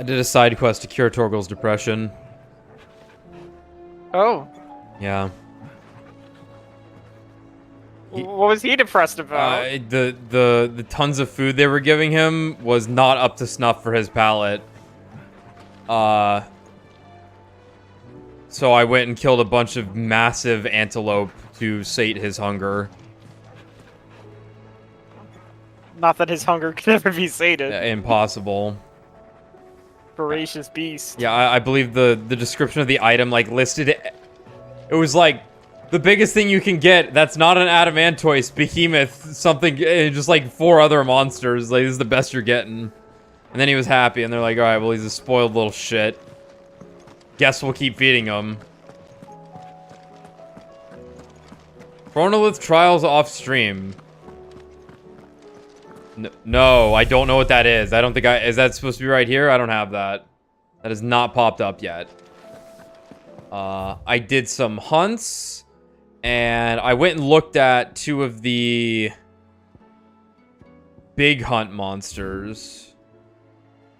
I did a side quest to cure Torgal's depression. Oh. Yeah. What was he depressed about? The tons of food they were giving him was not up to snuff for his palate. So I went and killed a bunch of massive antelope to sate his hunger. Not that his hunger could ever be sated. Impossible. Voracious beast. Yeah, I believe the description of the item, like, listed it. It was like, the biggest thing you can get that's not an adamantoise, behemoth, something, just like 4 other monsters. Like, this is the best you're getting. And then he was happy, and they're like, alright, well, he's a spoiled little shit. Guess we'll keep feeding him. Chronolith trials off stream. No, I don't know what that is. I don't think is that supposed to be right here? I don't have that. That has not popped up yet. I did some hunts, and I went and looked at 2 of the big hunt monsters.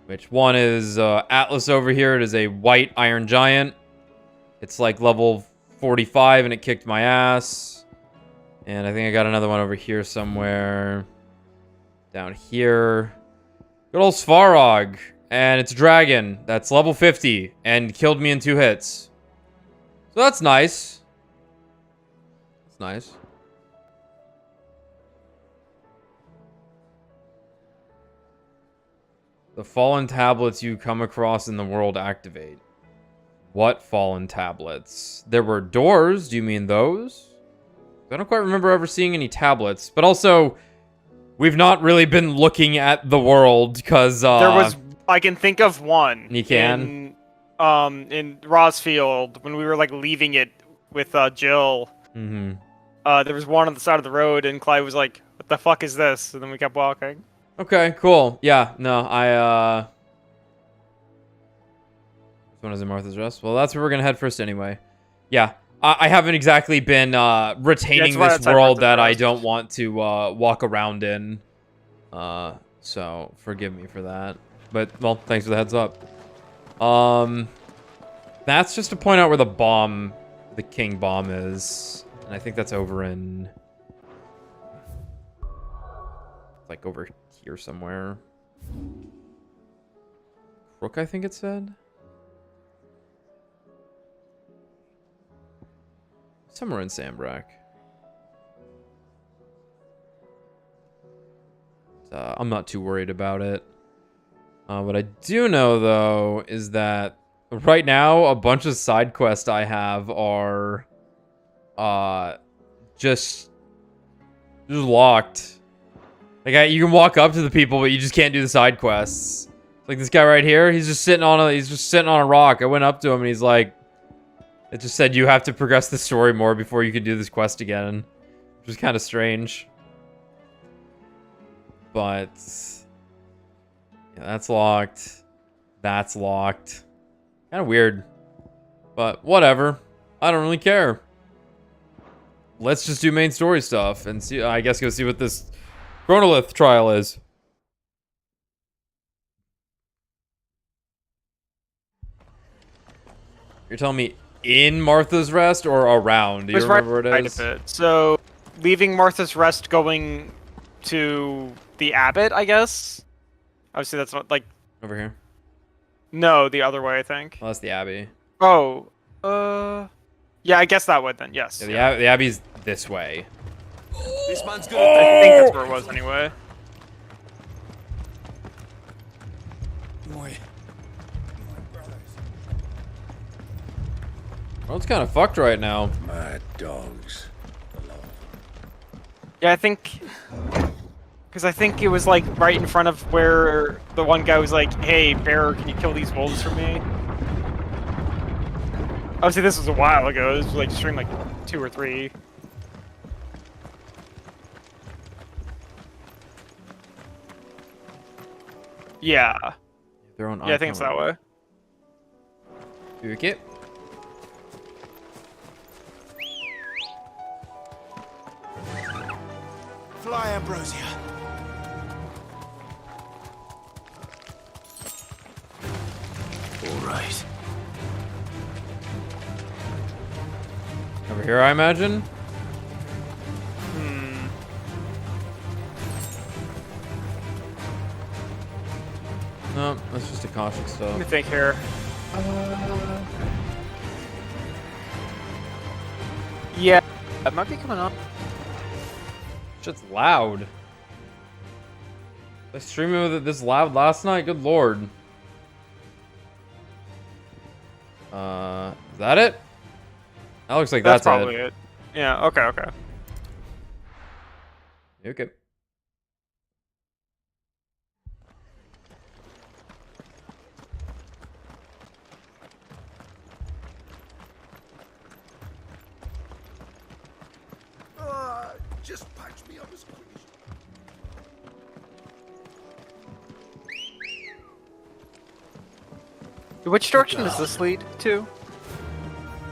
Which one is Atlas over here. It is a white iron giant. It's like level 45, and it kicked my ass. And I think I got another one over here somewhere. Down here. Good old Svarog. And it's a dragon that's level 50 and killed me in 2 hits. So that's nice. That's nice. The fallen tablets you come across in the world activate. What fallen tablets? There were doors. Do you mean those? I don't quite remember ever seeing any tablets. But also, we've not really been looking at the world because there was. I can think of one. You can? In Rosfield, when we were like leaving it with Jill. Mm-hmm. There was one on the side of the road, and Clyde was like, "What the fuck is this?" And then we kept walking. Okay, cool. Yeah, no, This one is in Martha's Rest. Well, that's where we're gonna head first anyway. Yeah, I haven't exactly been retaining this world that I don't want to walk around in. So forgive me for that. But, well, thanks for the heads up. That's just to point out where the king bomb is. And I think that's over in... like over here somewhere. Crook, I think it said? Somewhere in Sambrak. I'm not too worried about it. What I do know, though, is that right now, a bunch of side quests I have are just locked. Like, you can walk up to the people, but you just can't do the side quests. Like this guy right here, he's just sitting on a rock. I went up to him and he's like, it just said you have to progress the story more before you can do this quest again, which is kind of strange. But yeah, that's locked. That's locked. Kind of weird, but whatever. I don't really care. Let's just do main story stuff and see. I guess go see what this Chronolith trial is. You're telling me in Martha's Rest or around? Do you remember where it is? So, leaving Martha's Rest, going to the Abbot, I guess. Obviously, that's not like over here. No, the other way, I think. Well, that's the Abbey. Oh, yeah, I guess that would then. Yes. Yeah, the Abbey's this way. This man's good. I think that's where it was anyway. World's kind of fucked right now. Mad dogs. Yeah, I think... Because I think it was, like, right in front of where the one guy was like, hey, Bearer, can you kill these wolves for me? Obviously, this was a while ago. This was, like, stream, like, 2 or 3. Yeah. Their own yeah, I think it's that way. Okay. Fly, Ambrosia. right. Over here, I imagine. Hmm. No, that's just Akashic Let me stuff. think here. Yeah, it might be coming up. Shit's loud. I streamed with it this loud last night? Good lord. Is that it? That looks like That's that's probably it. it. Yeah. Okay. Okay. Okay. Just patch me up as quick as you Which direction does this lead to?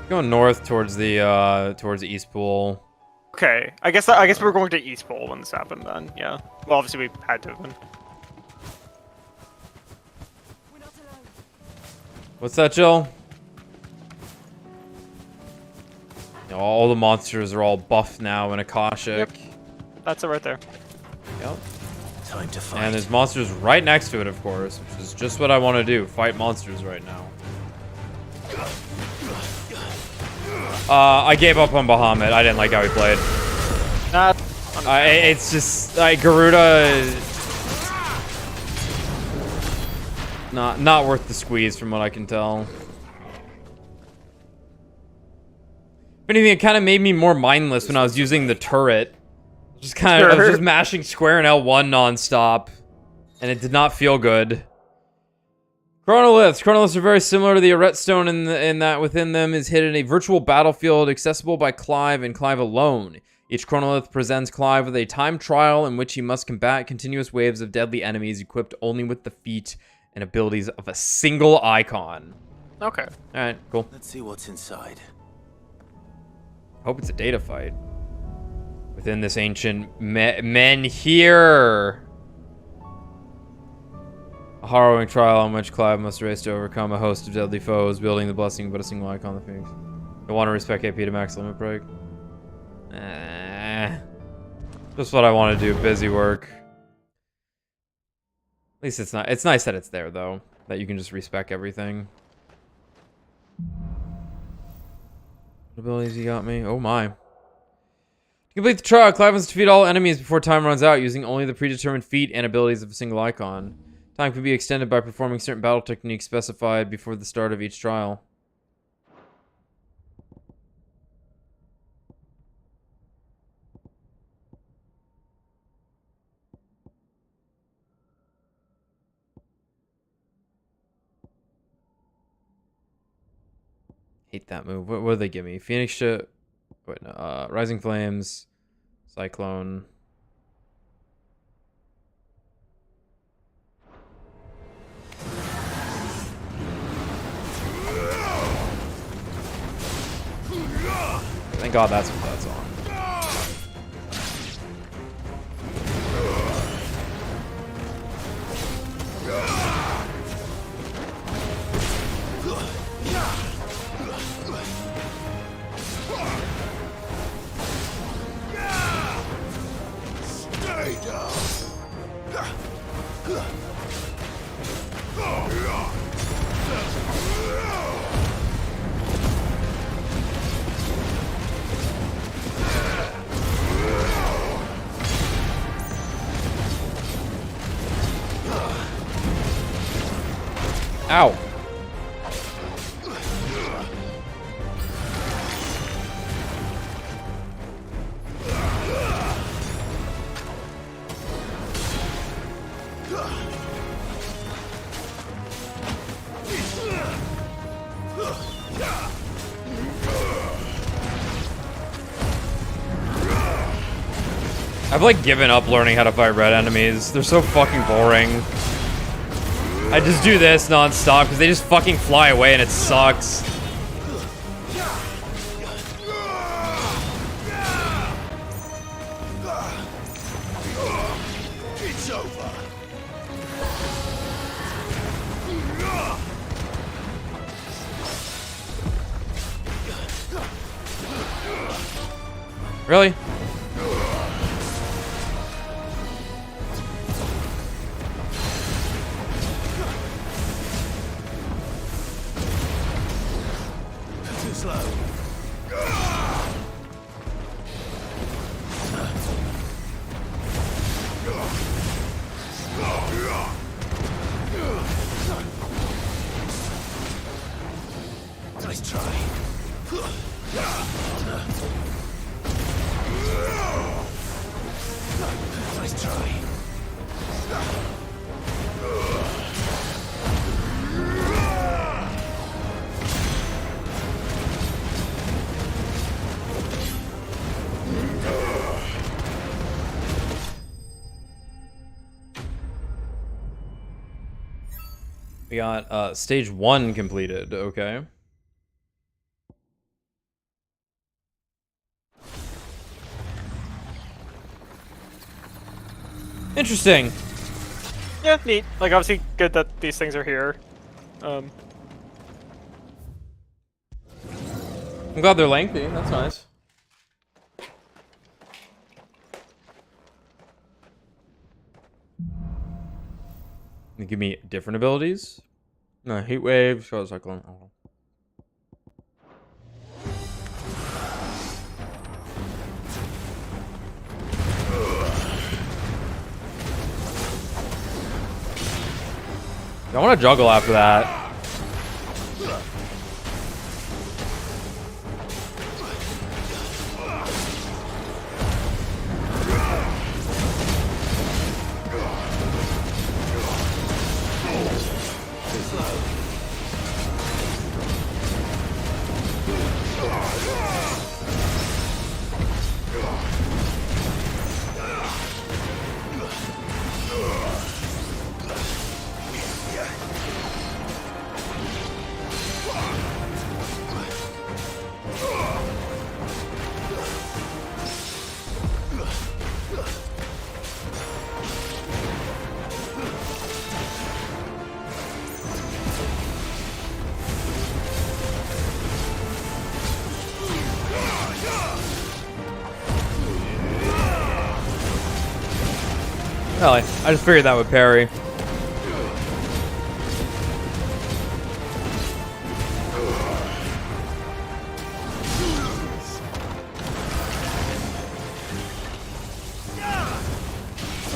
Going north towards the East Pool. Okay, I guess we were going to East Pole when this happened. Then, yeah. Well, obviously we had to. Then. What's that, Jill? You know, all the monsters are all buffed now and Akashic. Yep. That's it right there. Yep. Time to fight. And there's monsters right next to it, of course, which is just what I want to do. Fight monsters right now. I gave up on Bahamut. I didn't like how he played. It's just like Garuda. Not worth the squeeze, from what I can tell. If anything, it kind of made me more mindless when I was using the turret. Just kind of, I was just mashing square and L1 nonstop, and it did not feel good. Chronoliths. Chronoliths are very similar to the Arret Stone in that within them is hidden a virtual battlefield accessible by Clive and Clive alone. Each Chronolith presents Clive with a time trial in which he must combat continuous waves of deadly enemies equipped only with the feat and abilities of a single icon. Okay. Alright, cool. Let's see what's inside. Hope it's a data fight. Within this ancient men here. A harrowing trial on which Clive must race to overcome a host of deadly foes, building the blessing but a single icon of the Phoenix. I want to respect AP to max limit break. Just what I want to do, busy work. At least it's not. It's nice that it's there, though. That you can just respec everything. What abilities he got me? Oh my. To complete the trial, Clive must defeat all enemies before time runs out, using only the predetermined feat and abilities of a single icon. Time can be extended by performing certain battle techniques specified before the start of each trial. Hate that move. What do they give me? Phoenix ship. Wait, no. Rising Flames. Cyclone. Thank God that's what that's on. Stay down. Ow. I've like given up learning how to fight red enemies. They're so fucking boring. I just do this non-stop because they just fucking fly away and it sucks. It's over. Really? Too slow. Nice try. Nice try. We got stage 1 completed. Okay. Interesting. Yeah, neat. Like, obviously, good that these things are here. I'm glad they're lengthy. That's nice. They give me different abilities. No, heat wave, short cyclone. Oh. I want to juggle after that. Well, I just figured that would parry.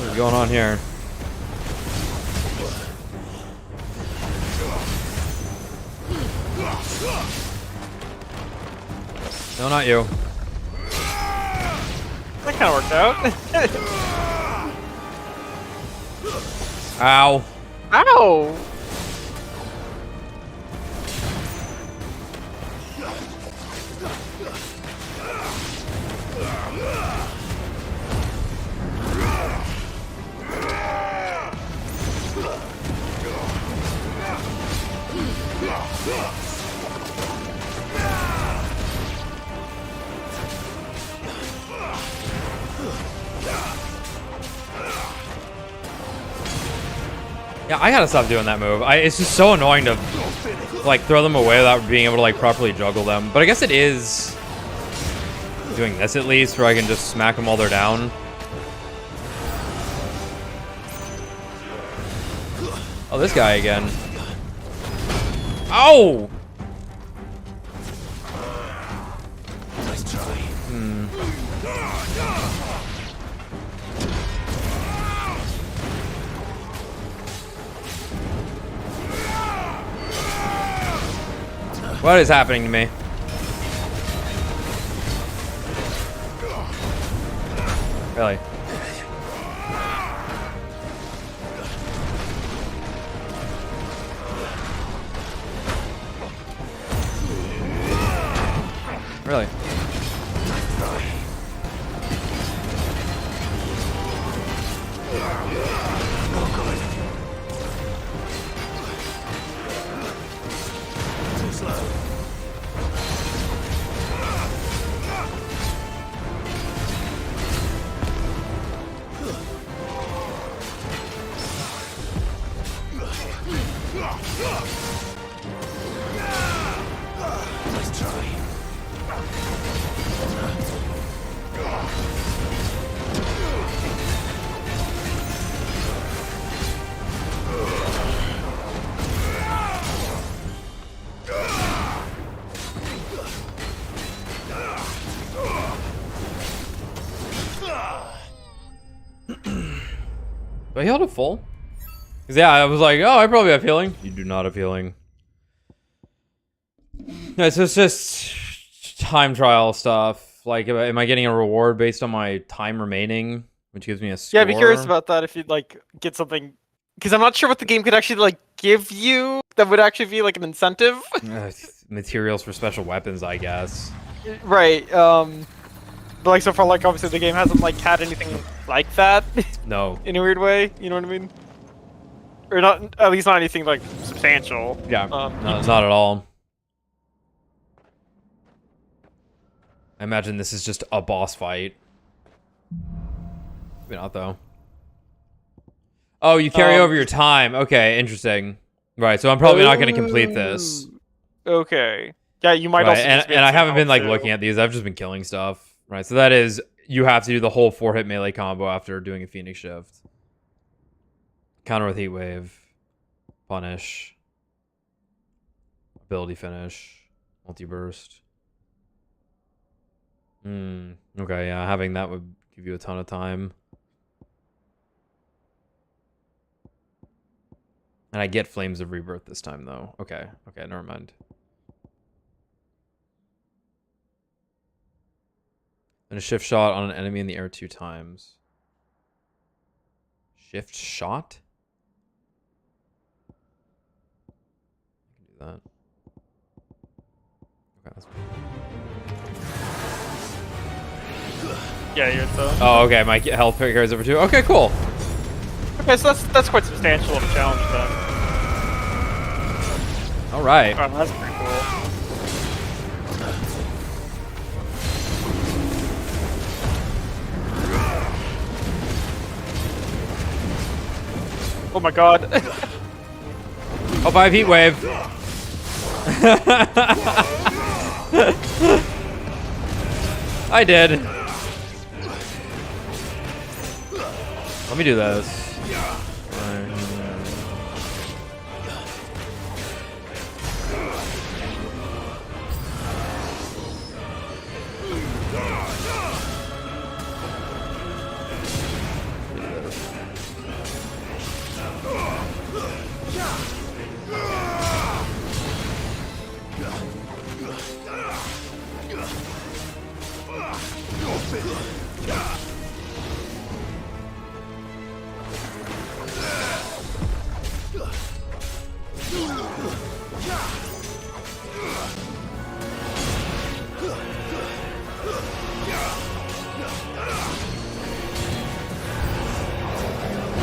What's going on here? No, not you. That kind of worked out. Ow. Ow! Yeah, I gotta stop doing that move. It's just so annoying to like throw them away without being able to like properly juggle them. But I guess it is doing this at least, where I can just smack them while they're down. Oh, this guy again. Oh! Nice try. What is happening to me? Really? Really? Too slow. Nice try. Do I heal to full? 'Cause yeah, I was like, oh, I probably have healing. You do not have healing. No, so it's just time trial stuff. Like, am I getting a reward based on my time remaining, which gives me a score? Yeah, I'd be curious about that if you'd like get something, because I'm not sure what the game could actually like give you that would actually be like an incentive. Materials for special weapons, I guess. Right. But like so far, like obviously the game hasn't like had anything like that. No. In a weird way, you know what I mean? Or not, at least not anything like substantial. Yeah. No, not at all. I imagine this is just a boss fight. Maybe not though. Oh, you carry over your time. Okay, interesting. Right, so I'm probably not going to complete this. Okay. Yeah, you might Right, also. and I haven't been like too. looking at these. I've just been killing stuff. Right, so that is you have to do the whole 4-hit melee combo after doing a Phoenix Shift. Counter with Heat Wave. Punish. Ability finish. Multi-burst. Okay, yeah, having that would give you a ton of time. And I get Flames of Rebirth this time, though. Okay, never mind. And a shift shot on an enemy in the air 2 times. Shift shot? I can do that. Okay, that's Yeah, you're the. Oh, okay, my health carries over 2. Okay, cool. Okay, so that's quite substantial of a challenge then. All right. Oh, that's pretty cool. Oh my god. Oh, 5 Heat Wave. I did. Let me do this.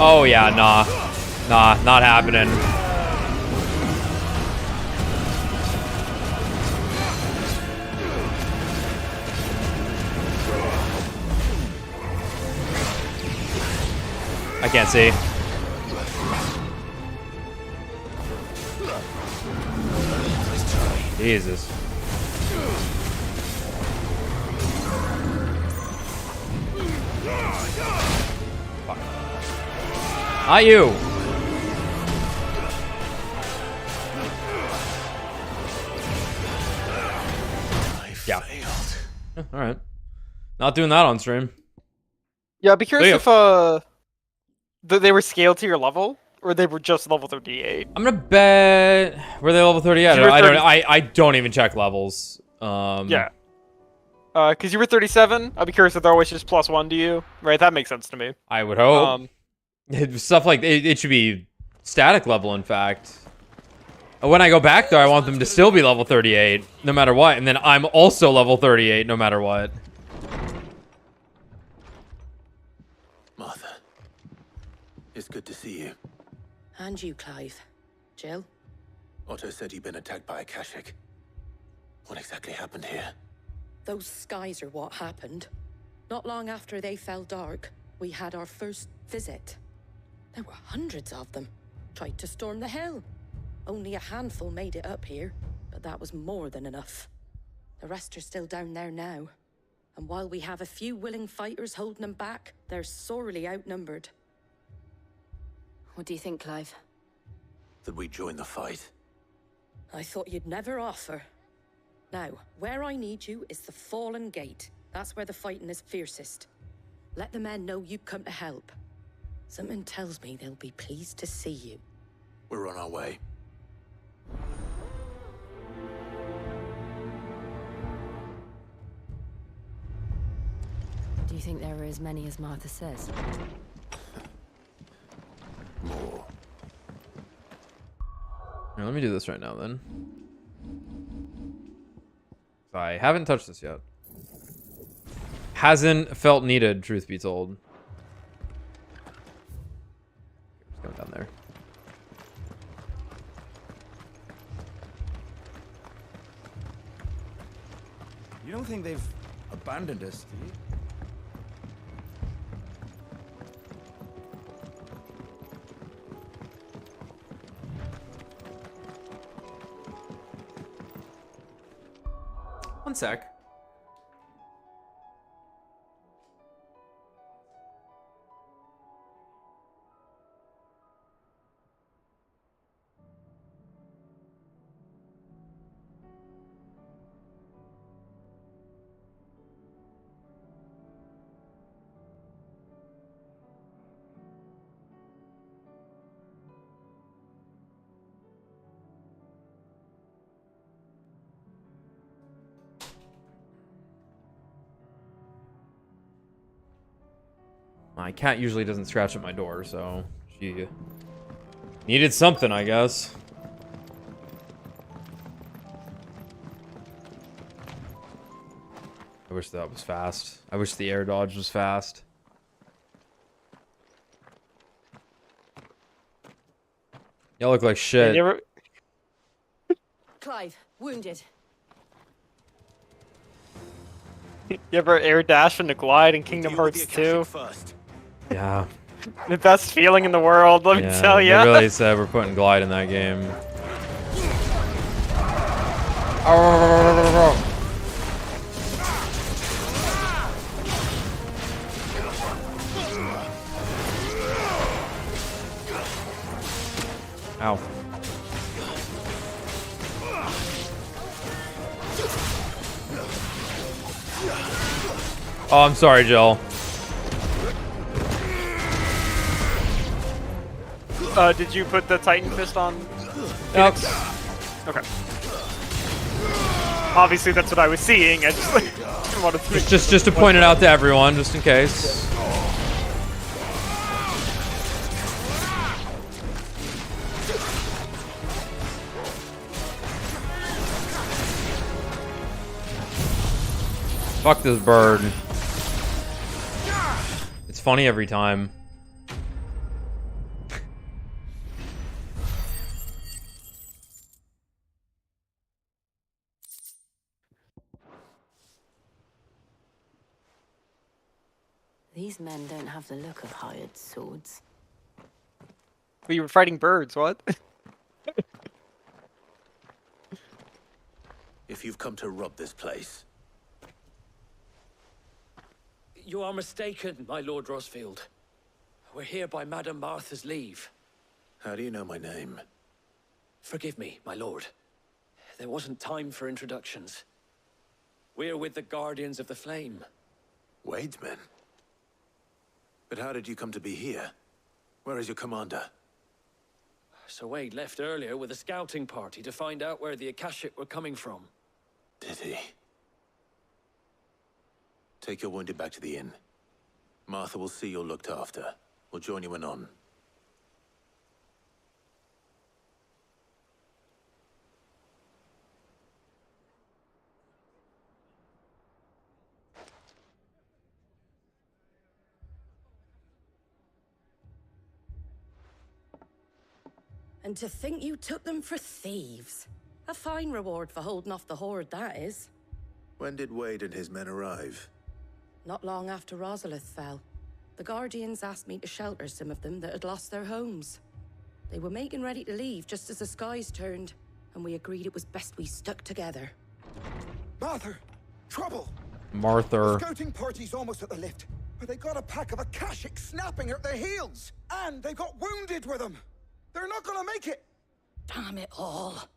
Oh yeah, nah, not happening. I can't see. Jesus. Fuck. Not you. Yeah. All right. Not doing that on stream. Yeah, I'd be curious So, if they were scaled to your level, or they were just level 38. I'm gonna bet were they level 30 yet? You were I don't even check levels. Yeah. Because you were 37, I'd be curious if they're always just +1 to you. Right, that makes sense to me. I would hope. Stuff like it should be static level, in fact. When I go back there, I want them to still be level 38, no matter what. And then I'm also level 38, no matter what. Martha, it's good to see you. And you, Clive. Jill? Otto said you'd been attacked by a Kashik. What exactly happened here? Those skies are what happened. Not long after they fell dark, we had our first visit. There were hundreds of them. Tried to storm the hill. Only a handful made it up here, but that was more than enough. The rest are still down there now. And while we have a few willing fighters holding them back, they're sorely outnumbered. What do you think, Clive? That we join the fight? I thought you'd never offer. Now, where I need you is the Fallen Gate. That's where the fighting is fiercest. Let the men know you come to help. Something tells me they'll be pleased to see you. We're on our way. Do you think there are as many as Martha says? More. Here, let me do this right now, then. I haven't touched this yet. Hasn't felt needed, truth be told. Just going down there. You don't think they've abandoned us, do you? One sec. My cat usually doesn't scratch at my door, so she needed something, I guess. I wish that was fast. I wish the air dodge was fast. Y'all look like shit. You ever... Clive, wounded. You ever air dash from the glide in We Kingdom deal with the Hearts Akashic 2? first. Yeah. The best feeling in the world, let me tell They ya. really said we're putting glide in that game. Ow. Oh, I'm sorry, Jill. Did you put the Titan Fist on? Yep. Okay. Obviously, that's what I was seeing. I just wanted to make Just to point it out to everyone, just in case. Fuck this bird. It's funny every time. These men don't have the look of hired swords. We were fighting birds, what? If you've come to rob this place, You are mistaken, my Lord Rosfield. We're here by Madame Martha's leave. how do you know my name? Forgive me, my lord. There wasn't time for introductions. We're with the Guardians of the Flame. Wade's men? But how did you come to be here? Where is your commander? Sir Wade left earlier with a scouting party to find out where the Akashic were coming from. Did he? Take your wounded back to the inn. Martha will see you're looked after. We'll join you anon. And to think you took them for thieves. A fine reward for holding off the horde, that is. When did Wade and his men arrive? Not long after Rosalith fell. The Guardians asked me to shelter some of them that had lost their homes. They were making ready to leave just as the skies turned, and we agreed it was best we stuck together. Martha! Trouble! Martha. Scouting party's almost at the lift, but they got a pack of Akashic snapping at their heels! And they got wounded with them! They're not gonna make it! Damn it all.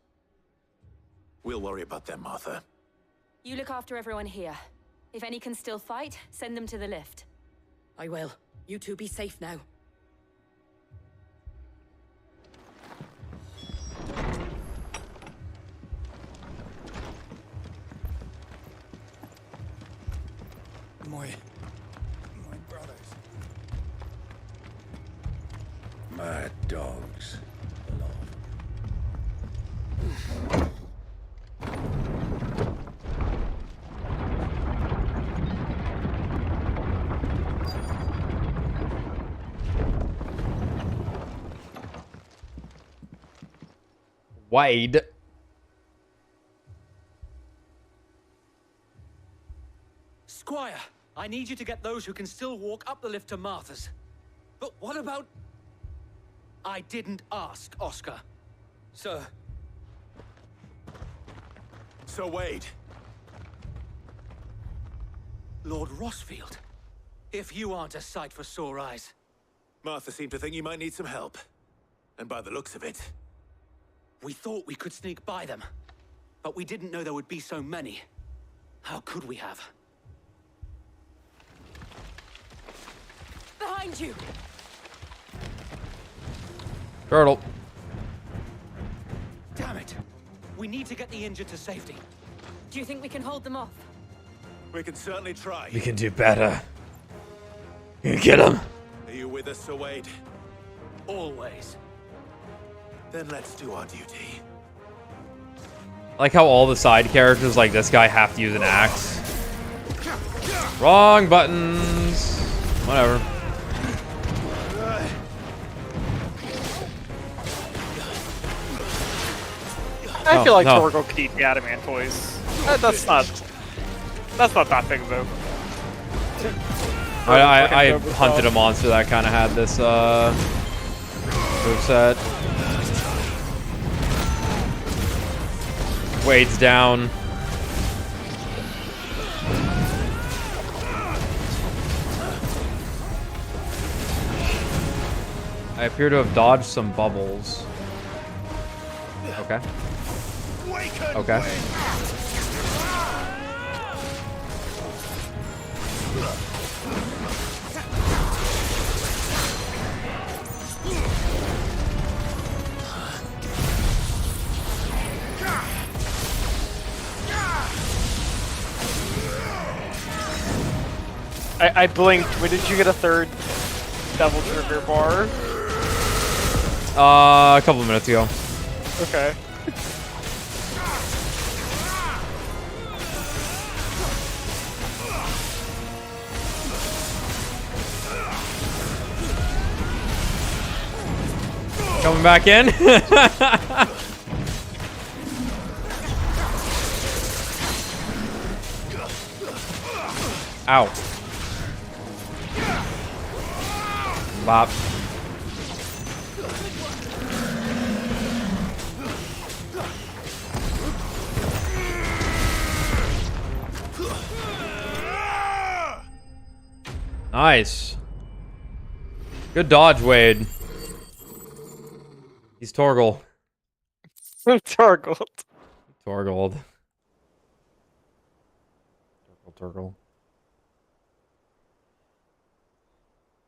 We'll worry about them, Martha. You look after everyone here. If any can still fight, send them to the lift. I will. You two be safe now. Mad dogs. Wade. Squire, I need you to get those who can still walk up the lift to Martha's. But what about... I didn't ask, Oscar. Sir. So Wade, Lord Rossfield. If you aren't a sight for sore eyes. Martha seemed to think you might need some help. And by the looks of it, We thought we could sneak by them. But we didn't know there would be so many. How could we have? Behind you! Turtle. Damn it! We need to get the injured to safety. Do you think we can hold them off? we can certainly try. We can do better. You get him. Are you with us, Sir Wade? Always. Then let's do our duty. I like how all the side characters like this guy have to use an axe. Wrong buttons. Whatever. I feel like no. Torgo could eat the adamant toys. That's not that big of a... I hunted a monster that kind of had this moveset. Wade's down. I appear to have dodged some bubbles. Okay. Okay. I blinked. When did you get a third double trigger bar? A couple of minutes ago. Okay. Coming back in. Ow. Bop. Nice. Good dodge, Wade. He's Torgal. Torgold. Torgold. Torgal.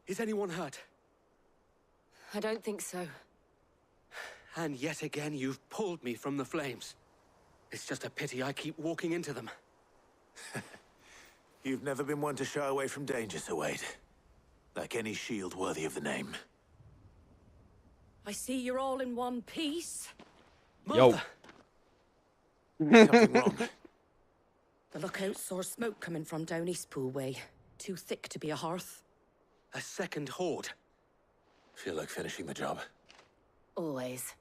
Is anyone hurt? I don't think so. And yet again, you've pulled me from the flames. It's just a pity I keep walking into them. You've never been one to shy away from danger, Sir Wade. Like any shield worthy of the name. I see you're all in one piece. Yo. Something wrong. The lookout saw smoke coming from down Eastpool way. Too thick to be a hearth. A second horde. Feel like finishing the job. Always.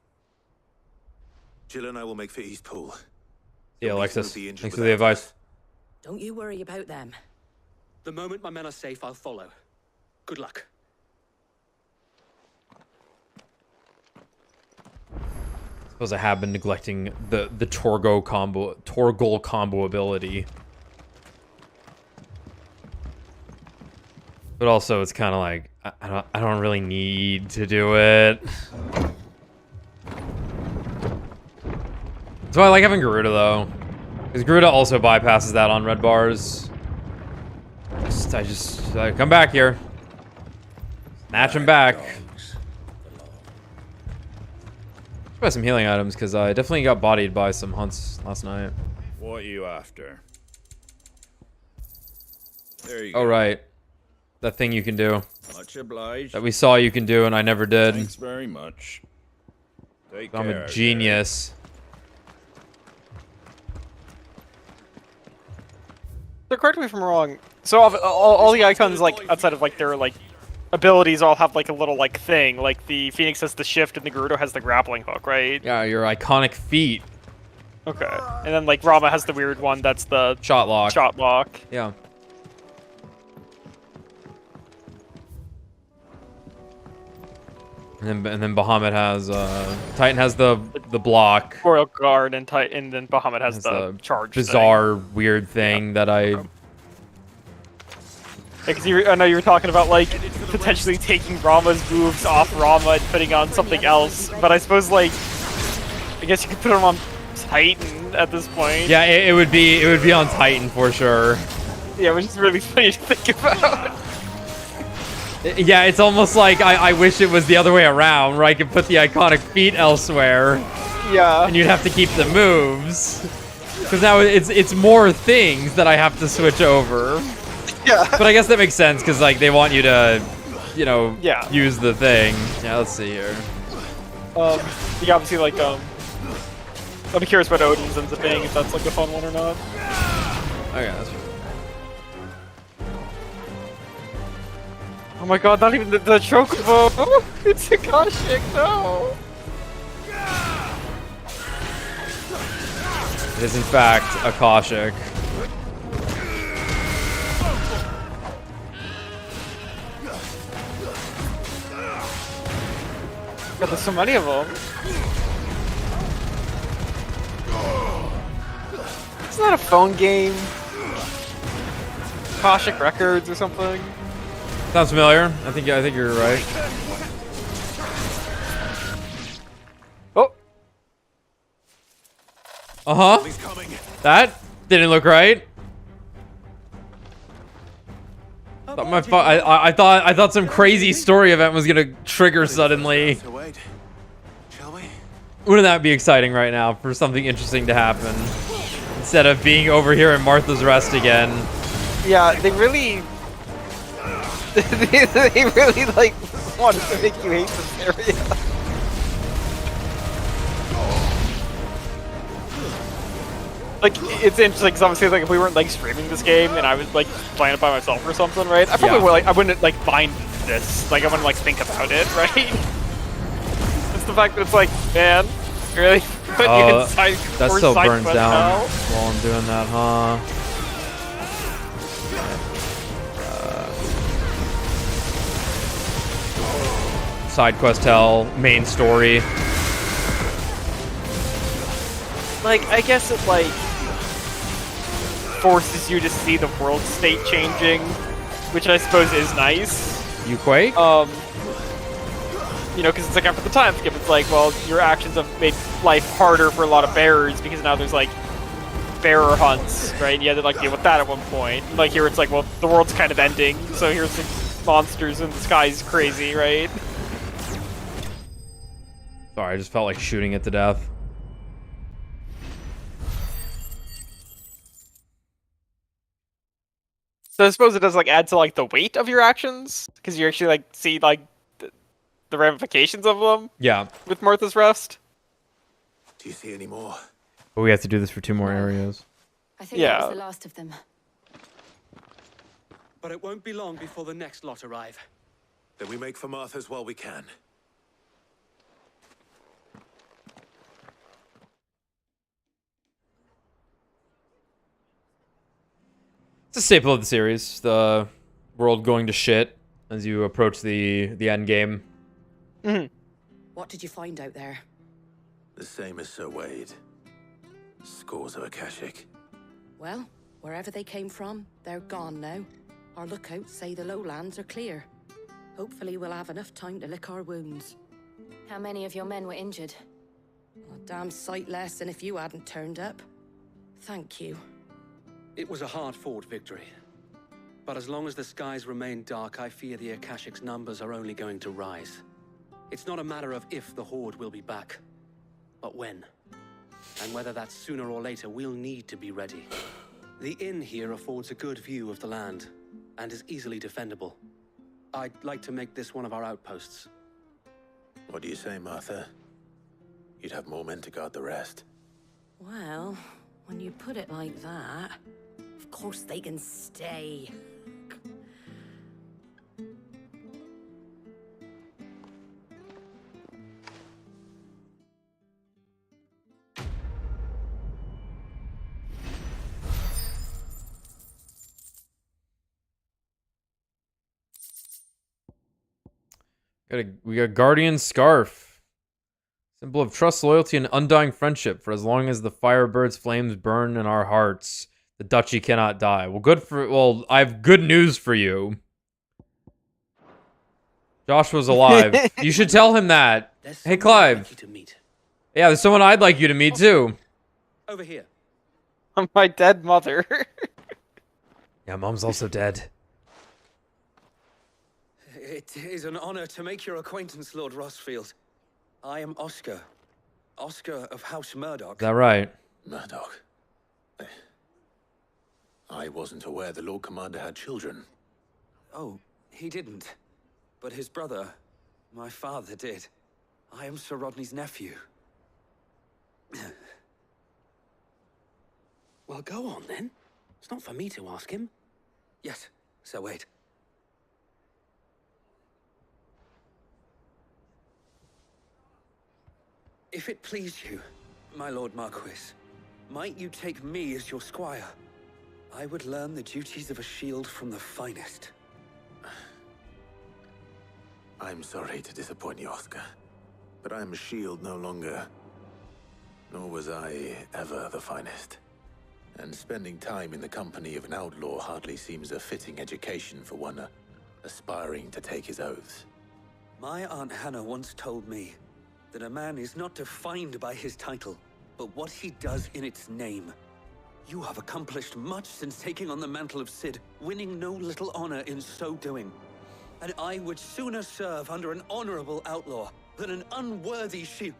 Jill and I will make for East Pool. Yeah, You'll Alexis. be injured Thanks for the without advice. Don't you worry about them. The moment my men are safe, I'll follow. Good luck. Suppose I have been neglecting the Torgal combo ability. But also, it's kind of like I don't really need to do it. That's why I like having Garuda though, because Garuda also bypasses that on red bars. I just come back here, snatch him back. Buy some healing items because I definitely got bodied by some hunts last night. What are you after? There you Oh go. right, that thing you can do. Much obliged. that we saw you can do and I never did. Thanks very much. Take I'm care. a genius. So correct me if I'm wrong. So all the icons, like outside of like their like abilities, all have like a little like thing. Like the Phoenix has the shift and the Gerudo has the grappling hook, right? Yeah, your iconic feat. Okay. And then like Rama has the weird one that's the Shot lock. shot lock. Yeah. And then Bahamut has Titan has the block. Royal Guard and then Bahamut has the charge. Bizarre weird thing that I. Because I know you were talking about like potentially taking Rama's moves off Rama and putting on something else, but I suppose like I guess you could put him on Titan at this point. Yeah, it would be on Titan for sure. Yeah, which is really funny to think about. Yeah, it's almost like I wish it was the other way around, where I could put the iconic feat elsewhere. Yeah. And you'd have to keep the moves. Because now it's more things that I have to switch over. Yeah. But I guess that makes sense, because like they want you to, you know, Yeah. use the thing. Yeah, let's see here. You obviously like I'll be curious about Odin's ends up being, if that's like a fun one or not. Okay, that's true. Oh my god, not even the Chocobo! It's a Koshik, no! It is in fact a Koshik. God, there's so many of them. Isn't that a phone game? Koshik Records or something? Sounds familiar. I think you're right. Oh. That didn't look right. I thought some crazy story event was gonna trigger suddenly. So wait, shall we? Wouldn't that be exciting right now for something interesting to happen instead of being over here in Martha's Rest again? Yeah, they really they really like wanted to make you hate this area. Like, it's interesting because obviously, like, if we weren't like streaming this game and I was like playing it by myself or something, right? I probably would, like, I wouldn't like mind this. Like, I wouldn't like think about it, right? It's the fact that it's like, man, really put you inside. That still burns down while I'm doing that, huh? Side quest hell, main story. Like, I guess it like forces you to see the world state changing, which I suppose is nice. You quake? You know, because it's like after the time skip, it's like, well, your actions have made life harder for a lot of bearers because now there's like bearer hunts, right? And you had to like deal with that at one point. Like here, it's like, well, the world's kind of ending, so here's the monsters in the sky's crazy, right? Sorry, I just felt like shooting it to death. So I suppose it does like add to like the weight of your actions because you actually like see like the ramifications of them. Yeah. With Martha's Rest. Do you see any more? But we have to do this for 2 more areas. I think that was the last of them. But it won't be long before the next lot arrive. Then we make for Martha's while we can. It's a staple of the series, the world going to shit as you approach the end game. Mm-hmm. What did you find out there? The same as Sir Wade. Scores of Akashic. Well, wherever they came from, they're gone now. Our lookouts say the lowlands are clear. Hopefully we'll have enough time to lick our wounds. How many of your men were injured? A damn sight less than if you hadn't turned up. Thank you. It was a hard-fought victory. But as long as the skies remain dark, I fear the Akashic's numbers are only going to rise. It's not a matter of if the Horde will be back, but when. And whether that's sooner or later, we'll need to be ready. The inn here affords a good view of the land, and is easily defendable. I'd like to make this one of our outposts. What do you say, Martha? You'd have more men to guard the rest. Well, when you put it like that, of course they can stay. We got Guardian Scarf. Symbol of trust, loyalty, and undying friendship. For as long as the Firebird's flames burn in our hearts, the duchy cannot die. Well, I have good news for you. Joshua's alive. You should tell him that. Hey, Clive. Yeah, there's someone I'd like you to meet, too. Over here. My dead mother. Yeah, Mom's also dead. It is an honor to make your acquaintance, Lord Rossfield. I am Oscar. Oscar of House Murdoch. Is that right? Murdoch. I wasn't aware the Lord Commander had children. Oh, he didn't. But his brother, my father, did. I am Sir Rodney's nephew. Well, go on, then. It's not for me to ask him. Yes, so wait. If it please you, my Lord Marquis, might you take me as your squire? I would learn the duties of a shield from the finest. I'm sorry to disappoint you, Oscar, but I'm a shield no longer. Nor was I ever the finest. And spending time in the company of an outlaw hardly seems a fitting education for one aspiring to take his oaths. My Aunt Hannah once told me that a man is not defined by his title, but what he does in its name. You have accomplished much since taking on the mantle of Cid, winning no little honor in so doing. And I would sooner serve under an honorable outlaw than an unworthy shield.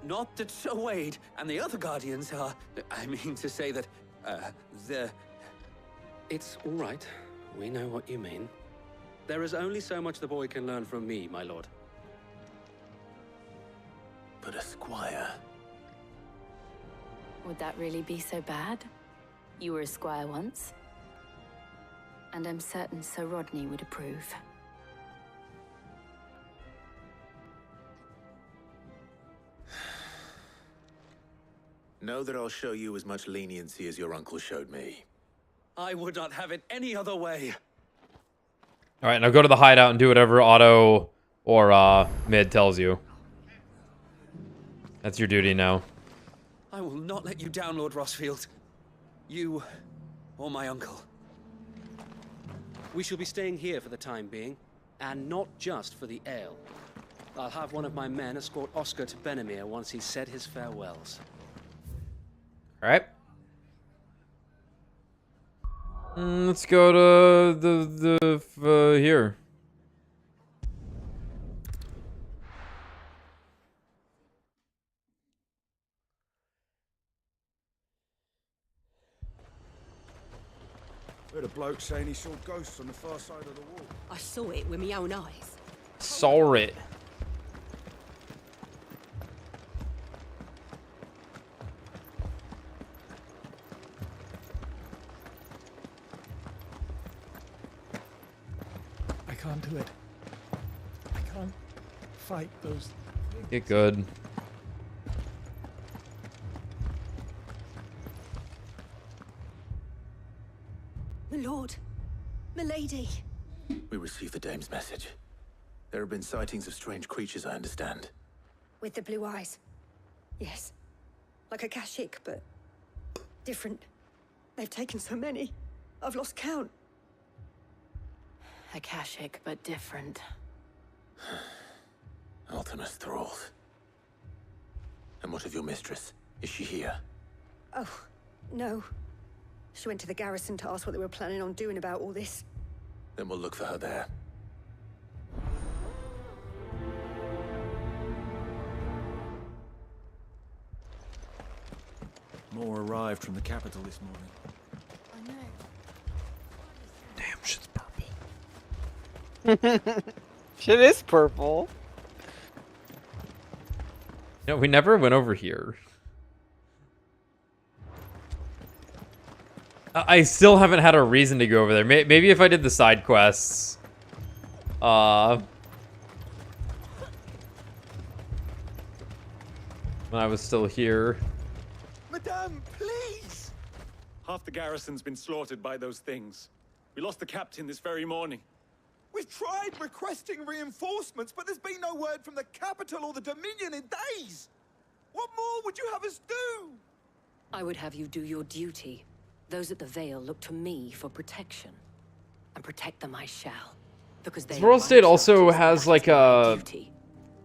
Not that Sir Wade and the other Guardians are... I mean to say that, they're... It's all right. We know what you mean. There is only so much the boy can learn from me, my lord. But a squire... Would that really be so bad? You were a squire once. And I'm certain Sir Rodney would approve. Know that I'll show you as much leniency as your uncle showed me. I would not have it any other way. Alright, now go to the hideout and do whatever Otto or Mid tells you. That's your duty now. I will not let you down, Lord Rossfield. You or my uncle. We shall be staying here for the time being, and not just for the ale. I'll have one of my men escort Oscar to Benamir once he's said his farewells. Alright. Let's go to here. Heard a bloke saying he saw ghosts on the far side of the wall. I saw it with my own eyes. Saw it. I can't do it. I can't fight those things. Get good. My lord, milady. We received the dame's message. There have been sightings of strange creatures, I understand. With the blue eyes. Yes. Like a Kashik, but different. They've taken so many. I've lost count. Akashic, but different. Ultimus thralls. And what of your mistress? Is she here? Oh, no. She went to the garrison to ask what they were planning on doing about all this. Then we'll look for her there. More arrived from the capital this morning. I know. Damn, shit's purple. Shit is purple. No, we never went over here. I still haven't had a reason to go over there. Maybe if I did the side quests. When I was still here. Madame, please! Half the garrison's been slaughtered by those things. We lost the captain this very morning. We've tried requesting reinforcements, but there's been no word from the capital or the Dominion in days! What more would you have us do? I would have you do your duty. Those at the Vale look to me for protection. And protect them I shall. Because they World State also has like a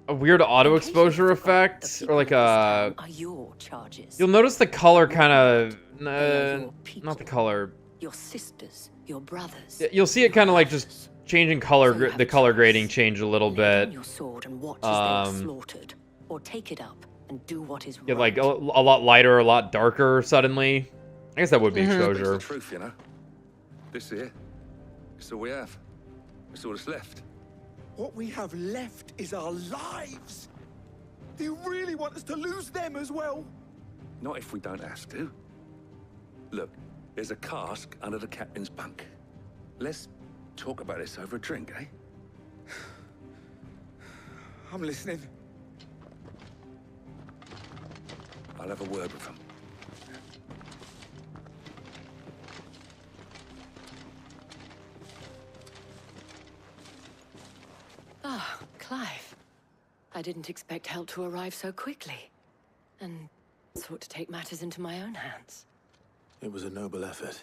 weird auto exposure effect, or like a. You'll notice the color kind of. Not the color. Your sisters, your brothers. You'll see it kind of like just changing color. The color grading change a little bit. Your sword and watch as they are slaughtered, or take it up and do what is Get right. like a lot lighter, a lot darker suddenly. I guess that would be exposure. It's the truth, you know. This here, it's all we have. It's all that's left. What we have left is our lives! Do you really want us to lose them as well? Not if we don't have to. Look, there's a cask under the captain's bunk. Let's talk about this over a drink, eh? I'm listening. I'll have a word with him. Ah, Clive. I didn't expect help to arrive so quickly. And sought to take matters into my own hands. It was a noble effort,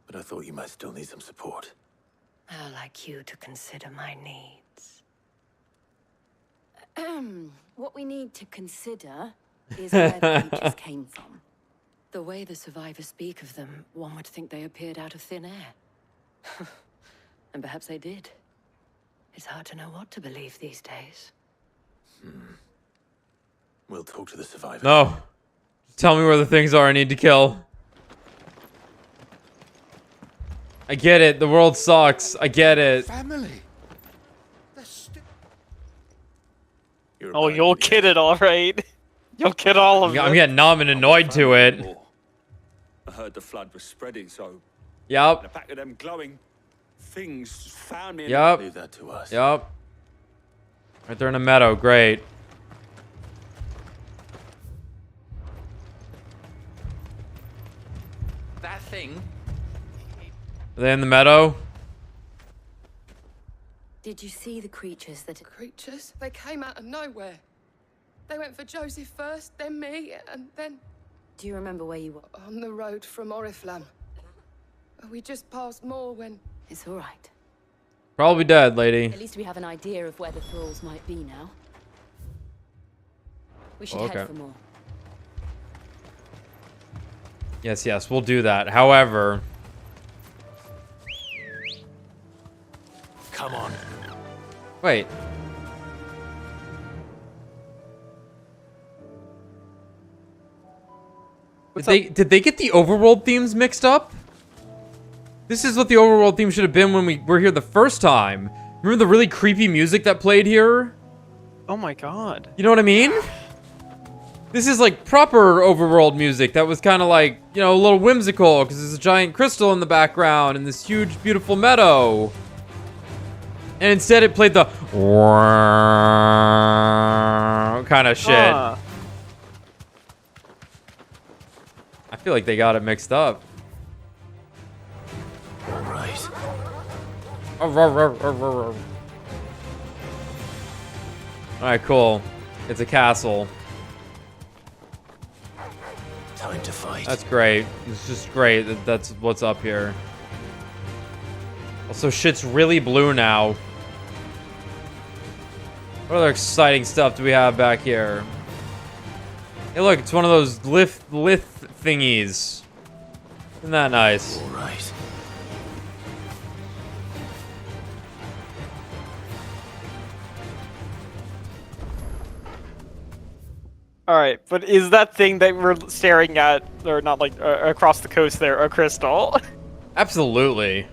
but I thought you might still need some support. How like you to consider my needs. What we need to consider is where the creatures came from. The way the survivors speak of them, one would think they appeared out of thin air. And perhaps they did. It's hard to know what to believe these days. We'll talk to the survivors. No. Tell me where the things are I need to kill. I get it. The world sucks. I get it. Family. Oh, you'll get it all right. You'll get all of it. I'm getting numb and annoyed to it. I heard the flood was spreading, so Yup. the back of them glowing things found me. Yup. Leave that to us. Yup. Right there in a meadow. Great. That thing. Are they in the meadow? Did you see the creatures that... Creatures? They came out of nowhere. They went for Joseph first, then me, and then... Do you remember where you were? On the road from Oriflamme. We just passed more when... It's all right. Probably dead, lady. At least we have an idea of where the thralls might be now. We should Okay. head for more. Yes, yes, we'll do that. However... Come on. Wait. Did they get the overworld themes mixed up? This is what the overworld theme should have been when we were here the first time. Remember the really creepy music that played here? Oh my god. You know what I mean? This is like proper overworld music that was kind of like, you know, a little whimsical because there's a giant crystal in the background and this huge, beautiful meadow. And instead it played the kind of shit. Huh. I feel like they got it mixed up. All right. Alright, cool. It's a castle. Time to fight. That's great. It's just great that that's what's up here. Also, shit's really blue now. What other exciting stuff do we have back here? Hey, look, it's one of those lith thingies. Isn't that nice? All right. All right, but is that thing that we're staring at, or not like across the coast there, a crystal? Absolutely.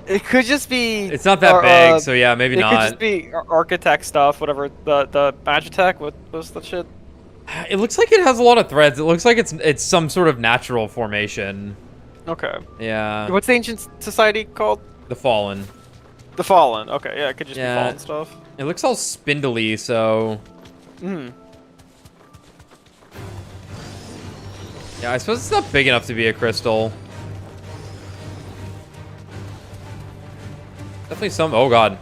It could just be. It's not that big, so yeah, maybe not. It could just be architect stuff, whatever. The Magitech, what was the shit? It looks like it has a lot of threads. It looks like it's some sort of natural formation. Okay. Yeah. What's the ancient society called? The Fallen. The Fallen. Okay, yeah, it could just be Fallen stuff. It looks all spindly, so. Hmm. Yeah, I suppose it's not big enough to be a crystal. Definitely some. Oh god.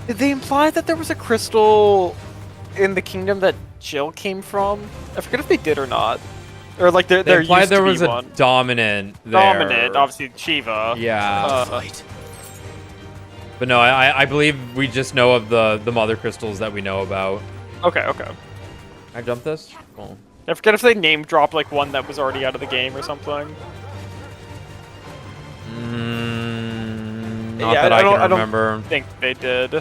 Did they imply that there was a crystal in the kingdom that Jill came from? I forget if they did or not. Or like there implied used there to be was a one. dominant there. Dominant, obviously Shiva. Yeah. But no, I believe we just know of the mother crystals that we know about. Okay. Can I jump this? Cool. I forget if they name dropped like one that was already out of the game or something. Not that I can remember. I don't think they did.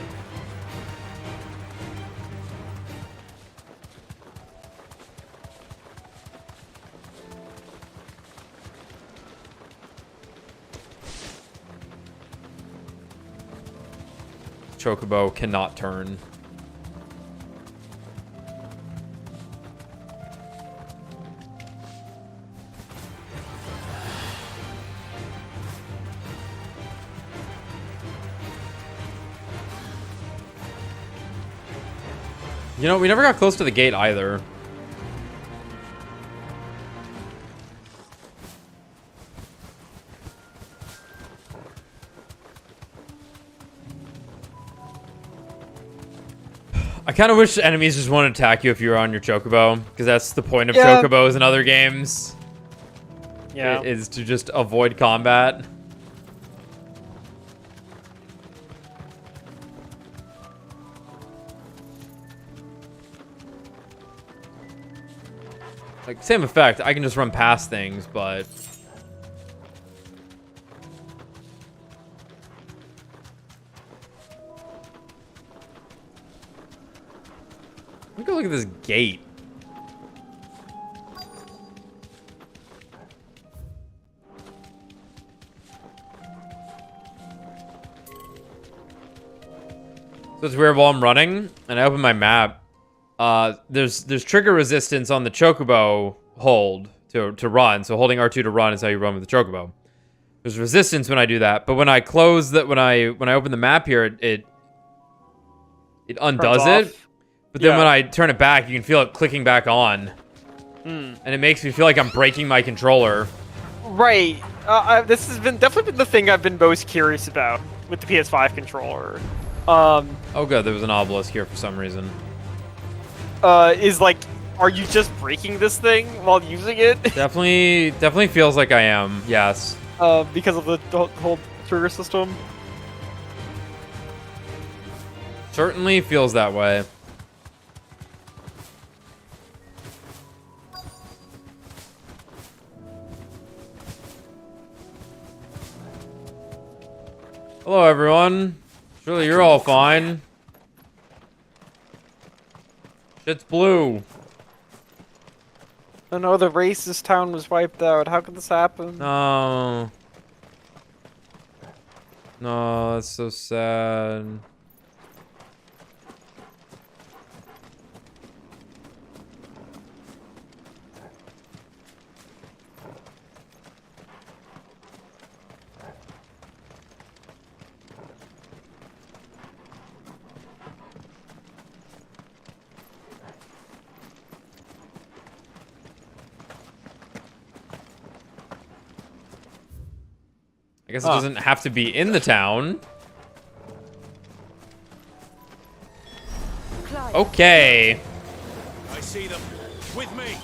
Chocobo cannot turn. You know, we never got close to the gate either. I kind of wish enemies just won't attack you if you're on your Chocobo, because that's the point of Chocobos in other games. Yeah. Is to just avoid combat. Like, same effect. I can just run past things, but... Look at this gate. So it's weird, while I'm running and I open my map, there's trigger resistance on the Chocobo hold to run. So holding R2 to run is how you run with the Chocobo. There's resistance when I do that, but when I close that, when I open the map here, it undoes it. But then when I turn it back, you can feel it clicking back on. And it makes me feel like I'm breaking my controller. Right. This has definitely been the thing I've been most curious about with the PS5 controller. Oh good, there was an obelisk here for some reason. Is like, are you just breaking this thing while using it? Definitely feels like I am, yes. Because of the whole trigger system? Certainly feels that way. Hello, everyone. Surely you're all fine. Shit's blue. Oh no, the racist town was wiped out. How could this happen? No. No, that's so sad. I guess it doesn't have to be in the town. Okay. I see them. With me.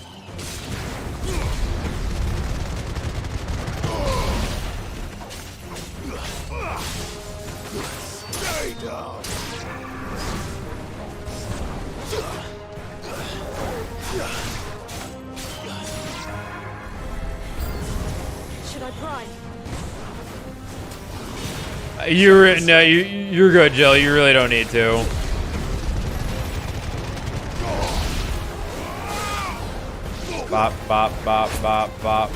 Stay down. Should I prime? You're good, Jill. You really don't need to. Bop, bop, bop, bop, bop.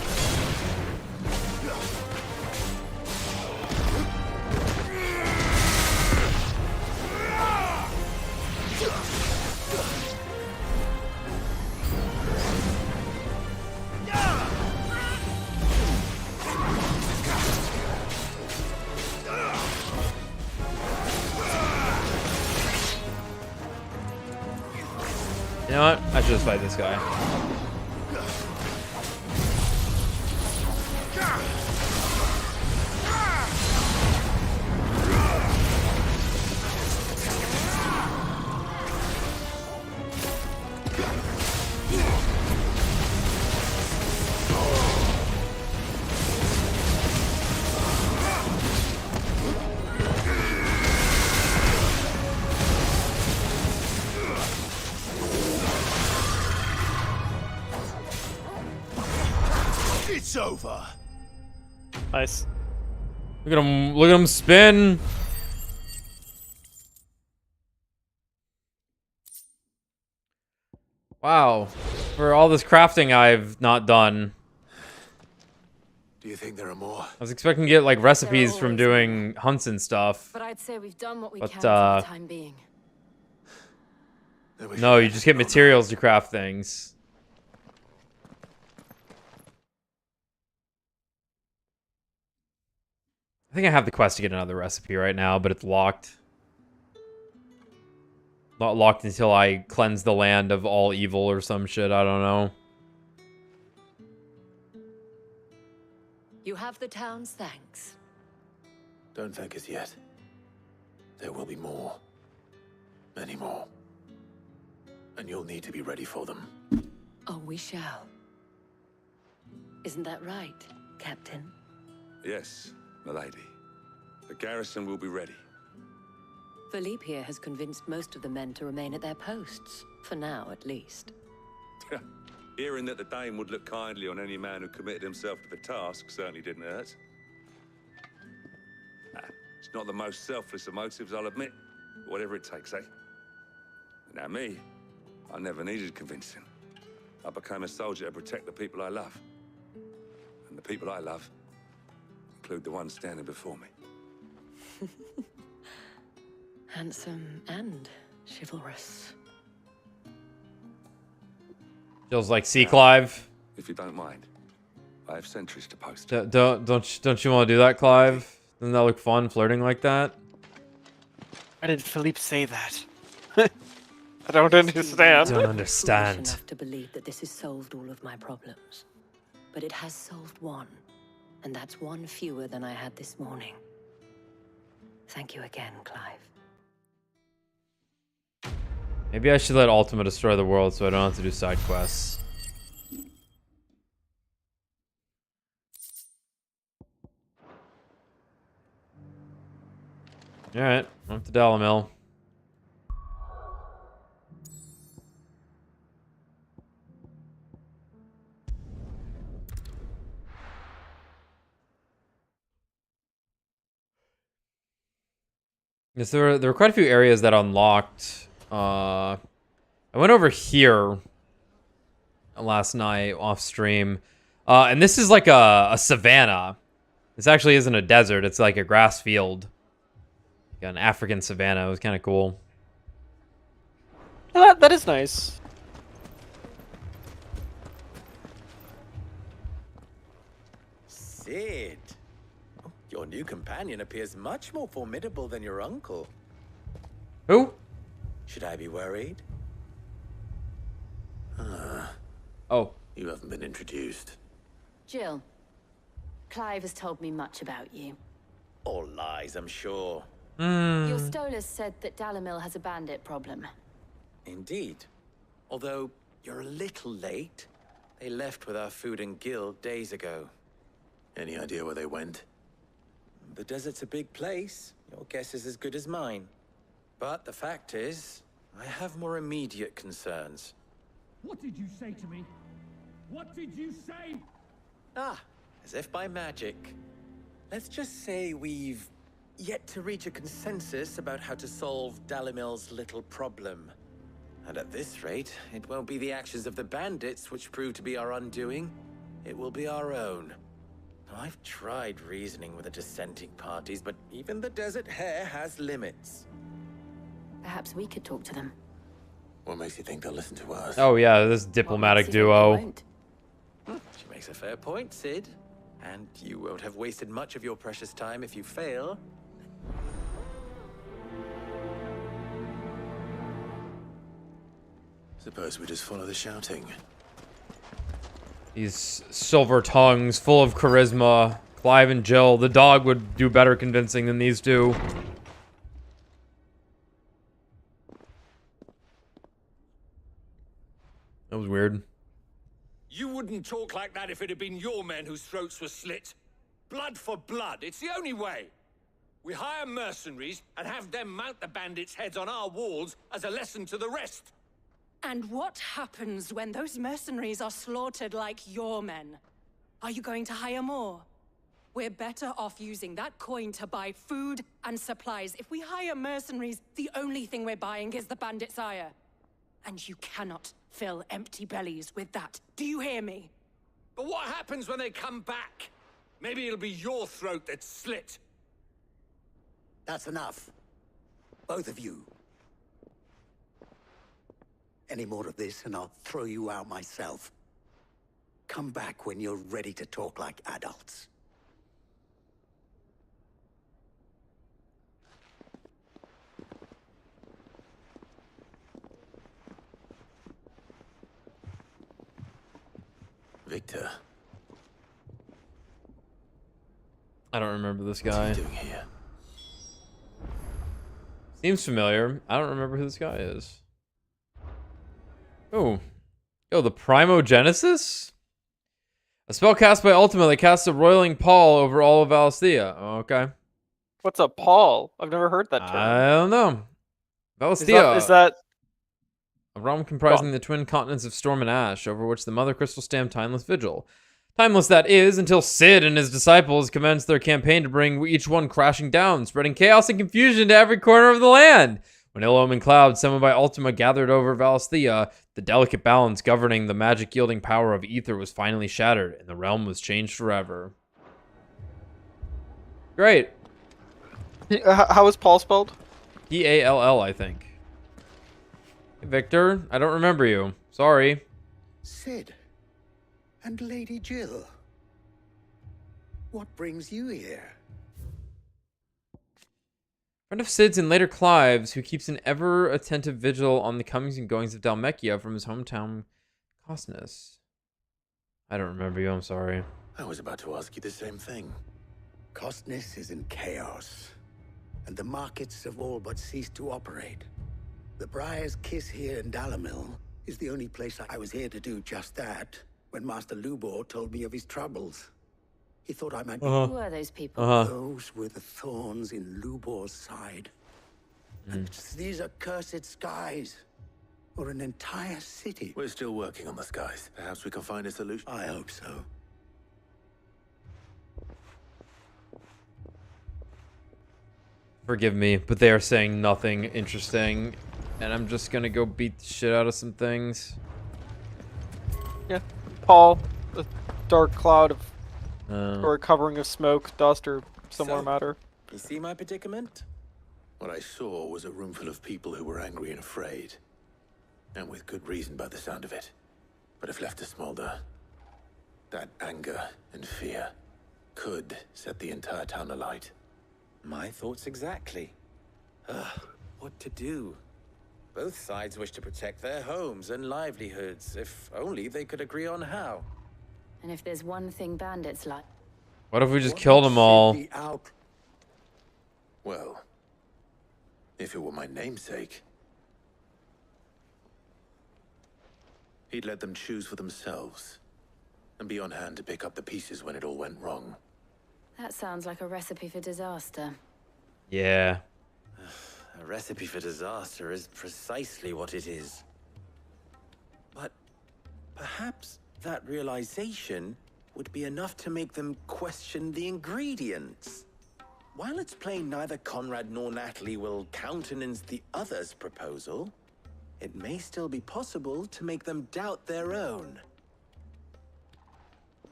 You know what? I should just fight this guy. It's over. Nice. Look at him! Look at him spin! Wow. For all this crafting I've not done. Do you think there are more? I was expecting to get like recipes from doing hunts and stuff. But I'd say we've done what we But, can for the time being. No, you just get materials to craft things. I think I have the quest to get another recipe right now, but it's locked. Not locked until I cleanse the land of all evil or some shit, I don't know. You have the town's thanks. Don't thank us yet. There will be more. Many more. And you'll need to be ready for them. Oh, we shall. Isn't that right, Captain? Yes, milady. The garrison will be ready. Philippe here has convinced most of the men to remain at their posts. For now, at least. Hearing that the Dane would look kindly on any man who committed himself to the task certainly didn't hurt. It's not the most selfless of motives, I'll admit. But whatever it takes, eh? Now me, I never needed convincing. I became a soldier to protect the people I love. And the people I love include the ones standing before me. Handsome and chivalrous. Feels like Sea Clive. If you don't mind, I have sentries to post. Don't you want to do that, Clive? Doesn't that look fun, flirting like that? Why did Philippe say that? I don't understand. Don't understand. Foolish enough to believe that this has solved all of my problems. But it has solved one. And that's one fewer than I had this morning. Thank you again, Clive. Maybe I should let Ultima destroy the world so I don't have to do side quests. Alright, up to Dalamil. Yes, there were quite a few areas that unlocked. I went over here last night off stream, and this is like a savanna. This actually isn't a desert; it's like a grass field, like an African savanna. It was kind of cool. Well, that is nice. Sid, your new companion appears much more formidable than your uncle. Who? Should I be worried? Oh. You haven't been introduced. Jill, Clive has told me much about you. All lies, I'm sure. Your Stolas said that Dalamil has a bandit problem. Indeed. Although, you're a little late. They left with our food and guild days ago. Any idea where they went? The desert's a big place. Your guess is as good as mine. But the fact is, I have more immediate concerns. What did you say to me? What did you say? Ah, as if by magic. Let's just say we've yet to reach a consensus about how to solve Dalamil's little problem. And at this rate, it won't be the actions of the bandits which prove to be our undoing. It will be our own. I've tried reasoning with the dissenting parties, but even the Desert Hare has limits. Perhaps we could talk to them. What makes you think they'll listen to us? Oh yeah, this diplomatic duo. She makes a fair point, Sid. And you won't have wasted much of your precious time if you fail. Suppose we just follow the shouting. These silver tongues, full of charisma. Clive and Jill. The dog would do better convincing than these two. That was weird. You wouldn't talk like that if it had been your men whose throats were slit. Blood for blood, it's the only way. We hire mercenaries and have them mount the bandits' heads on our walls as a lesson to the rest. And what happens when those mercenaries are slaughtered like your men? Are you going to hire more? We're better off using that coin to buy food and supplies. If we hire mercenaries, the only thing we're buying is the bandit's ire. And you cannot fill empty bellies with that. Do you hear me? But what happens when they come back? Maybe it'll be your throat that's slit. That's enough. Both of you. Any more of this and I'll throw you out myself. Come back when you're ready to talk like adults. Victor. I don't remember this guy. What's he doing here? Seems familiar. I don't remember who this guy is. Oh. Oh, the Primogenesis? A spell cast by Ultima that casts a roiling pall over all of Valisthea. Oh, okay. What's a pall? I've never heard that term. I don't know. Valisthea. Is that a realm comprising the twin continents of Storm and Ash, over which the Mother Crystal stamped Timeless Vigil. Timeless that is, until Cid and his disciples commenced their campaign to bring each one crashing down, spreading chaos and confusion to every corner of the land. When ill-omened clouds summoned by Ultima gathered over Valisthea, the delicate balance governing the magic-yielding power of Ether was finally shattered, and the realm was changed forever. Great. How is Paul spelled? P-A-L-L, I think. Hey, Victor, I don't remember you. Sorry. Cid. And Lady Jill. What brings you here? Friend of Cid's and later Clive's, who keeps an ever-attentive vigil on the comings and goings of Dalmekia from his hometown, Cosnus. I don't remember you, I'm sorry. I was about to ask you the same thing. Cosnus is in chaos, and the markets have all but ceased to operate. The Briar's Kiss here in Dalimil is the only place I was here to do just that, when Master Lubor told me of his troubles. He thought I might be... Who are those people? Those were the thorns in Lubor's side. And these are cursed skies, or an entire city. We're still working on the skies. Perhaps we can find a solution. I hope so. Forgive me, but they are saying nothing interesting, and I'm just gonna go beat the shit out of some things. Yeah, Paul, a dark cloud of, or a covering of smoke, dust, or similar matter. You see my predicament? What I saw was a room full of people who were angry and afraid. And with good reason by the sound of it. But if left to smolder, that anger and fear could set the entire town alight. My thoughts exactly. What to do? Both sides wish to protect their homes and livelihoods, if only they could agree on how. And if there's one thing bandits like... What if we just killed them all? Well, if it were my namesake, he'd let them choose for themselves and be on hand to pick up the pieces when it all went wrong. That sounds like a recipe for disaster. Yeah. A recipe for disaster is precisely what it is. But perhaps that realization would be enough to make them question the ingredients. While it's plain neither Conrad nor Natalie will countenance the other's proposal, it may still be possible to make them doubt their own.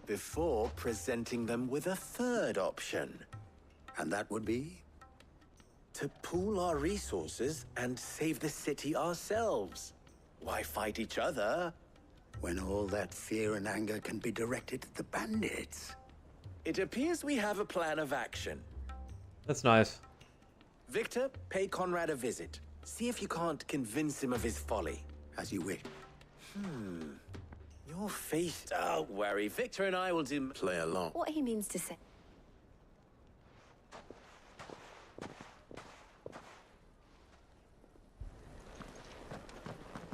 Before presenting them with a third option. And that would be? To pool our resources and save the city ourselves. Why fight each other? When all that fear and anger can be directed at the bandits. It appears we have a plan of action. That's nice. Victor, pay Conrad a visit. See if you can't convince him of his folly. As you wish. Your face. Don't worry. Victor and I will do. Play along. What he means to say.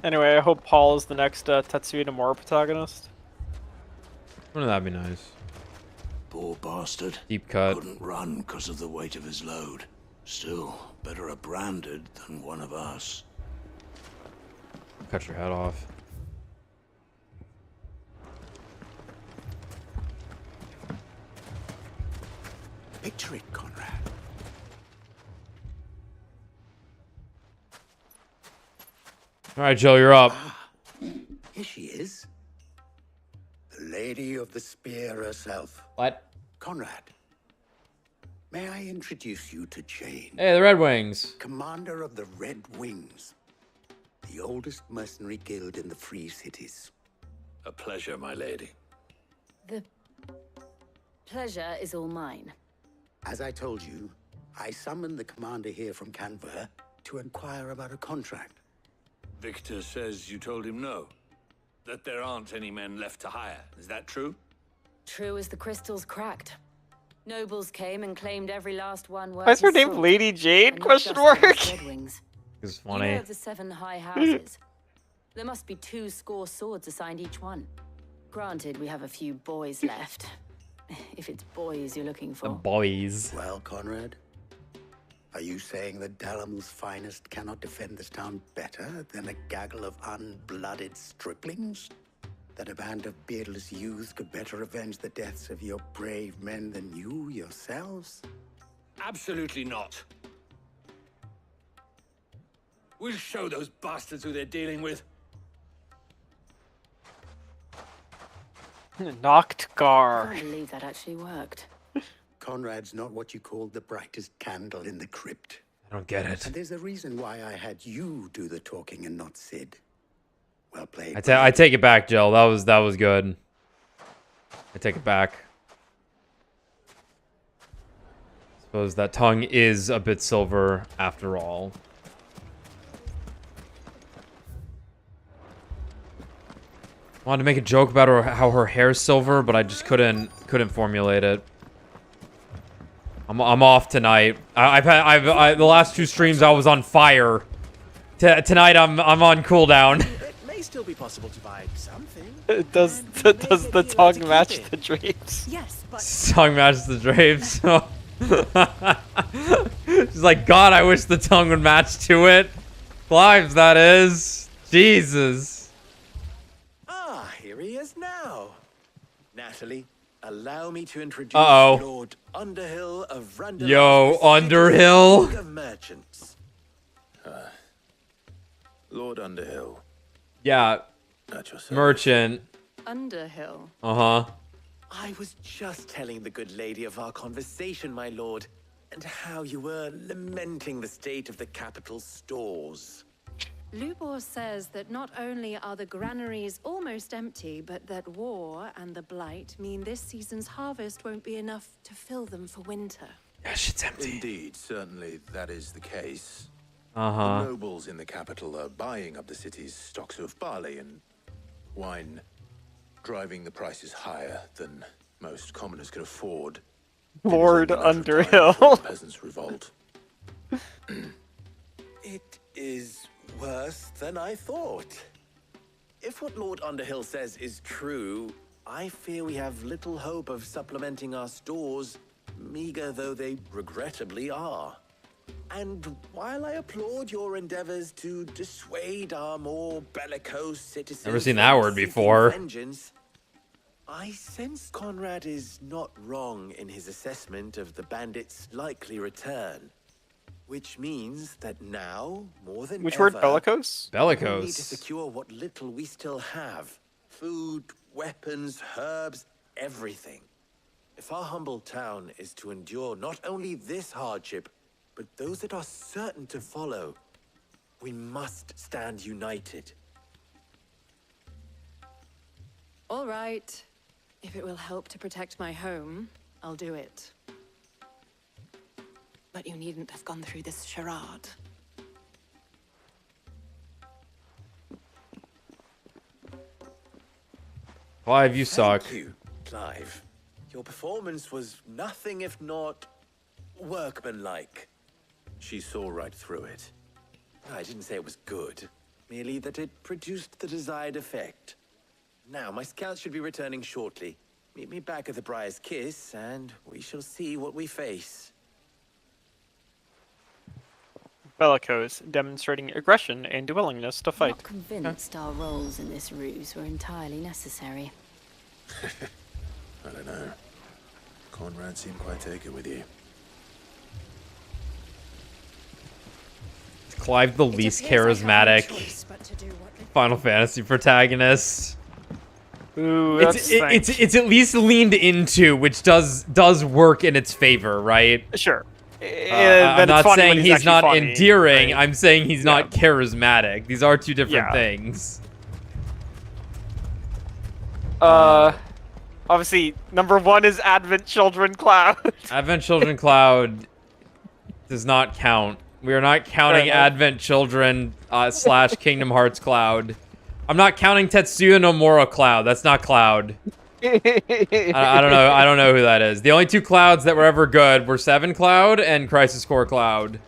Anyway, I hope Paul is the next Tetsuya Nomura protagonist. Wouldn't that be nice? Poor bastard. Deep cut. Couldn't run because of the weight of his load. Still, better a branded than one of us. Cut your head off. Picture it, Conrad. All right, Joe, you're up. Here she is. The Lady of the Spear herself. What? Conrad. May I introduce you to Jane? Hey, the Red Wings. Commander of the Red Wings. The oldest mercenary guild in the Free Cities. A pleasure, my lady. The pleasure is all mine. As I told you, I summoned the commander here from Canberra to inquire about a contract. Victor says you told him no. That there aren't any men left to hire. Is that true? True as the crystals cracked. Nobles came and claimed every last one. Why is her name Lady Jade? Question mark. It's funny. You know of the 7 high houses. There must be 2 swords assigned each one. Granted, we have a few boys left. If it's boys you're looking for. The boys. Well, Conrad, are you saying that Dalamil's finest cannot defend this town better than a gaggle of unblooded striplings? That a band of beardless youths could better avenge the deaths of your brave men than you yourselves? Absolutely not. We'll show those bastards who they're dealing with. Knocked I Gar. can't believe that actually worked. Conrad's not what you call the brightest candle in the crypt. I don't get it. And there's a reason why I had you do the talking and not Sid. Well played. I take it back, Jill. That was good. I take it back. Suppose that tongue is a bit silver after all. Wanted to make a joke about how her hair's silver, but I just couldn't formulate it. I'm off tonight. The last 2 streams I was on fire. Tonight I'm on cooldown. It may still be possible to buy something. Does the tongue match the drapes? Yes, but Tongue matches the drapes. She's like, God, I wish the tongue would match to it. Clives, that is. Jesus. Ah, here he is now. Natalie, allow me to introduce Uh-oh. Lord Underhill of Randall. Yo, Underhill. Of Merchants. Lord Underhill. Yeah. At your service. Merchant. Underhill. Uh-huh. I was just telling the good lady of our conversation, my lord, and how you were lamenting the state of the capital stores. Lubor says that not only are the granaries almost empty, but that war and the blight mean this season's harvest won't be enough to fill them for winter. Yeah, shit's empty. Indeed, certainly that is the case. Uh-huh. The nobles in the capital are buying up the city's stocks of barley and wine, driving the prices higher than most commoners can afford. Lord It is only a matter of time Underhill. before the peasants revolt. It is worse than I thought. If what Lord Underhill says is true, I fear we have little hope of supplementing our stores, meager though they regrettably are. And while I applaud your endeavors to dissuade our more bellicose citizens Never seen that from word seeking before. vengeance, I sense Conrad is not wrong in his assessment of the bandits' likely return. Which means that now, more than Which ever, word? Bellicose? we need to Bellicose. secure what little we still have. Food, weapons, herbs, everything. If our humble town is to endure not only this hardship, but those that are certain to follow, we must stand united. All right. If it will help to protect my home, I'll do it. But you needn't have gone through this charade. Clive, you suck. Thank you, Clive. Your performance was nothing if not workmanlike. She saw right through it. I didn't say it was good, merely that it produced the desired effect. Now, my scouts should be returning shortly. Meet me back at the Briar's Kiss, and we shall see what we face. Bellicose, demonstrating aggression and willingness to fight. Not convinced our roles in this ruse were entirely necessary. I don't know. Conrad seemed quite taken with you. Clive, the least charismatic Final Fantasy protagonist. Ooh, it's at least leaned into, which does work in its favor, right? Sure. I'm not saying he's not funny, endearing. right? I'm saying he's not charismatic. These are two different things. Obviously, number 1 is Advent Children Cloud. Advent Children Cloud does not count. We are not counting Advent Children / Kingdom Hearts Cloud. I'm not counting Tetsuya Nomura Cloud. That's not Cloud. I don't know. I don't know who that is. The only 2 Clouds that were ever good were 7 Cloud and Crisis Core Cloud.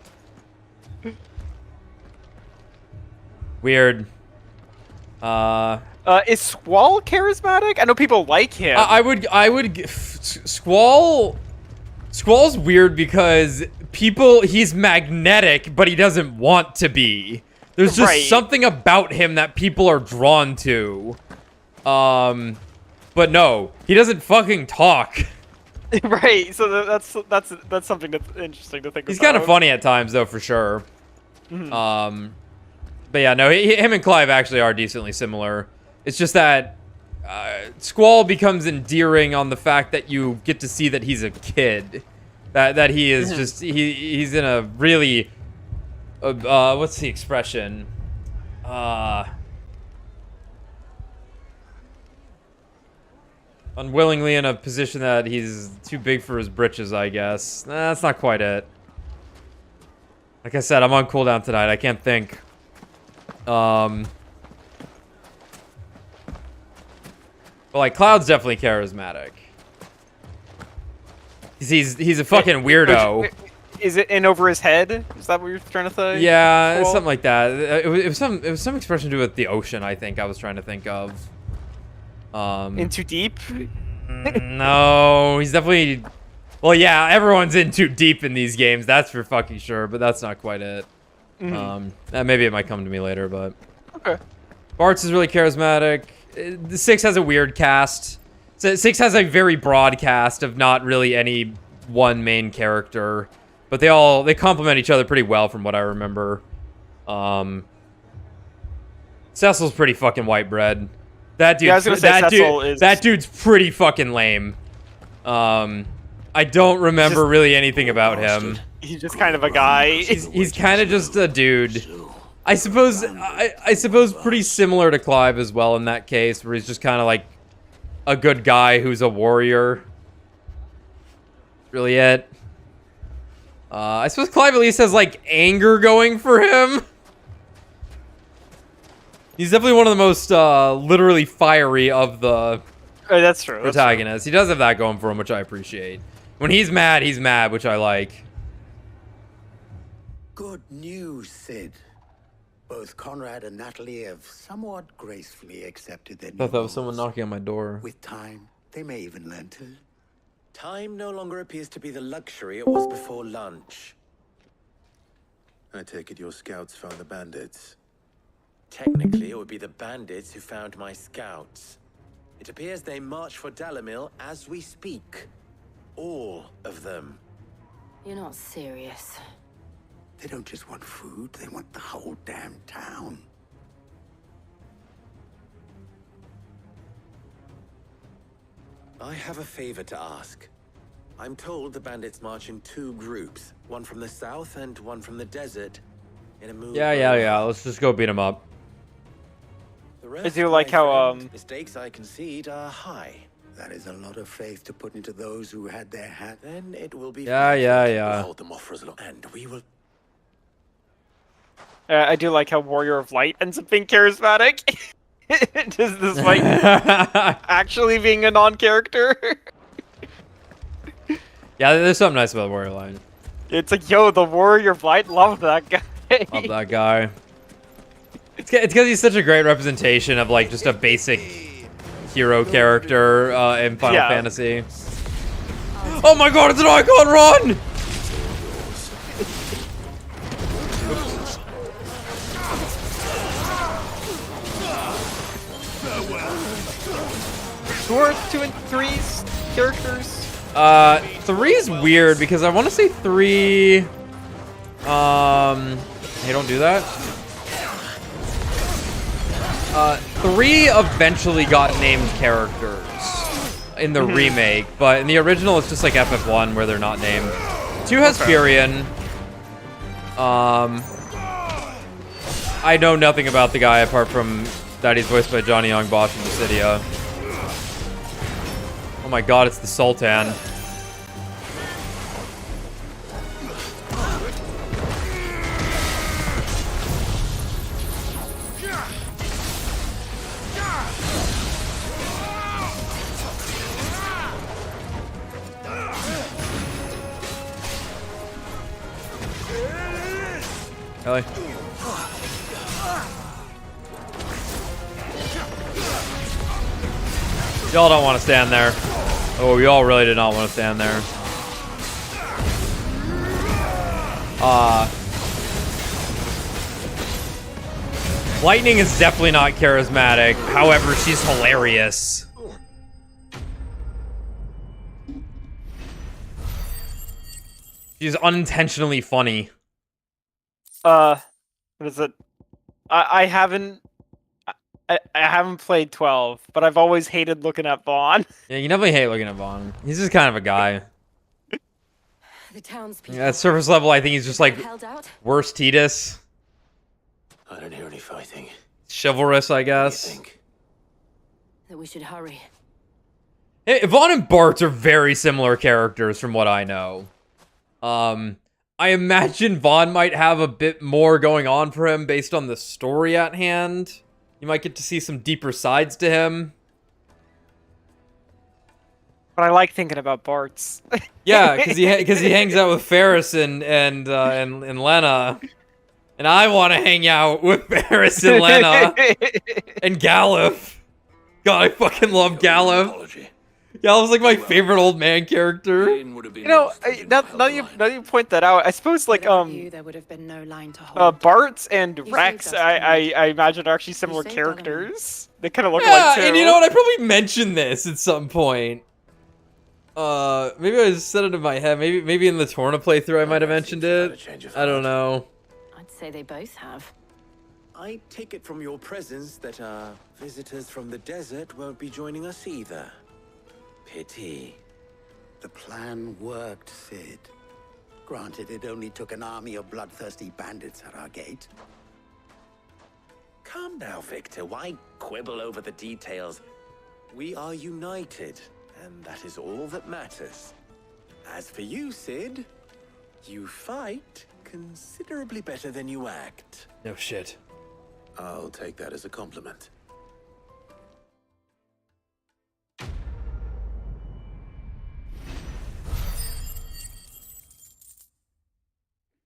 Weird. Is Squall charismatic? I know people like him. Squall's weird because he's magnetic, but he doesn't want to be. There's just something about him that people are drawn to. But no, he doesn't fucking talk. Right, so that's something that's interesting to think about. He's kind of funny at times, though, for sure. Mm-hmm. But yeah, no, him and Clive actually are decently similar. It's just that Squall becomes endearing on the fact that you get to see that he's a kid. That he is just, he's in a really, what's the expression? Unwillingly in a position that he's too big for his britches, I guess. That's not quite it. Like I said, I'm on cooldown tonight. I can't think. But like, Cloud's definitely charismatic. He's a fucking weirdo. Is it in over his head? Is that what you're trying to say? Yeah, something like that. It was some expression to do with the ocean, I think I was trying to think of. In too deep? No, he's definitely... Well, yeah, everyone's in too deep in these games, that's for fucking sure, but that's not quite it. Maybe it might come to me later, but... Okay. Bartz is really charismatic. The 6 has a weird cast. 6 has a very broad cast of not really any one main character, but they complement each other pretty well from what I remember. Cecil's pretty fucking white bread. That dude, that dude's pretty fucking lame. I don't remember really anything about him. He's just kind of a guy. He's kind of just a dude. I suppose pretty similar to Clive as well in that case, where he's just kind of like a good guy who's a warrior. Really it. I suppose Clive at least has like anger going for him. He's definitely one of the most literally fiery of the that's true. protagonists. He does have that going for him, which I appreciate. When he's mad, which I like. Good news, Sid. Both Conrad and Natalie have somewhat gracefully accepted their new I thought that was someone roles. knocking on my door. With time, they may even learn to. Time no longer appears to be the luxury it was before lunch. I take it your scouts found the bandits. Technically, it would be the bandits who found my scouts. It appears they march for Dalimil as we speak. All of them. You're not serious. They don't just want food, they want the whole damn town. I have a favor to ask. I'm told the bandits march in 2 groups, one from the south and one from the desert, in a move. Yeah. Let's just go beat him up. The rest, I do like how mistakes I concede are high. That is a lot of faith to put into those who had their hat. Then it will be. Yeah. We'll hold them off for as long, and we will. I do like how Warrior of Light ends up being charismatic. Just despite actually being a non-character. Yeah, there's something nice about the warrior line. It's like, yo, the warrior blight, love that guy. Love that guy. It's because he's such a great representation of like just a basic hero character in Final Fantasy. Oh my god, it's an icon, run! Who are 2 and 3's characters? 3's weird because I want to say 3. Hey, don't do that. 3 eventually got named characters in the remake, but in the original it's just like FF1 where they're not named. 2 has Furion. I know nothing about the guy apart from that he's voiced by Johnny Young Bosch from Dissidia. Oh my god, it's the Sultan. Really? Y'all don't want to stand there. Oh, y'all really did not want to stand there. Lightning is definitely not charismatic. However, she's hilarious. She's unintentionally funny. What is it? I haven't played 12, but I've always hated looking at Vaughn. Yeah, you definitely hate looking at Vaughn. He's just kind of a guy. The townspeople. Yeah, at surface level, I think he's just like worse Tidus. I don't hear any fighting. Chivalrous, I guess. That we should hurry. Hey, Vaughn and Bart are very similar characters from what I know. I imagine Vaughn might have a bit more going on for him based on the story at hand. You might get to see some deeper sides to him. But I like thinking about Bart's. Yeah, because he hangs out with Ferris and Lena, and I want to hang out with Ferris and Lena and Galuf. God, I fucking love Galuf. Galuf's like my favorite old man character. You know, now you point that out, I suppose like there would have been no line to hold. Bart and Rex, I imagine are actually similar characters. They kind of look Yeah, alike too. and you know what? I probably mentioned this at some point. Maybe I just said it in my head. Maybe in the Torna playthrough I might have mentioned it. I don't know. I'd say they both have. I take it from your presence that our visitors from the desert won't be joining us either. Pity. The plan worked, Sid. Granted, it only took an army of bloodthirsty bandits at our gate. Calm now, Victor. Why quibble over the details? We are united, and that is all that matters. As for you, Sid, you fight considerably better than you act. No shit. I'll take that as a compliment.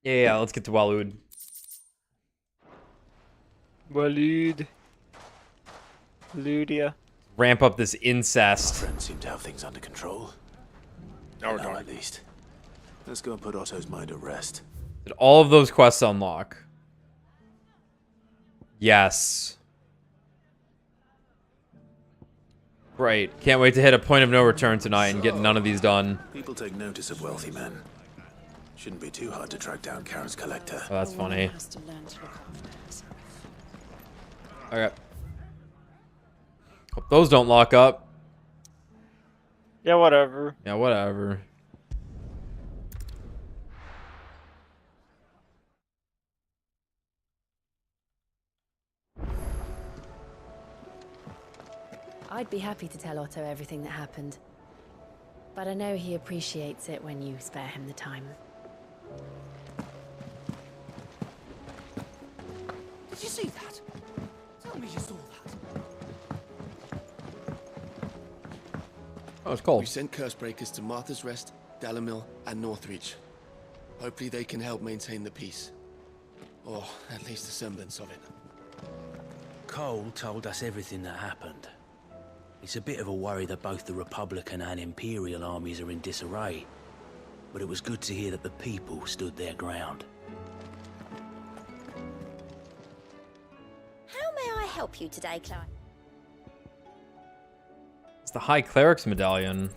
Yeah, let's get to Walud. Walud. Ludia. Ramp up this incest. Friends seem to have things under control. No, now at least. Let's go and put Otto's mind at rest. Did all of those quests unlock? Yes. Great. Can't wait to hit a point of no return tonight and get none of these done. People take notice of wealthy men. Shouldn't be too hard to track down Karen's collector. Oh, that's funny. Okay. Hope those don't lock up. Yeah, whatever. Yeah, whatever. I'd be happy to tell Otto everything that happened. But I know he appreciates it when you spare him the time. Did you see that? Tell me you saw that. Oh, it's cold. We sent Cursebreakers to Martha's Rest, Dalamil, and Northreach. Hopefully they can help maintain the peace. Or at least a semblance of it. Cole told us everything that happened. It's a bit of a worry that both the Republican and Imperial armies are in disarray. But it was good to hear that the people stood their ground. How may I help you today, Clive? It's the High Cleric's Medallion.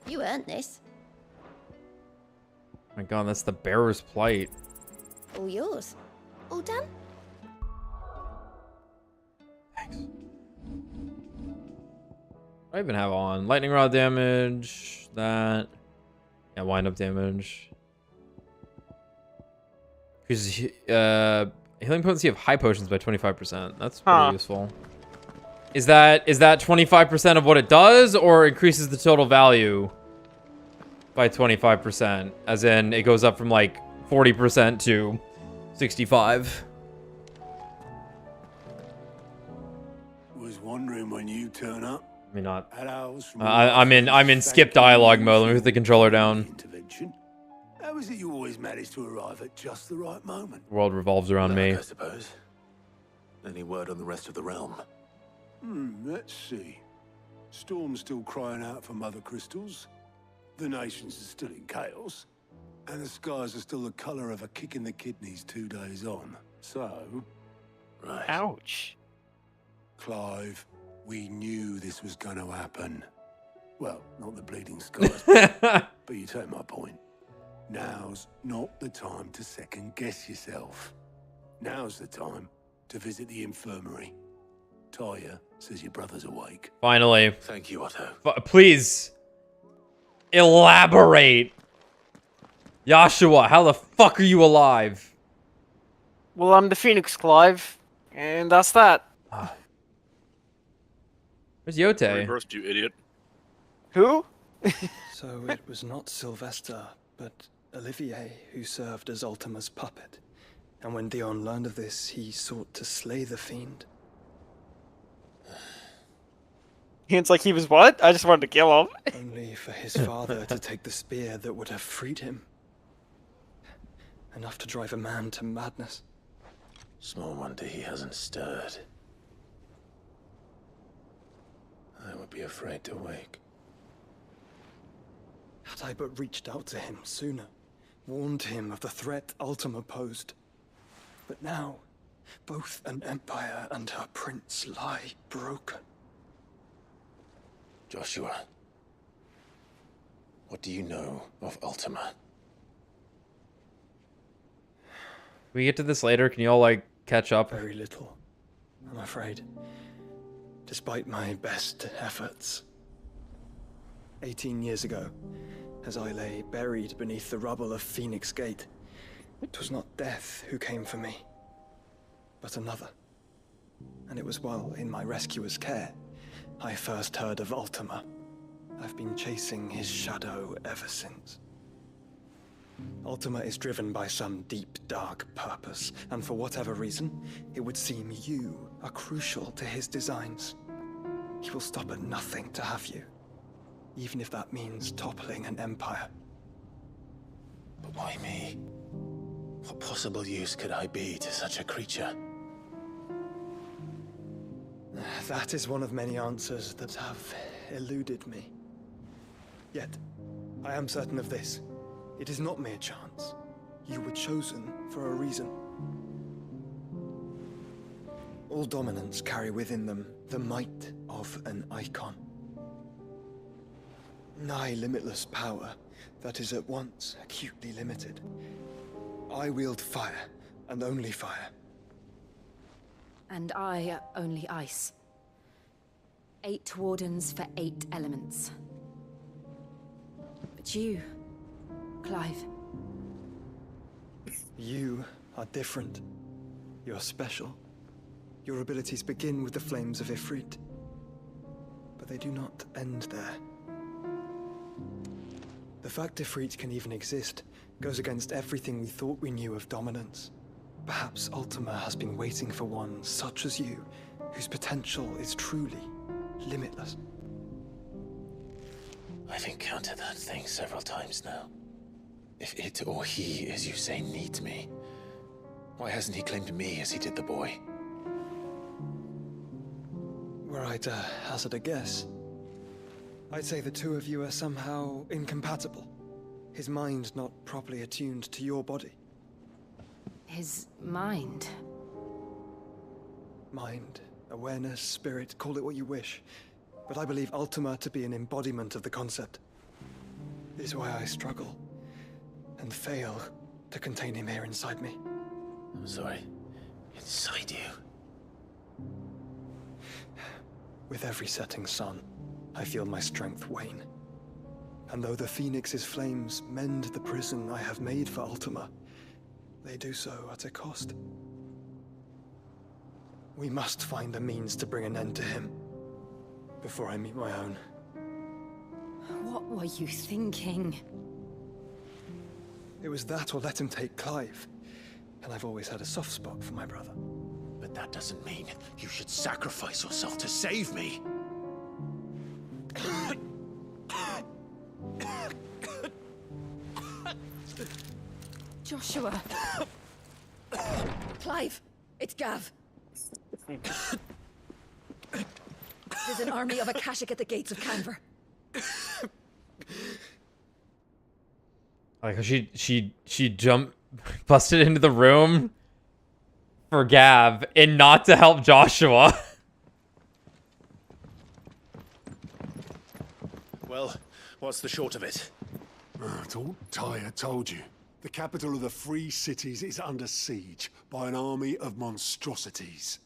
You earned this. My god, that's the Bearer's Plight. All yours. All done? Thanks. I even have on lightning rod damage, that, yeah, wind up damage. Increases healing potency of high potions by 25%. That's pretty useful. Is that 25% of what it does, or increases the total value by 25%? As in, it goes up from like 40% to 65. Was wondering when you turn up. I mean, not. At ours from I'm in skip dialogue mode. Let me put the controller down. intervention. How is it you always manage to arrive at just the right moment? The world revolves around me. I suppose. Any word on the rest of the realm? Let's see. Storm's still crying out for mother crystals. The nations are still in chaos. And the skies are still the colour of a kick in the kidneys 2 days on. So... Right. Ouch. Clive, we knew this was going to happen. Well, not the bleeding skies, but you take my point. Now's not the time to second-guess yourself. Now's the time to visit the infirmary. Talia says your brother's awake. Finally. Thank you, Otto. Please. Elaborate. Joshua, how the fuck are you alive? Well, I'm the Phoenix, Clive. And that's that. Where's Yote? Reversed, you idiot. Who? So it was not Sylvester, but Olivier who served as Ultima's puppet. And when Dion learned of this, he sought to slay the fiend. It's like he was what? I just wanted to kill him. Only for his father to take the spear that would have freed him. Enough to drive a man to madness. Small wonder he hasn't stirred. I would be afraid to wake. Had I but reached out to him sooner, warned him of the threat Ultima posed. But now, both an empire and her prince lie broken. Joshua, what do you know of Ultima? Can we get to this later? Can you all, like, catch up? Very little, I'm afraid. Despite my best efforts. 18 years ago, as I lay buried beneath the rubble of Phoenix Gate, it was not death who came for me, but another. And it was while in my rescuer's care I first heard of Ultima. I've been chasing his shadow ever since. Ultima is driven by some deep, dark purpose, and for whatever reason, it would seem you are crucial to his designs. He will stop at nothing to have you, even if that means toppling an empire. But why me? What possible use could I be to such a creature? That is one of many answers that have eluded me. Yet, I am certain of this. It is not mere chance. You were chosen for a reason. All dominants carry within them the might of an icon. Nigh limitless power that is at once acutely limited. I wield fire, and only fire. And I only ice. 8 wardens for 8 elements. But you, Clive. You are different. You're special. Your abilities begin with the flames of Ifrit. But they do not end there. The fact Ifrit can even exist goes against everything we thought we knew of dominance. Perhaps Ultima has been waiting for one such as you, whose potential is truly limitless. I've encountered that thing several times now. If it or he, as you say, needs me, why hasn't he claimed me as he did the boy? Were I to hazard a guess, I'd say the two of you are somehow incompatible. His mind not properly attuned to your body. His mind? Mind, awareness, spirit, call it what you wish. But I believe Ultima to be an embodiment of the concept. This is why I struggle and fail to contain him here inside me. I'm sorry. Inside you? With every setting sun, I feel my strength wane. And though the Phoenix's flames mend the prison I have made for Ultima, they do so at a cost. We must find a means to bring an end to him before I meet my own. What were you thinking? It was that or let him take Clive. And I've always had a soft spot for my brother. But that doesn't mean you should sacrifice yourself to save me. Joshua. Clive, it's Gav. There's an army of Akashic at the gates of Canver. Like she jumped, busted into the room for Gav and not to help Joshua. Well, what's the short of it? Tyre told you. The capital of the Free Cities is under siege by an army of monstrosities.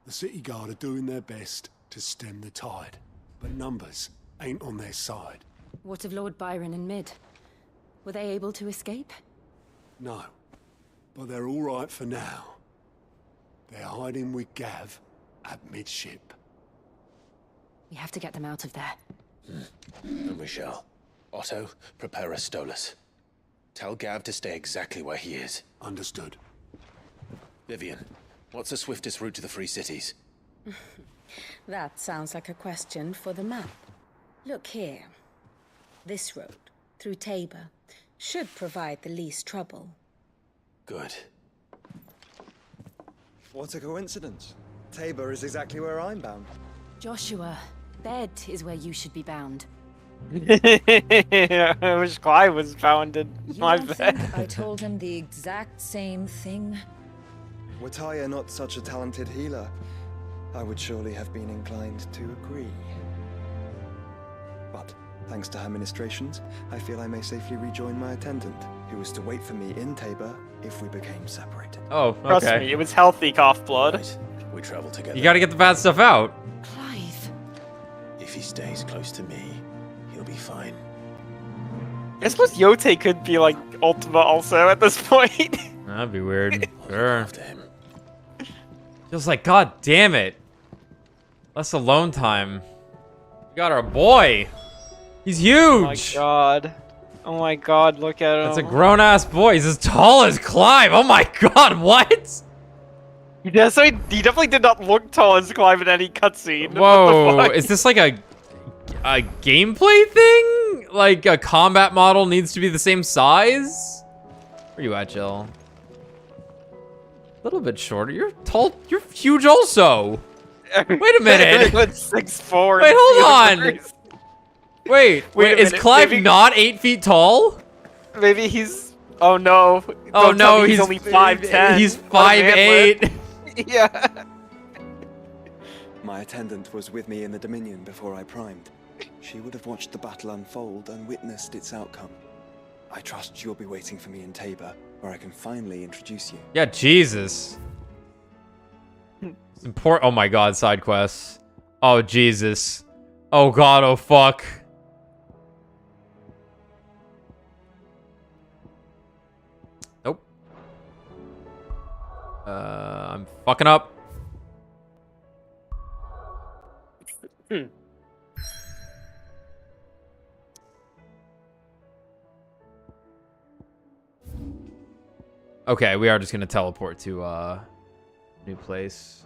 The City Guard are doing their best to stem the tide, but numbers ain't on their side. What of Lord Byron and Mid? Were they able to escape? No, but they're all right for now. They're hiding with Gav at midship. We have to get them out of there. And we shall. Otto, prepare a Stolas. Tell Gav to stay exactly where he is. Understood. Vivian, what's the swiftest route to the Free Cities? That sounds like a question for the map. Look here. This road, through Tabor, should provide the least trouble. Good. What a coincidence. Tabor is exactly where I'm bound. Joshua, bed is where you should be bound. I wish Clive was founded. My bad. I told him the exact same thing. Were Tyre not such a talented healer, I would surely have been inclined to agree. But, thanks to her ministrations, I feel I may safely rejoin my attendant, who was to wait for me in Tabor if we became separated. Oh, okay. Trust me, it was healthy cough blood. Right. We travel together. You gotta get the bad stuff out. Clive. If he stays close to me, he'll be fine. I suppose Yote could be like Ultima also at this point. That'd be weird. Sure. After him. Feels like, god damn it. Less alone time. We got our boy. He's huge. Oh my god. Oh my god, look at him. That's a grown-ass boy. He's as tall as Clive. Oh my god, what? He definitely did not look tall as Clive in any cutscene. Whoa, is this like a gameplay thing? Like a combat model needs to be the same size? Where you at, Jill? A little bit shorter. You're tall. You're huge also. Wait a minute. 6'4". Wait, hold on. Wait, is minute, Clive maybe... not 8 feet tall? Maybe he's... Oh no. Oh no, he's only 5'10". He's 5'8". Yeah. My attendant was with me in the Dominion before I primed. She would have watched the battle unfold and witnessed its outcome. I trust you'll be waiting for me in Tabor, where I can finally introduce you. Yeah, Jesus. It's important. Oh my god, side quests. Oh, Jesus. Oh god, oh fuck. Nope. I'm fucking up. Okay, we are just gonna teleport to new place.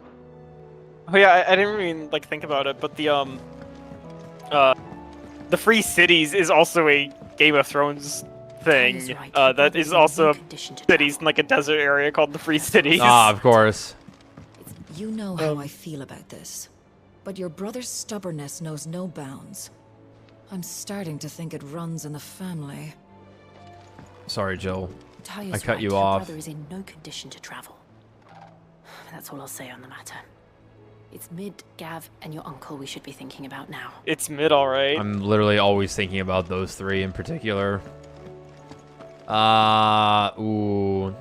Oh yeah, I didn't even like think about it, but the the Free Cities is also a Game of Thrones thing. That is also cities in like a desert area called the Free Cities. Ah, of course. You know how I feel about this, but your brother's stubbornness knows no bounds. I'm starting to think it runs in the family. Sorry, Jill. Taya's I cut right. you Her off. brother is in no condition to travel. That's all I'll say on the matter. It's Mid, Gav, and your uncle we should be thinking about now. It's Mid, alright. I'm literally always thinking about those three in particular. Ooh.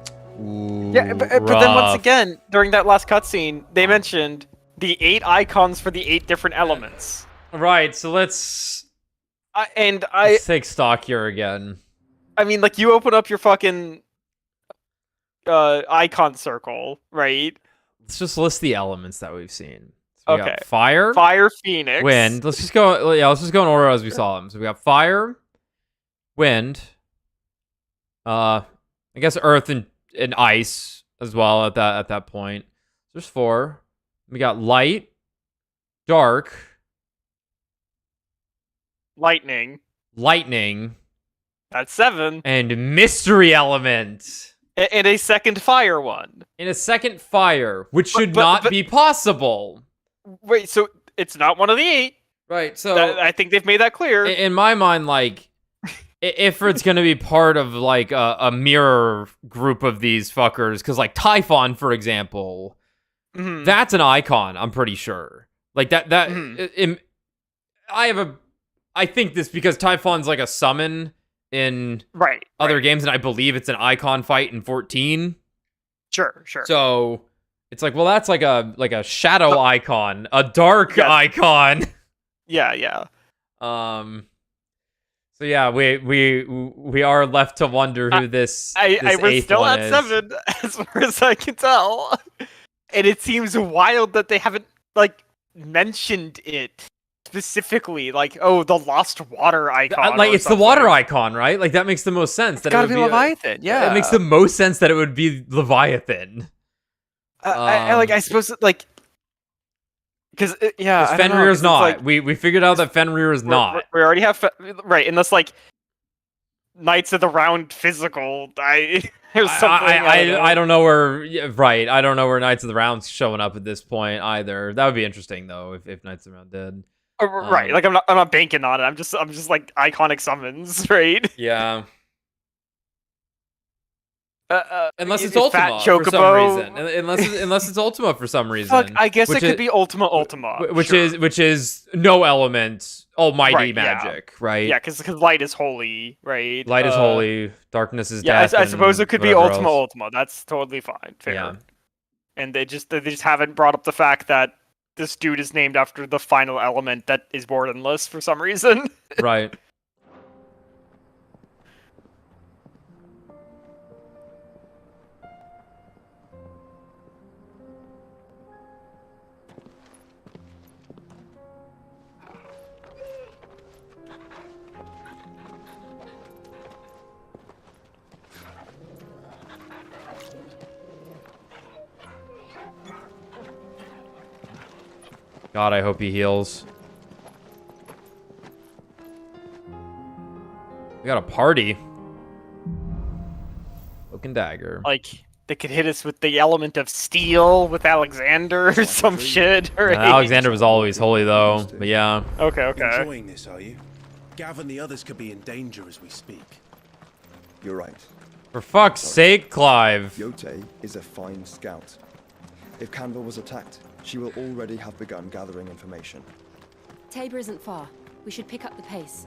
Yeah, but then once rough. again, during that last cutscene, they mentioned the 8 icons for the 8 different elements. Right, so let's take stock here again. I mean, like, you open up your fucking icon circle, right? Let's just list the elements that we've seen. So we Okay. got fire, Phoenix, wind. Let's just go. Yeah, let's just go in order as we saw them. So we got fire, wind. I guess earth and ice as well at that point. There's 4. We got light, dark, lightning. That's 7. And mystery element. And a second fire one. In a second fire, which should not be possible. Wait, so it's not one of the 8. Right, so I think they've made that clear. In my mind, like, if it's gonna be part of like a mirror group of these fuckers, because like Typhon, for example, that's an icon. I'm pretty sure. Like that. I think this because Typhon's like a summon in other games, and I believe it's an icon fight in 14. Sure. So it's like, well, that's like a shadow icon, a dark icon. Yeah. So yeah, we are left to wonder who this I was eighth still one at is. 7 as far as I can tell, and it seems wild that they haven't like mentioned it specifically. Like, oh, the lost water icon. Like or it's something. the water icon, right? Like that makes the most sense. That Gotta it would be Leviathan. Yeah, it makes the most sense that it would be Leviathan. I suppose like. Because Fenrir's not. Like, we figured out that Fenrir is not. We already have right, unless like Knights of the Round physical. I don't know where. Yeah, right, I don't know where Knights of the Round's showing up at this point either. That would be interesting though if Knights of the Round did. Right, like I'm not banking on it. I'm just like iconic summons, right? Yeah. Unless it's Ultima Ultima for some reason. Unless it's Ultima for some reason. Fuck, I guess it could be Ultima. Which is no element, almighty magic, right? Yeah, because light is holy, right? Light is holy, darkness is death. death. I suppose it could be Ultima. Ultima. That's totally fine. Fair. Yeah. And they just haven't brought up the fact that this dude is named after the final element that is borderless for some reason. Right. God, I hope he heals. We got a party. Cloak and dagger. Like, they could hit us with the element of steel with Alexander or some shit. Right? Alexander was always holy, though. But yeah. Okay. Enjoying this, are you? Gav and the others could be in danger as we speak. You're right. For fuck's sake, Clive. Yote is a fine scout. If Canville was attacked, she will already have begun gathering information. Tabor isn't far. We should pick up the pace.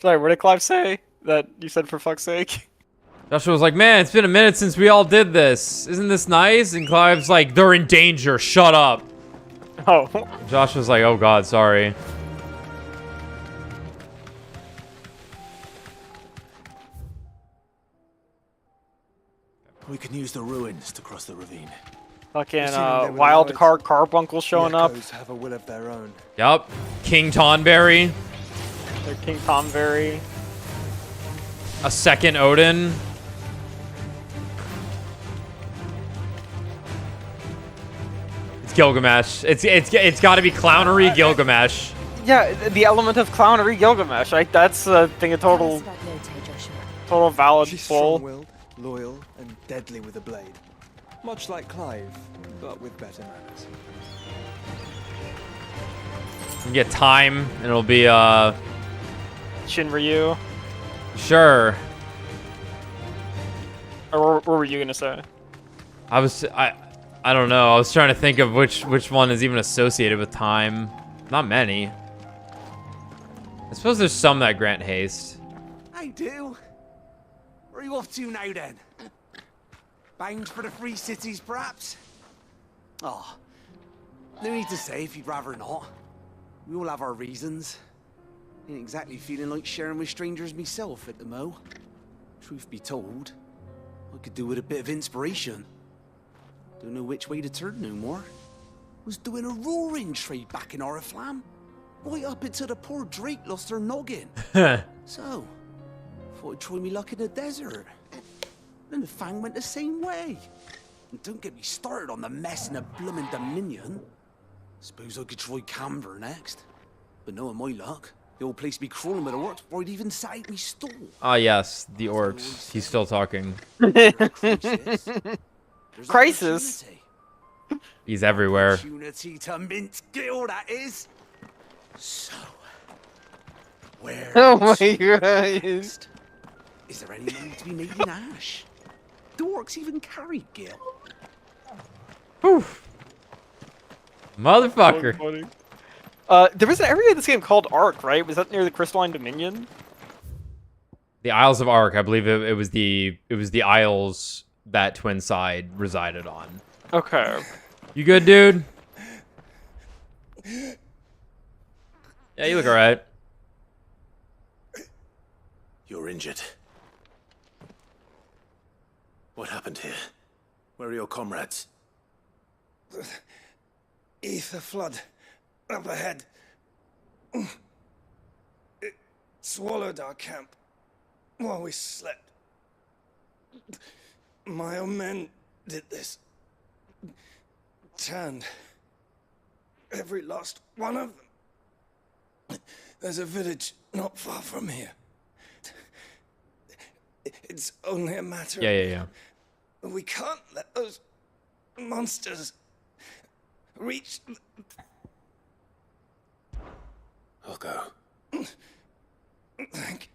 Sorry, what did Clive say? That you said for fuck's sake? Joshua was like, man, it's been a minute since we all did this. Isn't this nice? And Clive's like, they're in danger. Shut up. Oh. Joshua's like, oh god, sorry. We can use the ruins to cross the ravine. Fucking wild card carbuncle showing up. Have a will of their own. Yup. King Tonberry. They're King Tonberry. A second Odin. It's Gilgamesh. It's got to be clownery Gilgamesh. Yeah, the element of clownery Gilgamesh. That's a thing of total valid She's pull. strong-willed, loyal, and deadly with a blade. Much like Clive, but with better manners. You get time, and it'll be Shinryu. Sure. Or what were you gonna say? I don't know. I was trying to think of which one is even associated with time. Not many. I suppose there's some that grant haste. I do. Where are you off to now then? Bound for the Free Cities, perhaps? Oh, no need to say if you'd rather not. We all have our reasons. Ain't exactly feeling like sharing with strangers myself at the mo. Truth be told, I could do with a bit of inspiration. Don't know which way to turn no more. Was doing a roaring trade back in Oriflamme. Right up until the poor Drake lost her noggin. So, thought I'd try me luck in the desert. Then the Fang went the same way. And don't get me started on the mess in the bloomin' Dominion. Suppose I could try Camber next. But knowing my luck, the old place be crawling with the orcs before I'd even set out me stall. Ah, yes, the orcs. He's still talking. Crisis. He's everywhere. Opportunity to mint Gil, that is. So, where? Oh my god! Is there any money to be made in Ash? Do orcs even carry Gil? Oof. Motherfucker. There was an area in this game called Ark, right? Was that near the Crystalline Dominion? The Isles of Ark. I believe it was the Isles that Twin Side resided on. Okay. You good, dude? Yeah, you look alright. You're injured. What happened here? Where are your comrades? Ether flood up ahead. It swallowed our camp while we slept. My own men did this. Turned every last one of them. There's a village not far from here. It's only a matter Yeah. of... We can't let those monsters reach... I'll go. Thank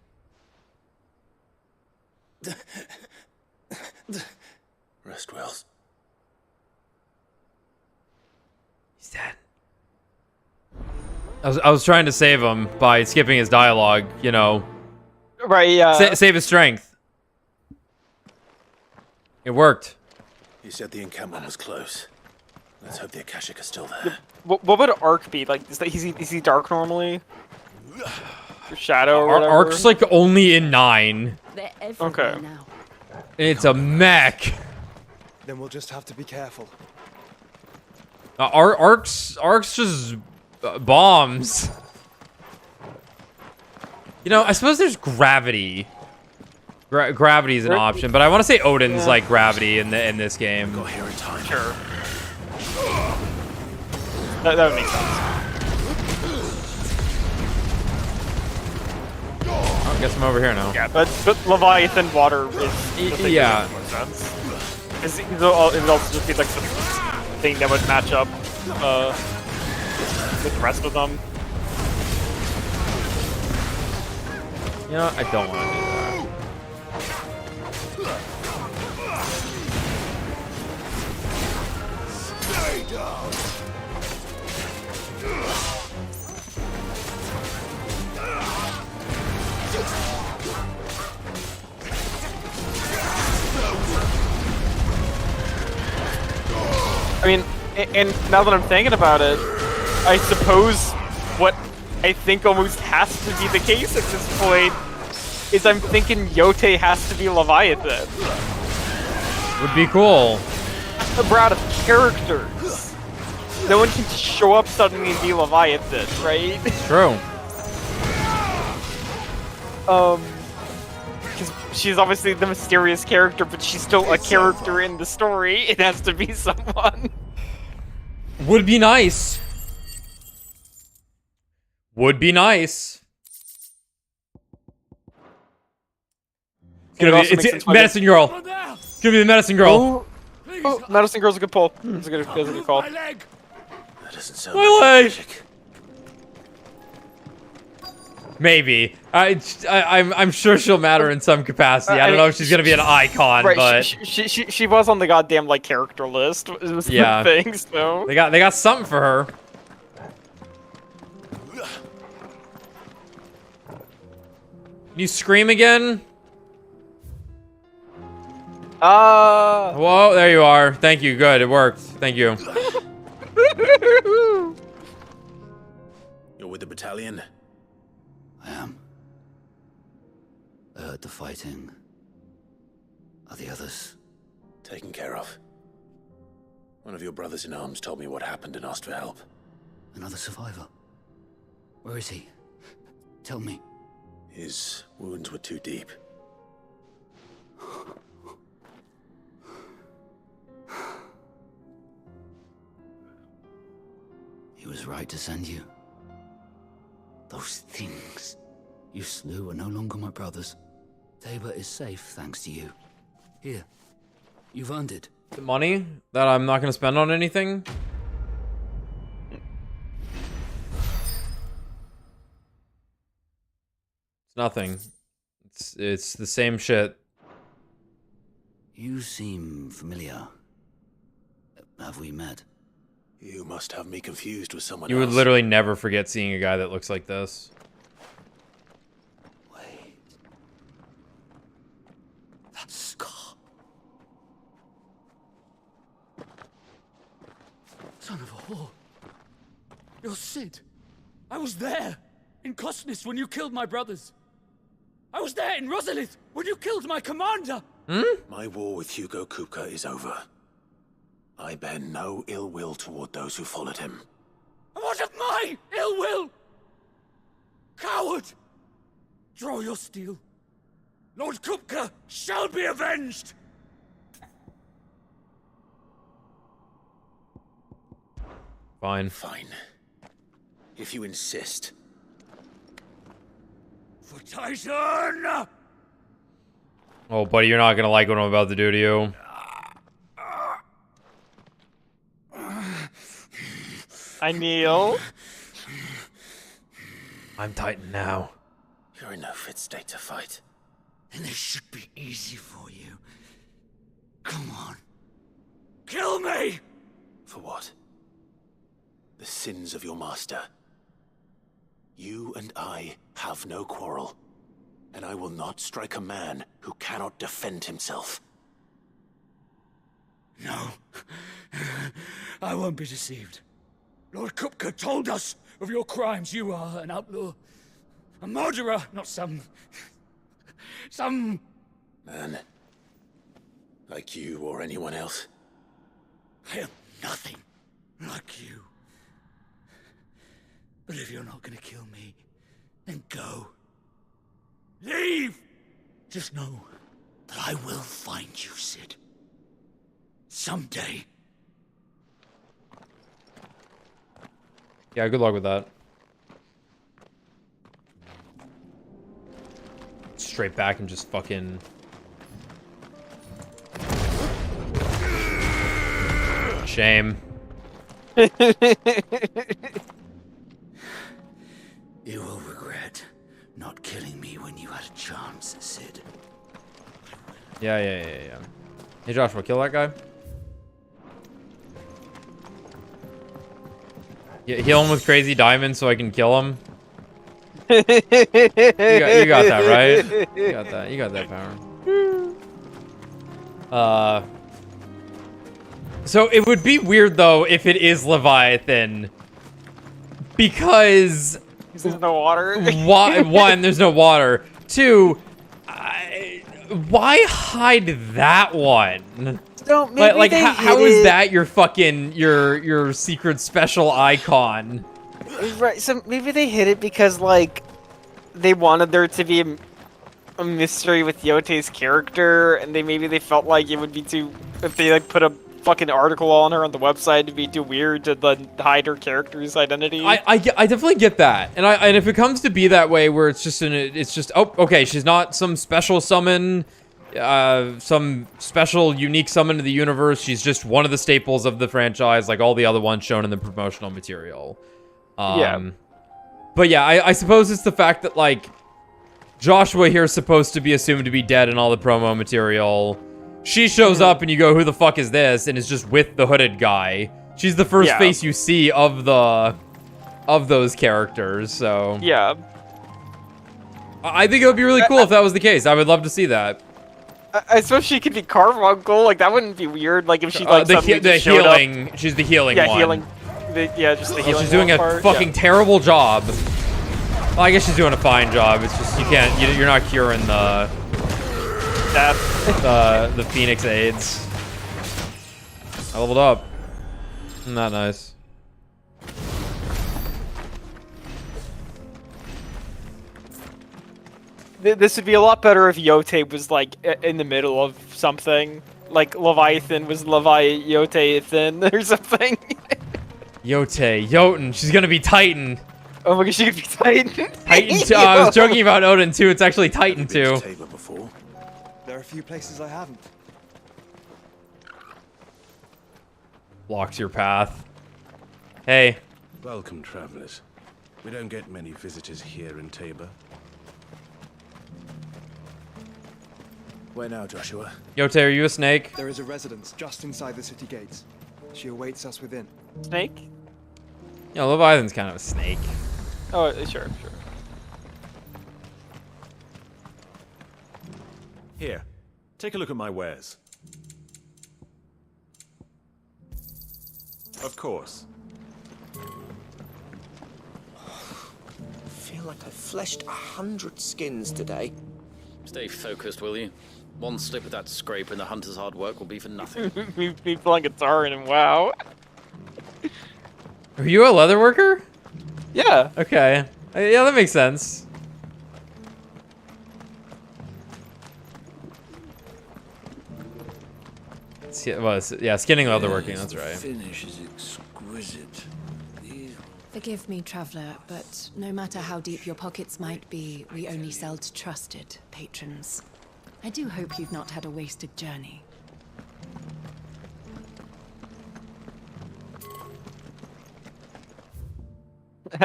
Rest well. He's dead. I was trying to save him by skipping his dialogue, you know. Right, yeah. Save his strength. It worked. You said the encampment was close. Let's hope the Akashic is still there. What would Ark be? Like, is he dark normally? Or Shadow or whatever? Ark's like only in 9. Okay. It's a mech. Then we'll just have to be careful. Ark's just bombs. You know, I suppose there's gravity. Gravity's an option, but I want to say Odin's like gravity in this game. Got here in time. Sure. That would make sense. I guess I'm over here now. Yeah, but Leviathan water is the thing that makes more sense. It would also just be like the thing that would match up with the rest of them. You know, I don't want to do that. Stay down. I mean, and now that I'm thinking about it, I suppose what I think almost has to be the case at this point is I'm thinking Yote has to be Leviathan. Would be cool. We're out of characters. No one can just show up suddenly and be Leviathan, right? True. Because she's obviously the mysterious character, but she's still a character in the story. It has to be someone. Would be nice. Would be nice. It's Medicine Girl. It's gonna be the Medicine Girl. Oh, Medicine Girl's a good pull. That's a good call. That doesn't sound My leg. Maybe. I'm sure she'll matter in some capacity. I don't know if she's gonna be an icon, right, but she was on the goddamn like character list. Yeah. Thing, so. They got something for her. Can you scream again? Whoa, there you are. Thank you. Good, it worked. Thank you. You're with the battalion? I am. I heard the fighting. Are the others? Taken care of. One of your brothers in arms told me what happened and asked for help. Another survivor? Where is he? Tell me. His wounds were too deep. He was right to send you. Those things you slew are no longer my brothers. Tabor is safe thanks to you. Here, you've earned it. The money that I'm not gonna spend on anything. It's nothing. It's the same shit. You seem familiar. Have we met? You must have me confused with someone You would else. literally never forget seeing a guy that looks like this. That scar. Son of a whore. You're Sid. I was there in Cosnis when you killed my brothers. I was there in Rosalith when you killed my commander. My war with Hugo Kupka is over. I bear no ill will toward those who followed him. What of my ill will? Coward! Draw your steel. Lord Kupka shall be avenged! Fine. Fine. If you insist. For Titan! Oh, buddy, you're not gonna like what I'm about to do to you. I kneel. I'm Titan now. You're in no fit state to fight. And this should be easy for you. Come on. Kill me! For what? The sins of your master. You and I have no quarrel, and I will not strike a man who cannot defend himself. No. I won't be deceived. Lord Kupka told us of your crimes. You are an outlaw. A murderer, not some Man. Like you or anyone else. I am nothing like you. But if you're not gonna kill me, then go. Leave! Just know that I will find you, Sid. Someday. Yeah, good luck with that. Straight back and just fucking... Shame. You will regret not killing me when you had a chance, Sid. Yeah. Hey, Joshua, kill that guy. Yeah, heal him with crazy diamonds so I can kill him. You got that, right? You got that power. So it would be weird though if it is Leviathan, because there's no water. One, there's no water. Two, why hide that one? So maybe how is that your fucking your secret special icon? Right. So maybe they hid it because like they wanted there to be a mystery with Yote's character, and maybe they felt like it would be too if they like put a fucking article on her on the website to be too weird to then hide her character's identity. I definitely get that, and if it comes to be that way, where it's just oh, okay, she's not some special summon, some special unique summon to the universe. She's just one of the staples of the franchise, like all the other ones shown in the promotional material. Yeah. But yeah, I suppose it's the fact that like Joshua here is supposed to be assumed to be dead in all the promo material. She shows up and you go, who the fuck is this? And it's just with the hooded guy. She's the first face you see of those characters, so. Yeah. I think it would be really cool if that was the case. I would love to see that. I suppose she could be Carbuncle. Like, that wouldn't be weird. Like, if she, like, the just showed healing. up. She's the healing yeah, one. Healing. Just the healing. She's doing a part. fucking terrible job. Well, I guess she's doing a fine job. It's just, you're not curing the Phoenix AIDS. I leveled up. Isn't that nice? This would be a lot better if Yote was, like, in the middle of something. Like, Leviathan was Yote-thin or something. Jotun. She's gonna be Titan. Oh my god, she could be Titan. Titan 2. I was joking about Odin 2. It's actually Titan 2. There are a few places I haven't. Blocks your path. Hey. Welcome, travelers. We don't get many visitors here in Tabor. Where now, Joshua? Yote, are you a snake? There is a residence just inside the city gates. She awaits us within. Snake? Yeah, Leviathan's kind of a snake. Oh, sure. Here, take a look at my wares. Of course. I feel like I fleshed 100 skins today. Stay focused, will you? One slip of that scrape and the hunter's hard work will be for nothing. me playing guitar in WoW. Are you a leather worker? Yeah. Okay. Yeah, that makes sense. Yeah, skinning leatherworking, that's right. Finish is exquisite. Forgive me, traveler, but no matter how deep your pockets might be, we only sell to trusted patrons. I do hope you've not had a wasted journey.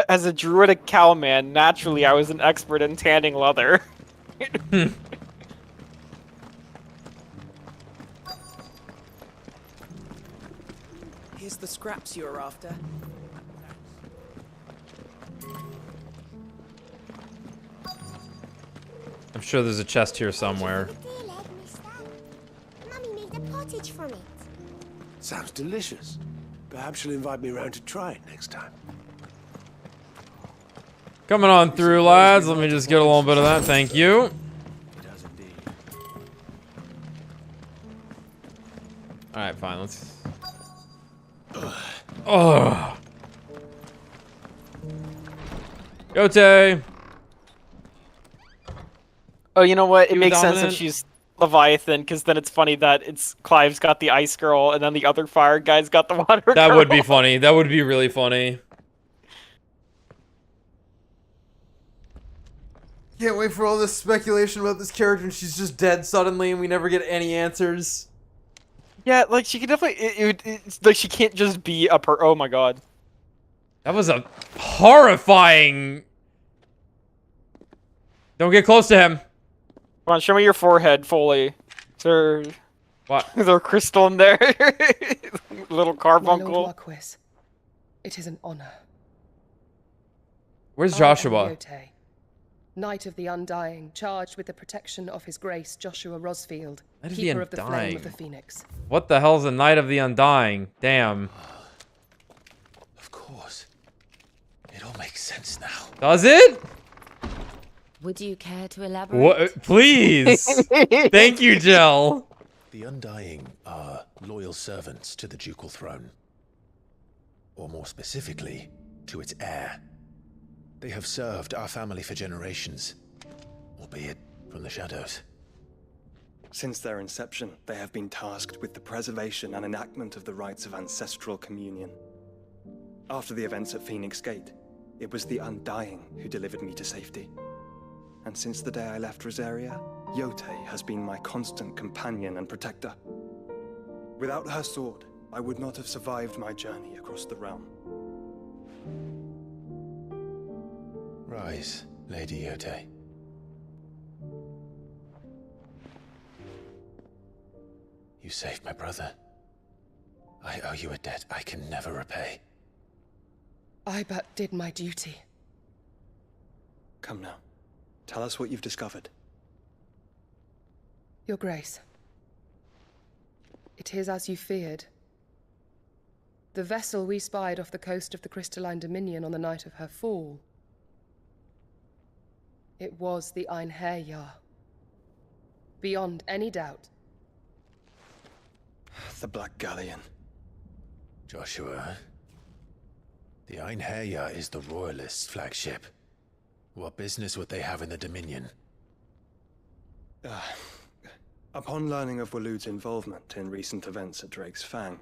As a druidic cowman, naturally I was an expert in tanning leather. Here's the scraps you were after. I'm sure there's a chest here somewhere. Mummy made a pottage from it. Sounds delicious. Perhaps she'll invite me around to try it next time. Coming on through, lads. Let me just get a little bit of that. Thank you. Alright, fine. Let's... Oh. Yote. Oh, you know what? It You makes sense dominant? if she's Leviathan, because then it's funny that Clive's got the ice girl, and then the other fire guy's got the water girl. That would be funny. That would be really funny. Can't wait for all this speculation about this character, and she's just dead suddenly, and we never get any answers. Yeah, like she could definitely. It's like she can't just be a oh my god. That was a horrifying. Don't get close to him. Come on, show me your forehead fully. Is there... What? Is there a crystal in there? Little My carbuncle. Lord Marquis, it is an honor. Where's I am Joshua? Yote, Knight of the Undying, charged with the protection of His Grace Joshua Rosfield, Knight of the Keeper of the Flame Undying. of the Phoenix. What the hell's a Knight of the Undying? Damn. Of course. It all makes sense now. Does it? Would you care to elaborate? What? Please. Thank you, Jill. The Undying are loyal servants to the ducal throne. Or more specifically, to its heir. They have served our family for generations, albeit from the shadows. Since their inception, they have been tasked with the preservation and enactment of the rites of ancestral communion. After the events at Phoenix Gate, it was the Undying who delivered me to safety. And since the day I left Rosaria, Yotei has been my constant companion and protector. Without her sword, I would not have survived my journey across the realm. Rise, Lady Yotei. You saved my brother. I owe you a debt I can never repay. I but did my duty. Come now. Tell us what you've discovered. Your Grace. It is as you feared. The vessel we spied off the coast of the Crystalline Dominion on the night of her fall. It was the Einherjar. Beyond any doubt. The Black Galleon. Joshua, the Einherjar is the Royalist flagship. What business would they have in the Dominion? Upon learning of Waloed's involvement in recent events at Drake's Fang,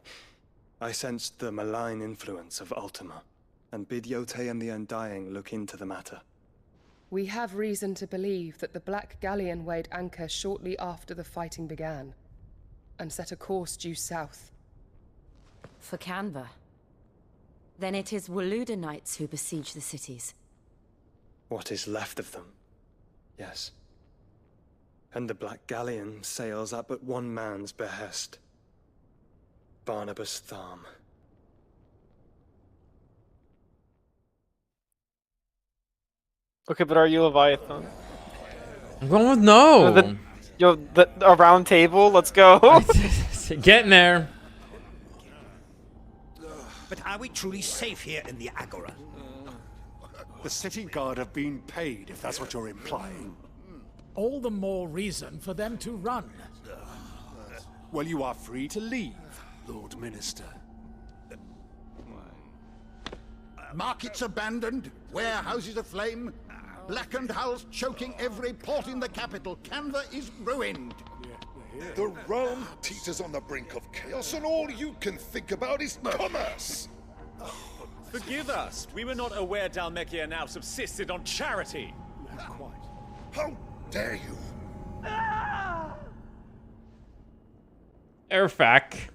I sensed the malign influence of Ultima, and bid Yotei and the Undying look into the matter. We have reason to believe that the Black Galleon weighed anchor shortly after the fighting began, and set a course due south. For Canva. Then it is Waloed knights who besiege the cities. What is left of them, yes. And the Black Galleon sails at but one man's behest. Barnabas Tharm. Okay, but are you Leviathan? I'm going with no. A round table. Let's go. Getting there. But are we truly safe here in the Agora? The city guard have been paid, if that's what you're implying. All the more reason for them to run. Well, you are free to leave, Lord Minister. Markets abandoned, warehouses aflame, blackened hulls choking every port in the capital. Canva is ruined. The realm teeters on the brink of chaos, and all you can think about is commerce. Forgive us. We were not aware Dhalmekia now subsisted on charity. Not quite. How dare you? Airfac.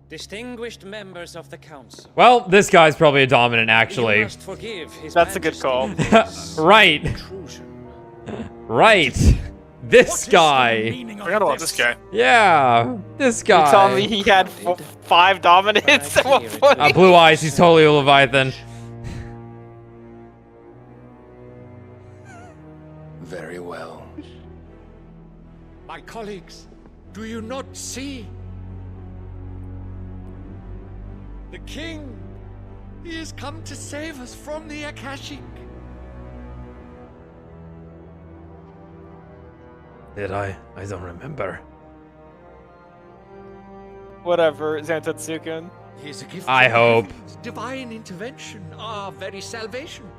Distinguished members of the council. Well, this guy's probably a dominant, actually. You must forgive His That's a good call. Right. Right. This guy. I gotta love this guy. Yeah, this guy. You telling me he had 5 dominance at one point? Blue eyes, he's totally a Leviathan. Very well. My colleagues, do you not see? The king, he has come to save us from the Akashic. Did I? I don't remember. Whatever, Zantetsuken. He is a gift I from hope. heaven. Divine intervention, our very salvation.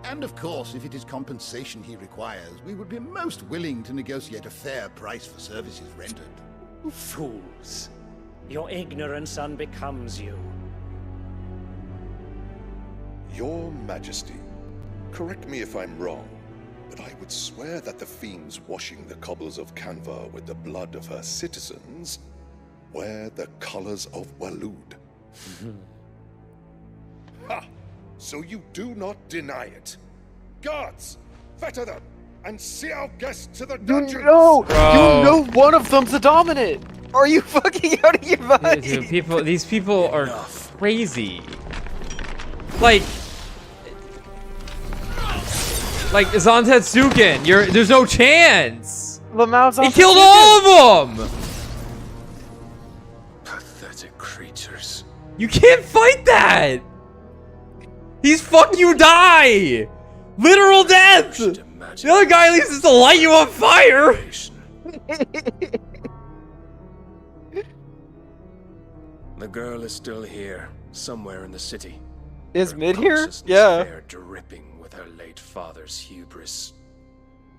And of course, if it is compensation he requires, we would be most willing to negotiate a fair price for services rendered. Fools. Your ignorance unbecomes you. Your Majesty, correct me if I'm wrong, but I would swear that the fiends washing the cobbles of Canva with the blood of her citizens wear the colors of Waloed. Ha! So you do not deny it. Guards, fetter them and see our guests to the dungeons. You know one of them's a dominant. Are you fucking out of your mind? Dude, these people are crazy. Like Zantetsuken, there's no chance. He killed all of them. Pathetic creatures. You can't fight that. He's fuck you die. Literal death. The other guy at least is to light you on fire. The girl is still here, somewhere in the city. Is Mid here? Consciousness Yeah. fair dripping with her late father's hubris.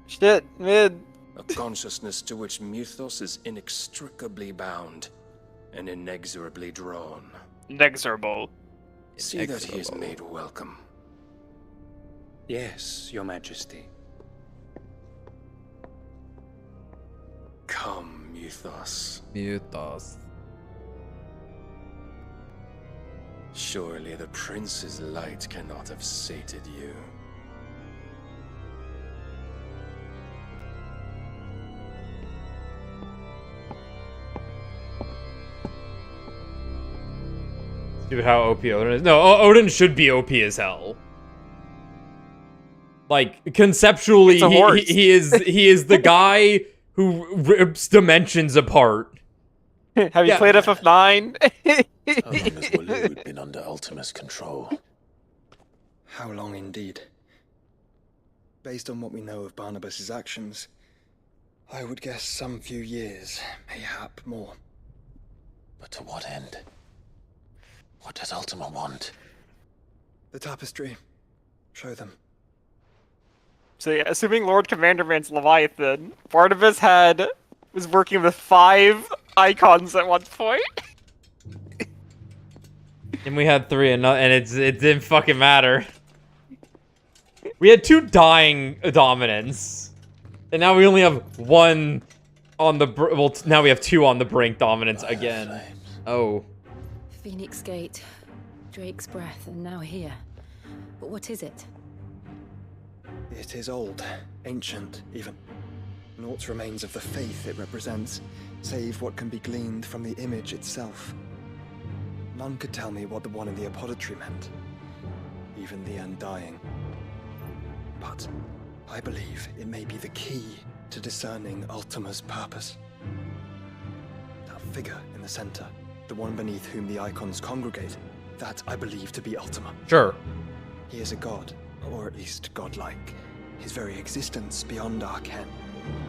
Shit, mid. A consciousness to which Mythos is inextricably bound and inexorably drawn. Inexorable. See that he is made welcome. Yes, Your Majesty. Come, Mythos. Mythos. Surely the prince's light cannot have sated you. See how OP Odin is. No, Odin should be OP as hell. Like conceptually, he is the guy who rips dimensions apart. Have you played FF9? How long has Waloed been under Ultima's control? How long indeed? Based on what we know of Barnabas's actions, I would guess some few years, mayhap more. But to what end? What does Ultima want? The tapestry. Show them. So yeah, assuming Lord Commanderman's Leviathan, Barnabas was working with 5 icons at one point. And we had 3 and it didn't fucking matter. We had 2 dying dominants. And now we only have 1 on the well, now we have 2 on the brink dominance again. Oh. Phoenix Gate, Drake's Breath, and now here. But what is it? It is old, ancient, even. Naught remains of the faith it represents, save what can be gleaned from the image itself. None could tell me what the one in the apothecary meant, even the Undying. But I believe it may be the key to discerning Ultima's purpose. That figure in the center, the one beneath whom the icons congregate, that I believe to be Ultima. Sure. He is a god, or at least godlike. His very existence beyond our ken.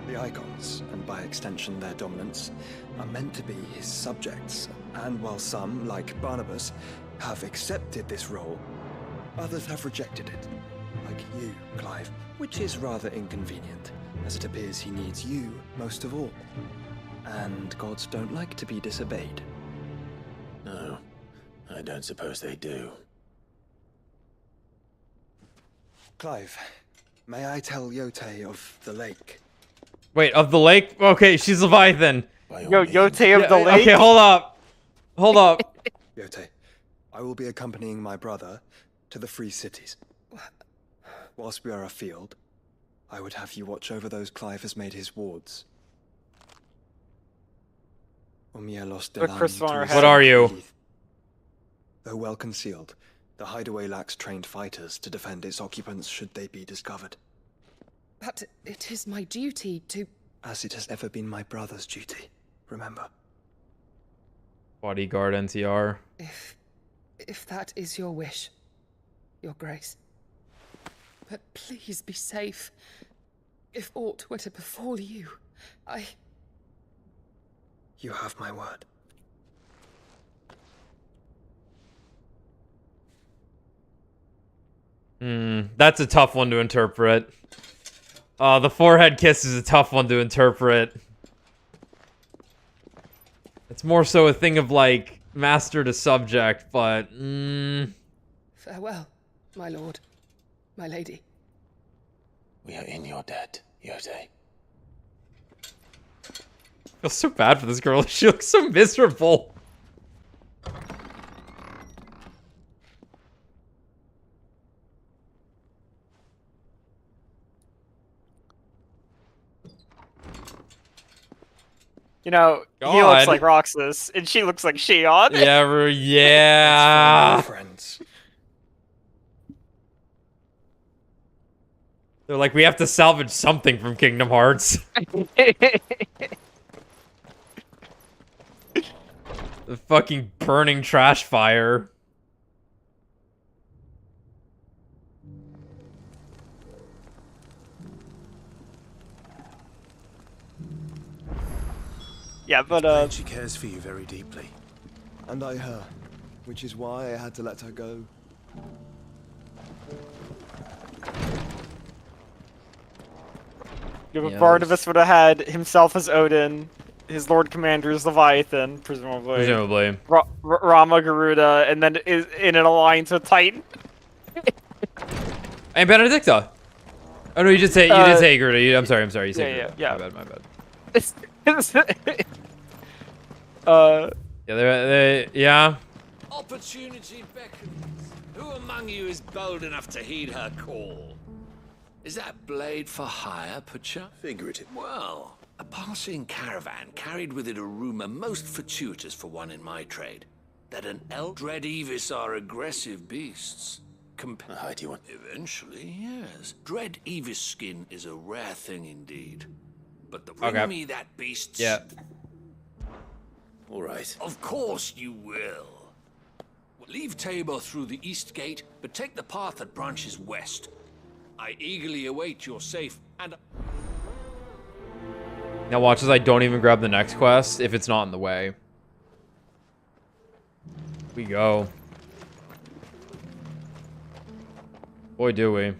The icons, and by extension their dominants, are meant to be his subjects, and while some, like Barnabas, have accepted this role, others have rejected it. Like you, Clive, which is rather inconvenient, as it appears he needs you most of all. And gods don't like to be disobeyed. No, I don't suppose they do. Clive, may I tell Yote of the lake? Wait, of the lake? Okay, she's Leviathan. Yo, Yote of the lake? Okay, hold up. Hold up. Yote, I will be accompanying my brother to the Free Cities. Whilst we are afield, I would have you watch over those Clive has made his wards. What are you? Though well concealed, the hideaway lacks trained fighters to defend its occupants should they be discovered. But it is my duty to... As it has ever been my brother's duty, remember. Bodyguard NTR. If that is your wish, Your Grace. But please be safe. If aught were to befall you, You have my word. That's a tough one to interpret. The forehead kiss is a tough one to interpret. It's more so a thing of, like, master to subject, but, Farewell, my lord, my lady. We are in your debt, Yote. I feel so bad for this girl. She looks so miserable. You know, he looks like Roxas, and she looks like Shion. Yeah. Friends. They're like, we have to salvage something from Kingdom Hearts. The fucking burning trash fire. Yeah, but she cares for you very deeply. And I her, which is why I had to let her go. Yes. Barnabas would have had himself as Odin, his Lord Commander is Leviathan, presumably. Presumably. Rama Garuda, and then is in an alliance with Titan. And Benedicta. Oh no, you did say Garuda. I'm sorry. You said Garuda. Yeah. My bad. Yeah. Opportunity beckons. Who among you is bold enough to heed her call? Is that blade for hire, perchance? Figurative. Well, a passing caravan carried with it a rumor most fortuitous for one in my trade, that an elk dread Evis are aggressive beasts. Hide you one? Eventually, yes. Dread Evis skin is a rare thing indeed. But the bring me that beast's... Yeah. All right. Of course you will. Leave Tabor through the east gate, but take the path that branches west. I eagerly await your safe and... Now watch as I don't even grab the next quest if it's not in the way. We go. Boy, do we.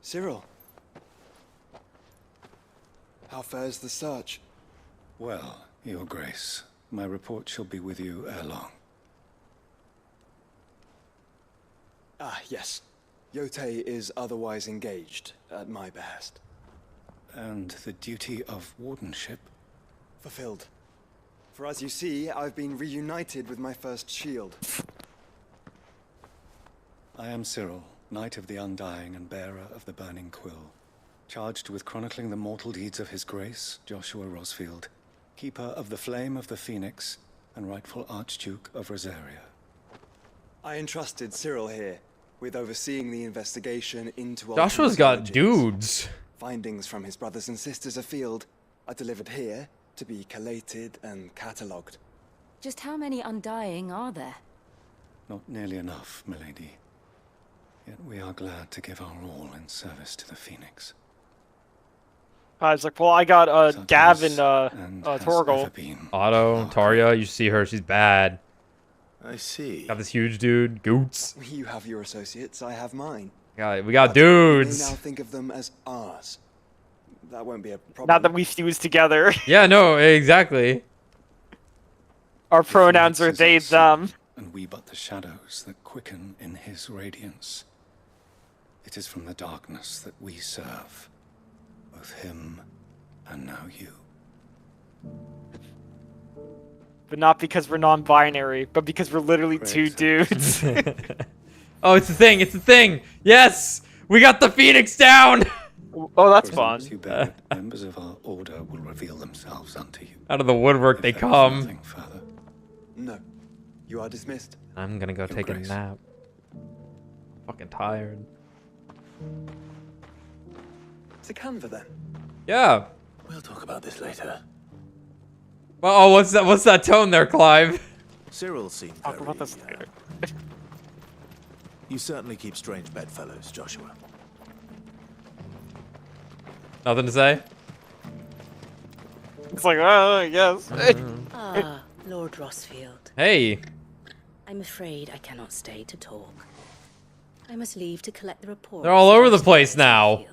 Cyril. How fares the search? Well, Your Grace, my report shall be with you ere long. Ah, yes. Yotei is otherwise engaged, at my behest. And the duty of wardenship? Fulfilled. For as you see, I've been reunited with my first shield. I am Cyril, Knight of the Undying and bearer of the Burning Quill, charged with chronicling the mortal deeds of His Grace, Joshua Rosfield, keeper of the Flame of the Phoenix and rightful Archduke of Rosaria. I entrusted Cyril here with overseeing the investigation into... Joshua's got dudes. Findings from his brothers and sisters afield are delivered here to be collated and catalogued. Just how many Undying are there? Not nearly enough, milady. Yet we are glad to give our all in service to the Phoenix. I was like, well, I got Gav and Torgal. Otto, Tarja, you see her, she's bad. I see. Got this huge dude, Goots. You have your associates, I have mine. We got dudes. We now think of them as ours. That won't be a problem. Not that we fuse together. Yeah, no, exactly. Our pronouns are they, them. And we but the shadows that quicken in his radiance. It is from the darkness that we serve. Both him and now you. But not because we're non-binary, but because we're literally two dudes. Oh, it's a thing, it's a thing! Yes! We got the Phoenix down! Oh, that's fun. You bear it, members of our order will reveal themselves unto you. Out of the woodwork they come. Nothing further. No. You are dismissed. I'm gonna go take a nap. Fucking tired. To Canva then? Yeah. We'll talk about this later. Well, oh, what's that tone there, Clive? Cyril seemed Talk about this later. You certainly keep strange bedfellows, Joshua. Nothing to say? It's like, oh, yes. Ah, Lord Rosfield. Hey. I'm afraid I cannot stay to talk. I must leave to collect the report. They're all over the place now.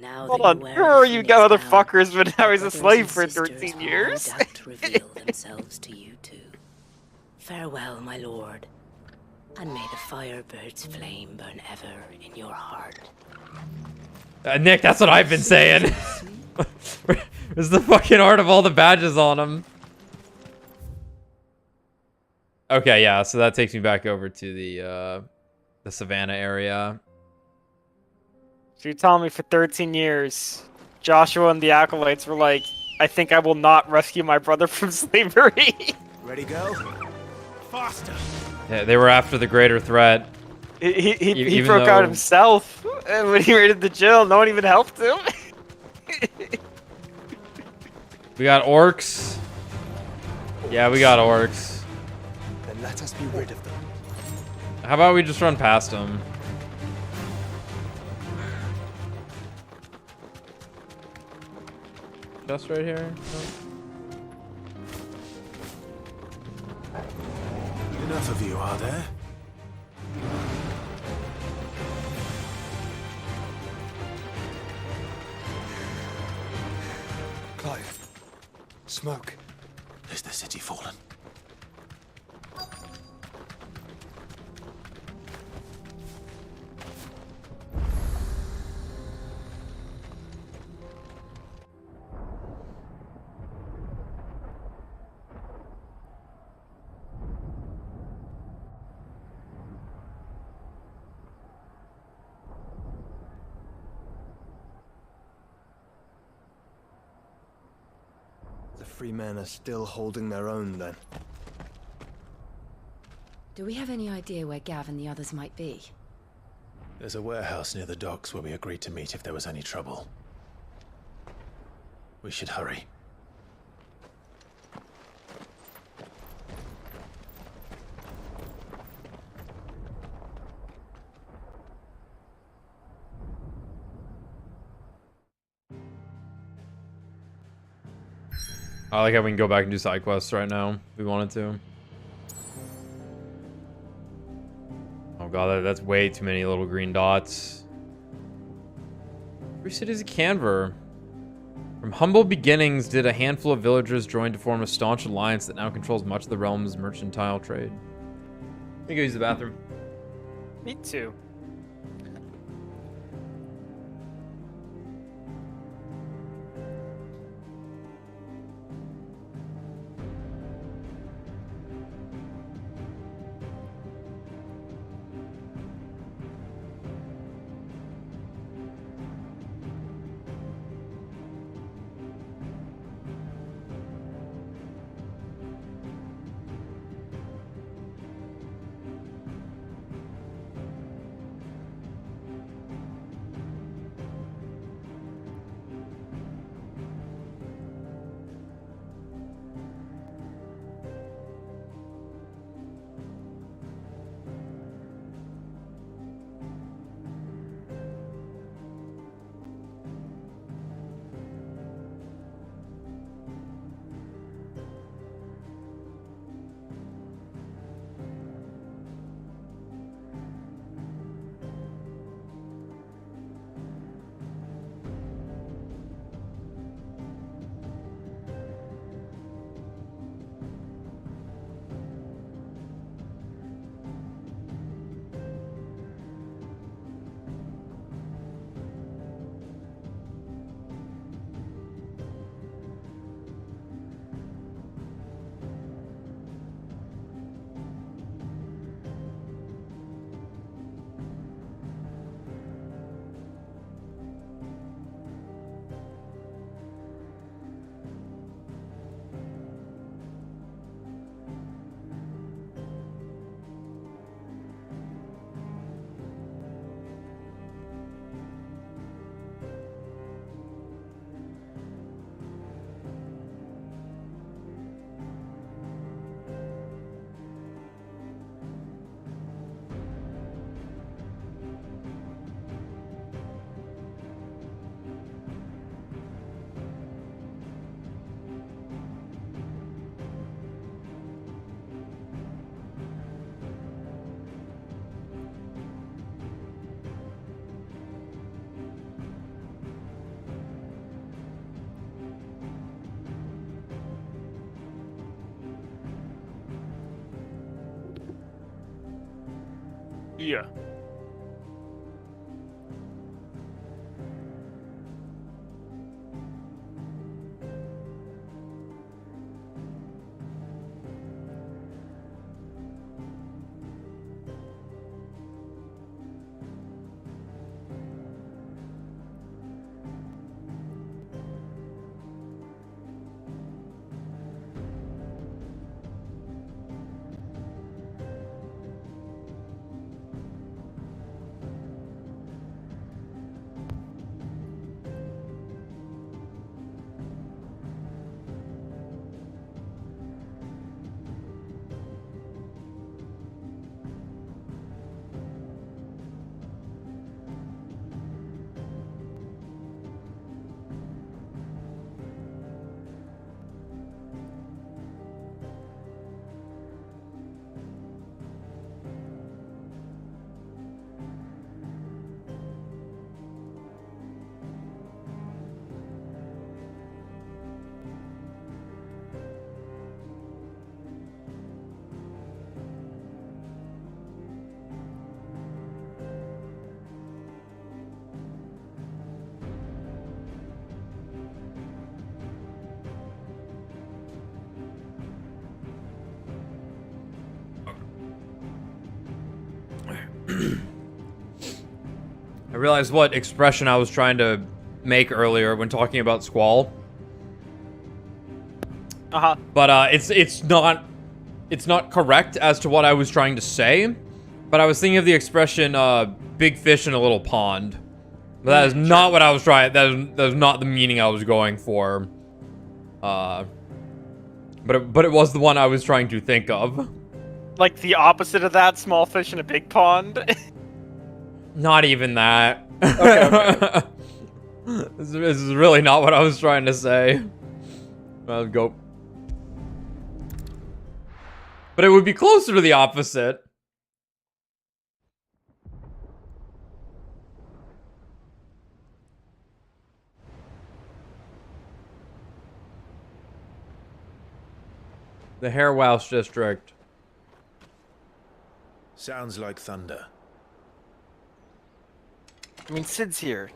Now hold on, sure you motherfuckers, but now he's a slave for 13 years. To reveal themselves to you two. Farewell, my lord, and may the Firebird's flame burn ever in your heart. Nick, that's what I've been saying. Where's the fucking art of all the badges on them? Okay, yeah, so that takes me back over to the Savannah area. So you're telling me for 13 years, Joshua and the Acolytes were like, I think I will not rescue my brother from slavery. Ready, go? Faster. Yeah, they were after the greater threat. He broke out himself. And when he raided the jail, no one even helped him. We got orcs. Yeah, we got orcs. Then let us be rid of them. How about we just run past them? Chest right here. Enough of you, are there? Clive. Smoke. Is the city fallen? The free men are still holding their own, then. Do we have any idea where Gav and the others might be? There's a warehouse near the docks where we agreed to meet if there was any trouble. We should hurry. I like how we can go back and do side quests right now if we wanted to. Oh god, that's way too many little green dots. Three cities of Canver. From humble beginnings did a handful of villagers join to form a staunch alliance that now controls much of the realm's mercantile trade. Let me go use the bathroom. Me too. Yeah. realized what expression I was trying to make earlier when talking about Squall. But it's not correct as to what I was trying to say. But I was thinking of the expression big fish in a little pond. But that is not what I was trying. That is not the meaning I was going for. But it was the one I was trying to think of. Like the opposite of that, small fish in a big pond. Not even that. Okay. This is really not what I was trying to say. I'll go. But it would be closer to the opposite. The Hairwash District. Sounds like thunder. I mean, Sid's here.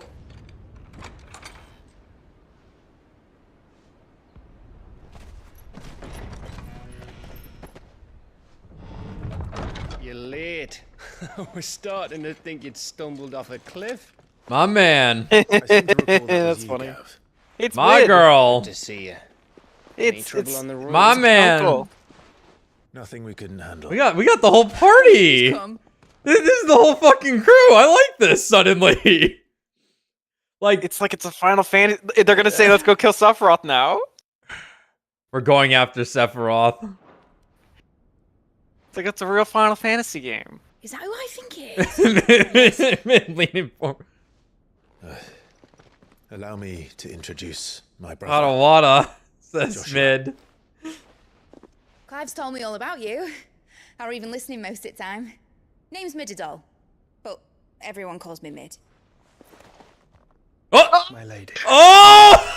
You're late. We're starting to think you'd stumbled off a cliff. My man. That's funny. It's my Mid. girl. Good to see you. It's trouble on the road? My man. Uncle. Nothing we couldn't handle. We got the whole party. This is the whole fucking crew. I like this suddenly. Like it's a Final Fantasy. They're gonna say, "Let's go kill Sephiroth now." We're going after Sephiroth. It's like it's a real Final Fantasy game. Is that who I think it is? Leaning forward. Allow me to introduce my brother. Hot water, says Mid. Clive's told me all about you. Or even listening most of the time. Name's Midadol, but everyone calls me Mid. Oh! My lady. Oh!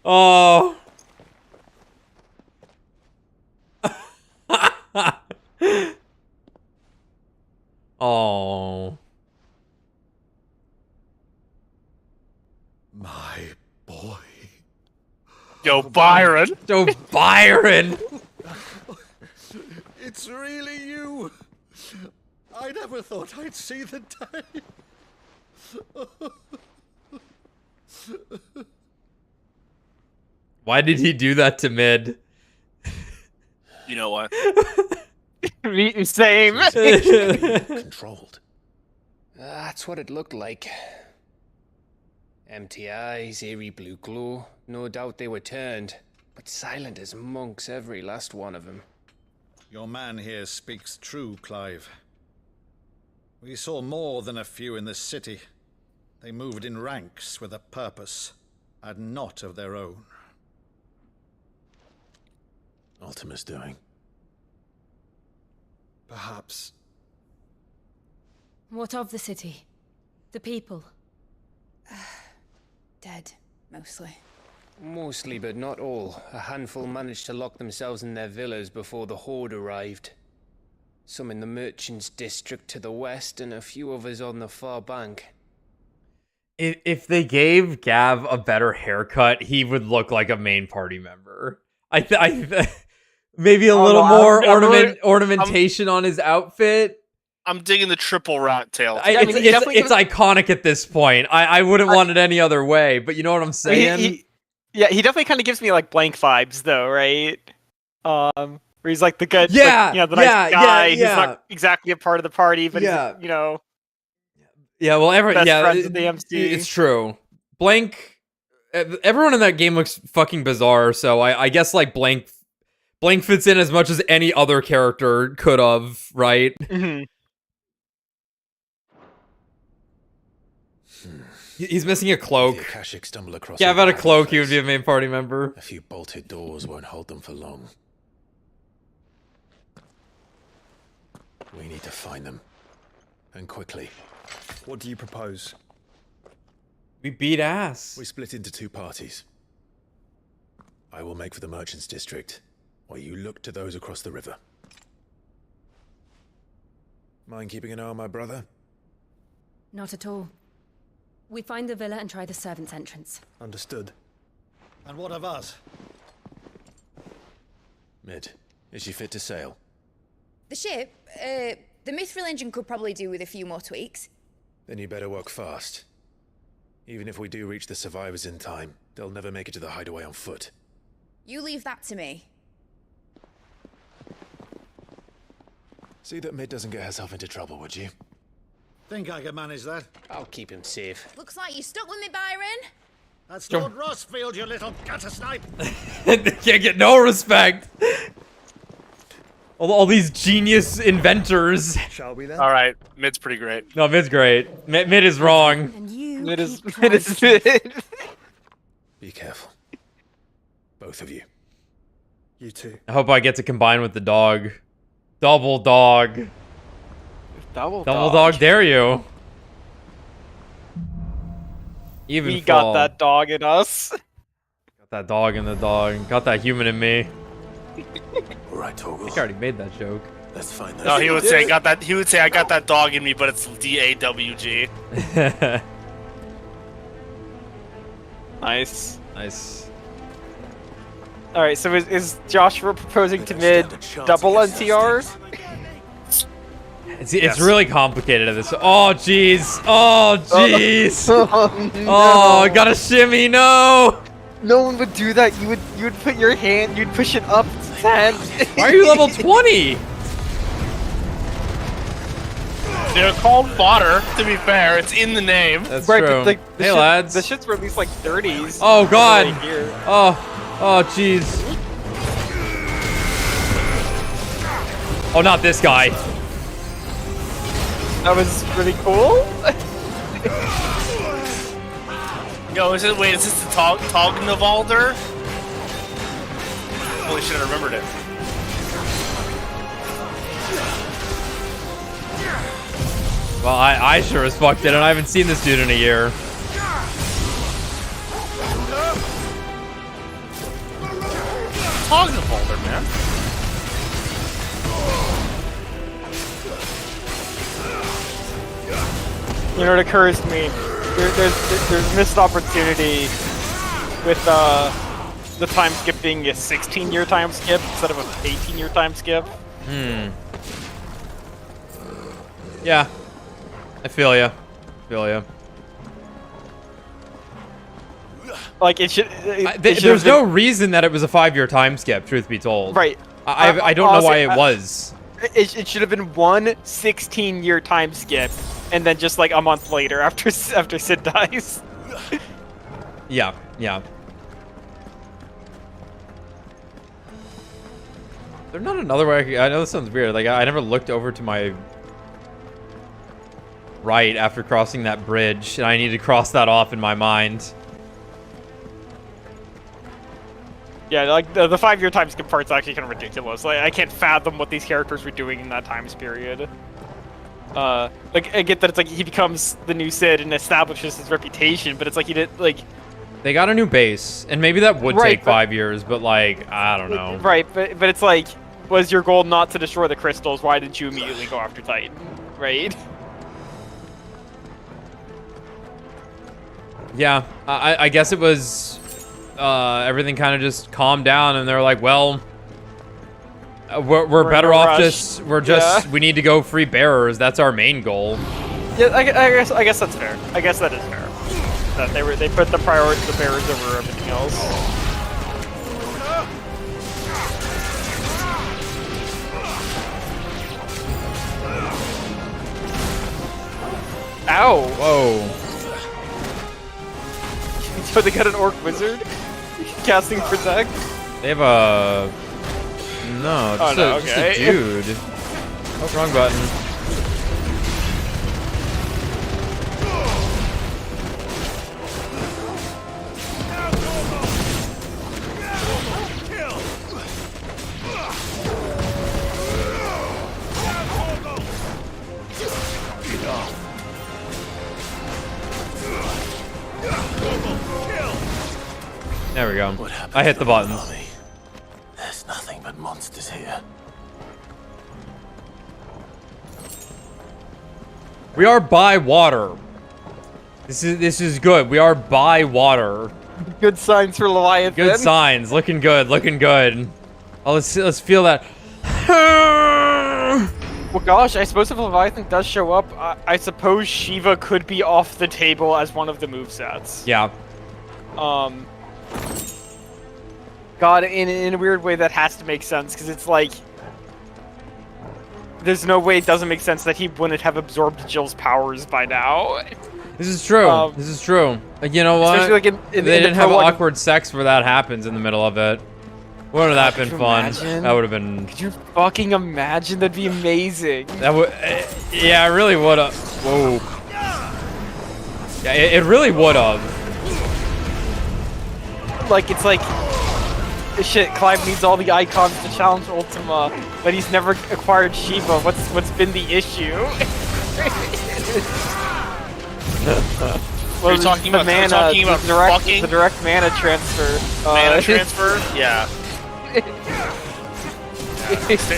Oh. Oh. My boy. Yo, Byron. Yo, Byron. It's really you. I never thought I'd see the day. Why did he do that to Mid? You know what? Same. Controlled. That's what it looked like. Empty eyes, eerie blue glow. No doubt they were turned, but silent as monks, every last one of them. Your man here speaks true, Clive. We saw more than a few in this city. They moved in ranks with a purpose, and not of their own. Ultima's doing. Perhaps. What of the city? The people? Dead, mostly. Mostly, but not all. A handful managed to lock themselves in their villas before the Horde arrived. Some in the Merchants District to the west, and a few others on the far bank. If they gave Gav a better haircut, he would look like a main party member. Maybe a little more ornamentation on his outfit. I'm digging the triple rat tail. It's iconic at this point. I wouldn't want it any other way, but you know what I'm saying? He definitely kind of gives me like Blank vibes, though, right? Where he's like the good, yeah, the nice guy who's not exactly a part of the party, but he's, yeah. Well, friends with the MC. It's true. Blank. Everyone in that game looks fucking bizarre, so I guess like Blank fits in as much as any other character could have, right? Mm-hmm. He's missing a cloak. If the Akashic stumble across Yeah, without a cloak, he would be a main party member. A few bolted doors won't hold them for long. We need to find them. And quickly. What do you propose? We beat ass. We split into two parties. I will make for the Merchants District, while you look to those across the river. Mind keeping an eye on my brother? Not at all. We find the villa and try the servants' entrance. Understood. And what of us? Mid, is she fit to sail? The ship, the mithril engine could probably do with a few more tweaks. Then you better work fast. Even if we do reach the survivors in time, they'll never make it to the hideaway on foot. You leave that to me. See that Mid doesn't get herself into trouble, would you? Think I can manage that? I'll keep him safe. Looks like you stuck with me, Byron. That's Lord Rossfield, you little gutter snipe! Can't get no respect. All these genius inventors. Shall we then? All right, Mid's pretty great. No, Mid's great. Mid is wrong. Mid is mid. Be careful. Both of you. You too. I hope I get to combine with the dog. Double dog. Double dog dare you. Even we got that dog in us. Got that dog in the dog. Got that human in me. Alright, Torgal. I think I already made that joke. Let's find that. No, he would say I got that dog in me, but it's DAWG. Nice. Nice. Alright, so is Joshua proposing to Mid double NTR? It's really complicated at this. Oh jeez. Oh jeez. Oh, gotta shimmy. No. No one would do that. You would put your hand. You'd push it up to 10. Why are you level 20? They're called fodder. To be fair, it's in the name. That's right, true. But Hey lads. The shits were at least like 30s. Oh god. Right here. Oh jeez. Oh, not this guy. That was pretty cool. Yo, is this the Tognavalder? Holy shit, I remembered it. Well, I sure as fuck did, and I haven't seen this dude in a year. Tognavalder, man. You know what occurs to me? There's missed opportunity with the time skip being a 16-year time skip instead of an 18-year time skip. Yeah. I feel ya. Like it should. There's no reason that it was a 5-year time skip. Truth be told. Right. I don't know why it was. It should have been one 16-year time skip, and then just like a month later after Sid dies. Yeah. There's not another way. I know this sounds weird. Like I never looked over to my right after crossing that bridge, and I need to cross that off in my mind. Yeah, like the 5-year time skip part's actually kind of ridiculous. Like I can't fathom what these characters were doing in that time period. Like I get that it's like he becomes the new Sid and establishes his reputation, but it's like he did like. They got a new base, and maybe that would take 5 years, but like I don't know. Right, but it's like, was your goal not to destroy the crystals? Why didn't you immediately go after Titan? Right. Yeah, I guess it was. Everything kind of just calmed down, and they're like, well, we're better off just we need to go free bearers. That's our main goal. Yeah, I guess that's fair. I guess that is fair. That they put the priority the bearers over everything else. Ow! Whoa! So they got an orc wizard casting protect. They have a just a dude. Oh, wrong button. There we go. I hit the buttons. There's nothing but monsters here. We are by water. This is good. We are by water. Good signs for Leviathan. Good signs. Looking good. Oh, let's feel that. Well, gosh, I suppose if Leviathan does show up, I suppose Shiva could be off the table as one of the movesets. Yeah. God, in a weird way, that has to make sense, because it's like... There's no way it doesn't make sense that he wouldn't have absorbed Jill's powers by now. This is true. This is true. You know what? Especially like they didn't have awkward sex where that happens in the middle of it. Wouldn't have that been fun? Imagine? That would have been... Could you fucking imagine? That'd be amazing. That would... yeah, it really would have... Whoa. Yeah, it really would have. Like, it's like... Shit, Clive needs all the icons to challenge Ultima, but he's never acquired Shiva. What's been the issue? Well, you're talking about the direct mana transfer. Mana transfer? Yeah.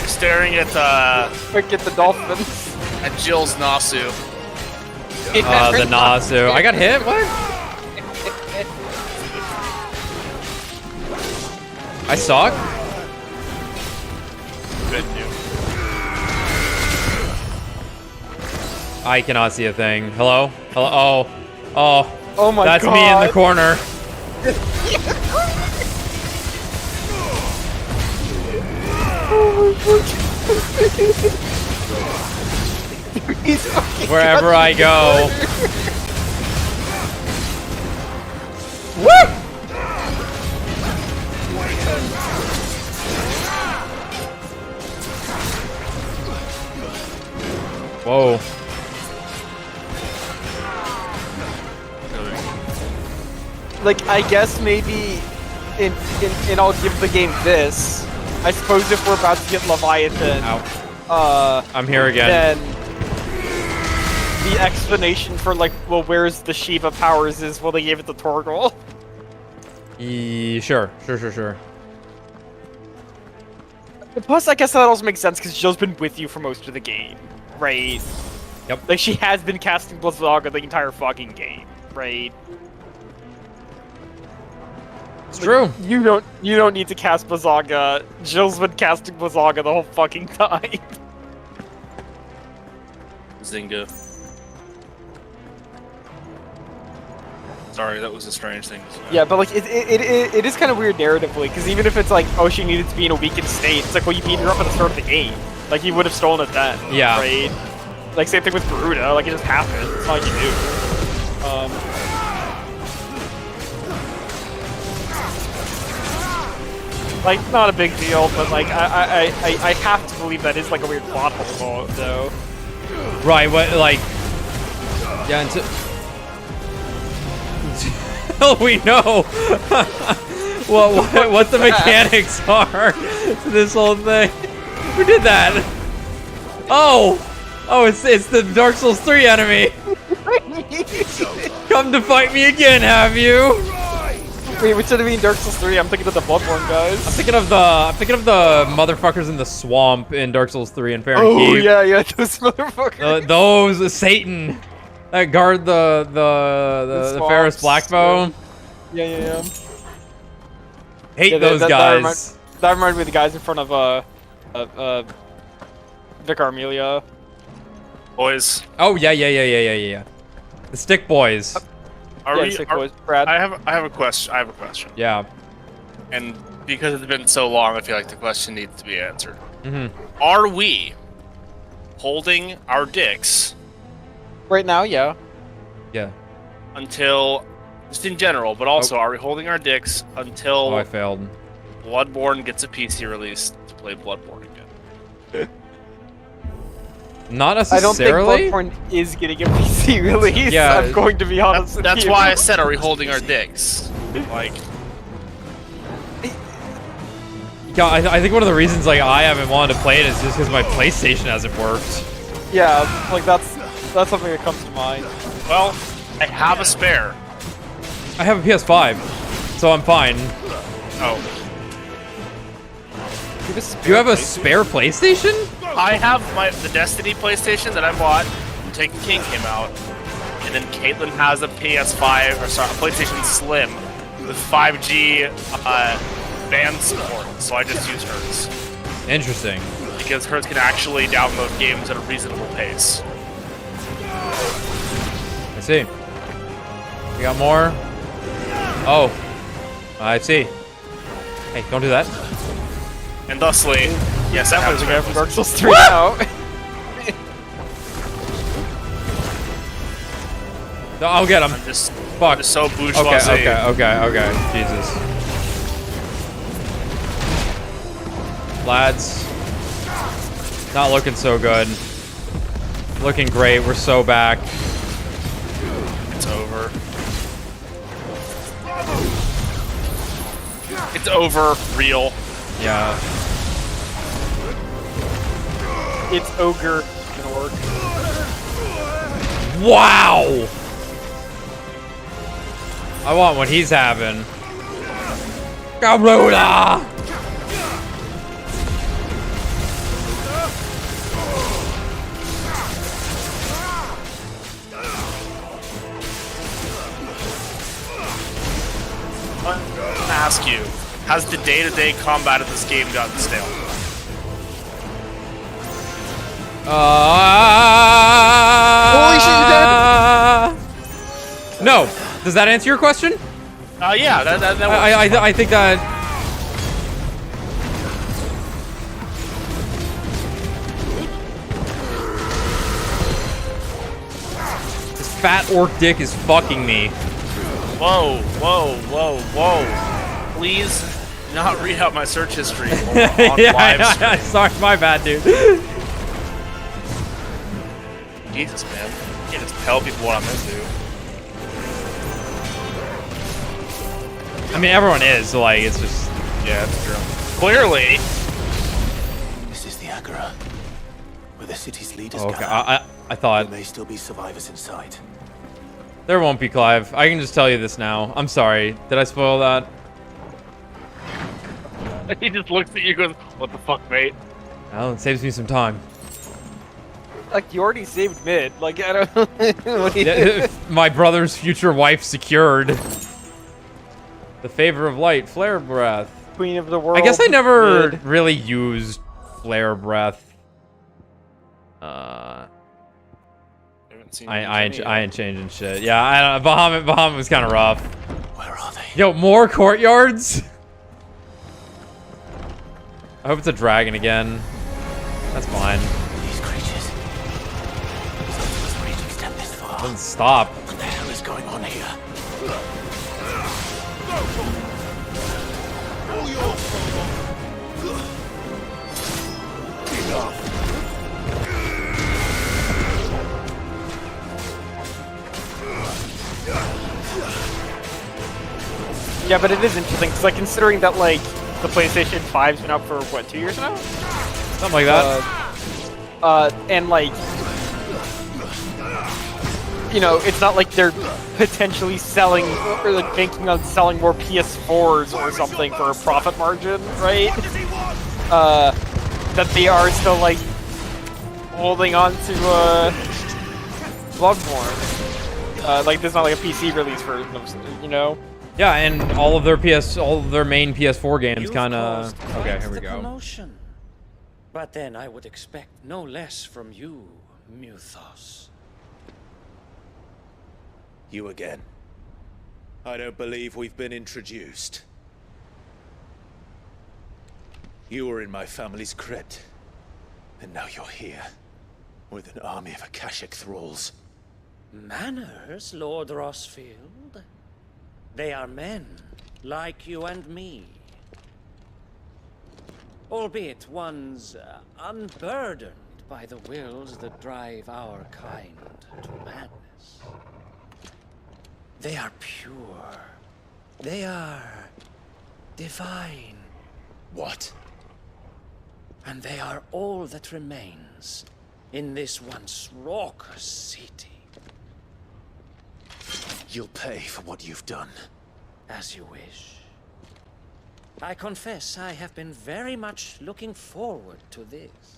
Staring at the dolphins. At Jill's Nasu. The Nasu. I got hit? What? I suck? Good news. I cannot see a thing. Hello? Hello? Oh. Oh. Oh my God. That's me in the corner. Wherever I go. Woo! Whoa. Like, I guess maybe and I'll give the game this. I suppose if we're about to get Leviathan, I'm here again. Then the explanation for like, well, where's the Shiva powers is, well, they gave it to Torgal. Sure. Plus, I guess that also makes sense because Jill's been with you for most of the game, right? Yep. Like, she has been casting Blizzaga the entire fucking game, right? It's true. You don't need to cast Blizzaga. Jill's been casting Blizzaga the whole fucking time. Zynga. Sorry, that was a strange thing to say. Yeah, but like it is kind of weird narratively, because even if it's like, oh, she needed to be in a weakened state, it's like, well, you beat her up at the start of the game. Like, you would have stolen it then. Yeah. Right? Like, same thing with Garuda. Like, it just happened. It's not like you do. Like, not a big deal, but like, I have to believe that is like a weird plot hole, though. Right, what, like... Yeah, until we know what the mechanics are to this whole thing. Who did that? Oh, it's the Dark Souls 3 enemy. Come to fight me again, have you? Wait, which enemy in Dark Souls 3? I'm thinking of the Bloodborne guys. I'm thinking of the motherfuckers in the swamp in Dark Souls 3 and Fahrenheit. Oh yeah, those motherfuckers. Those Satan that guard the Ferris Blackbow. Yeah. Hate those guys. That reminded me of the guys in front of Vicar Amelia. Boys. Oh yeah. The stick boys. Brad? I have a question. Yeah. And because it's been so long, I feel like the question needs to be answered. Mm-hmm. Are we holding our dicks right now? Yeah. Yeah. Until, just in general, but also, are we holding our dicks until? Oh, I failed. Bloodborne gets a PC release to play Bloodborne again. Not necessarily. I don't think Bloodborne is getting a PC release. Yeah. I'm going to be honest with you. That's why I said, are we holding our dicks? Like. Yeah, I think one of the reasons like I haven't wanted to play it is just because my PlayStation hasn't worked. Yeah, like that's something that comes to mind. Well, I have a spare. I have a PS5, so I'm fine. Oh. You have a spare PlayStation? I have the Destiny PlayStation that I bought when Taken King came out, and then Caitlin has a PS5 or sorry, a PlayStation Slim with 5G band support, so I just use hers. Interesting. because Hertz can actually download games at a reasonable pace. I see. We got more. Oh, I see. Hey, don't do that. And thusly, yes, that I was the guy have from Dark Souls 3 now. No, I'll get him. I'm just Fuck. so bourgeoisie. Okay. Jesus. Lads. Not looking so good. Looking great. We're so back. It's over. It's over. Real. Yeah. It's ogre. Gonna work. Wow! I want what he's having. Garuda! I'm gonna ask you, has the day-to-day combat of this game gotten stale? Holy shit, you're dead! No. Does that answer your question? Yeah, that I think that... This fat orc dick is fucking me. Whoa. Please not read out my search history on live stream. Sorry, my bad, dude. Jesus, man. You can't just tell people what I'm into. I mean, everyone is, so, like, it's just... Yeah, it's true. Clearly. This is the Agora, where the city's leaders Okay, gather. I thought... There may still be survivors inside. There won't be, Clive. I can just tell you this now. I'm sorry. Did I spoil that? He just looks at you and goes, what the fuck, mate? Well, it saves me some time. Like, you already saved mid. Like, I don't... what do you Yeah, my brother's future wife secured. The favor of light, flare breath. Queen of the world. I guess I never mid. really used flare breath. I ain't changing shit. Yeah, I don't, Bahamut was kind of rough. Where are they? Yo, more courtyards. I hope it's a dragon again. That's fine. These creatures. Does the reach extend this far? Doesn't stop. What the hell is going on here? Yeah, but it is interesting, because, like, considering that, like, the PlayStation 5's been out for, what, 2 years now? Something like that. And, like, you know, it's not like they're potentially selling, or, like, banking on selling more PS4s or something for a profit margin, right? That they are still, like, holding on to, Bloodborne. Like, there's not, like, a PC release for them, you know? Yeah, and all of their main PS4 games kind of... Okay, here we go. Promotion. But then I would expect no less from you, Mythos. You again. I don't believe we've been introduced. You were in my family's crypt, and now you're here, with an army of Akashic thralls. Manners, Lord Rosfield? They are men, like you and me. Albeit ones unburdened by the wills that drive our kind to madness. They are pure. They are divine. What? And they are all that remains in this once raucous city. You'll pay for what you've done. As you wish. I confess I have been very much looking forward to this.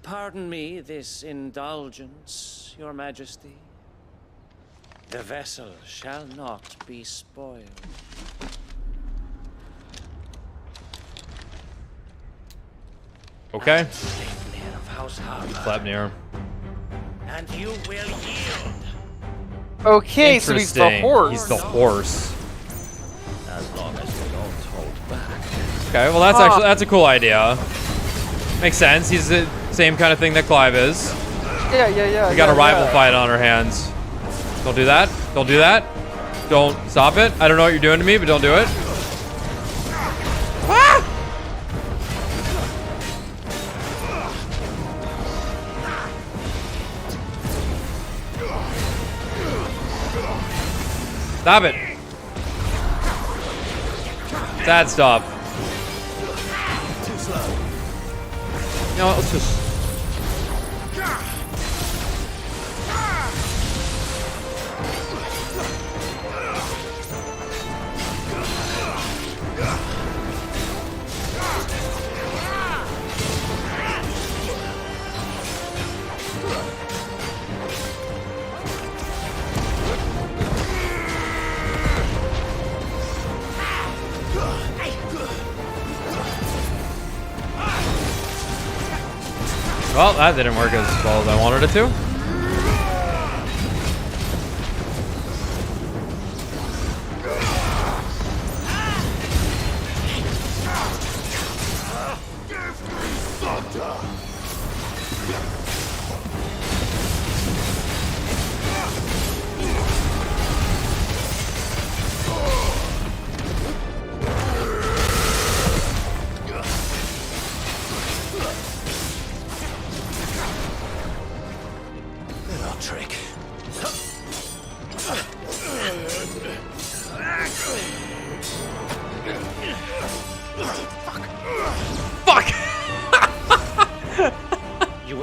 Pardon me this indulgence, Your Majesty. The vessel shall not be spoiled. Okay. Sleipnir of House Harper. Sleipnir. And you will yield. Okay, so he's the horse. He's the horse. As long as we don't hold back. Okay, well that's a cool idea. Makes sense. He's the same kind of thing that Clive is. Yeah. We got a rival fight on our hands. Don't do that. Don't do that. Don't stop it. I don't know what you're doing to me, but don't do it. Ah! Stop it. Sad stop. No, let's just... Well, that didn't work as well as I wanted it to.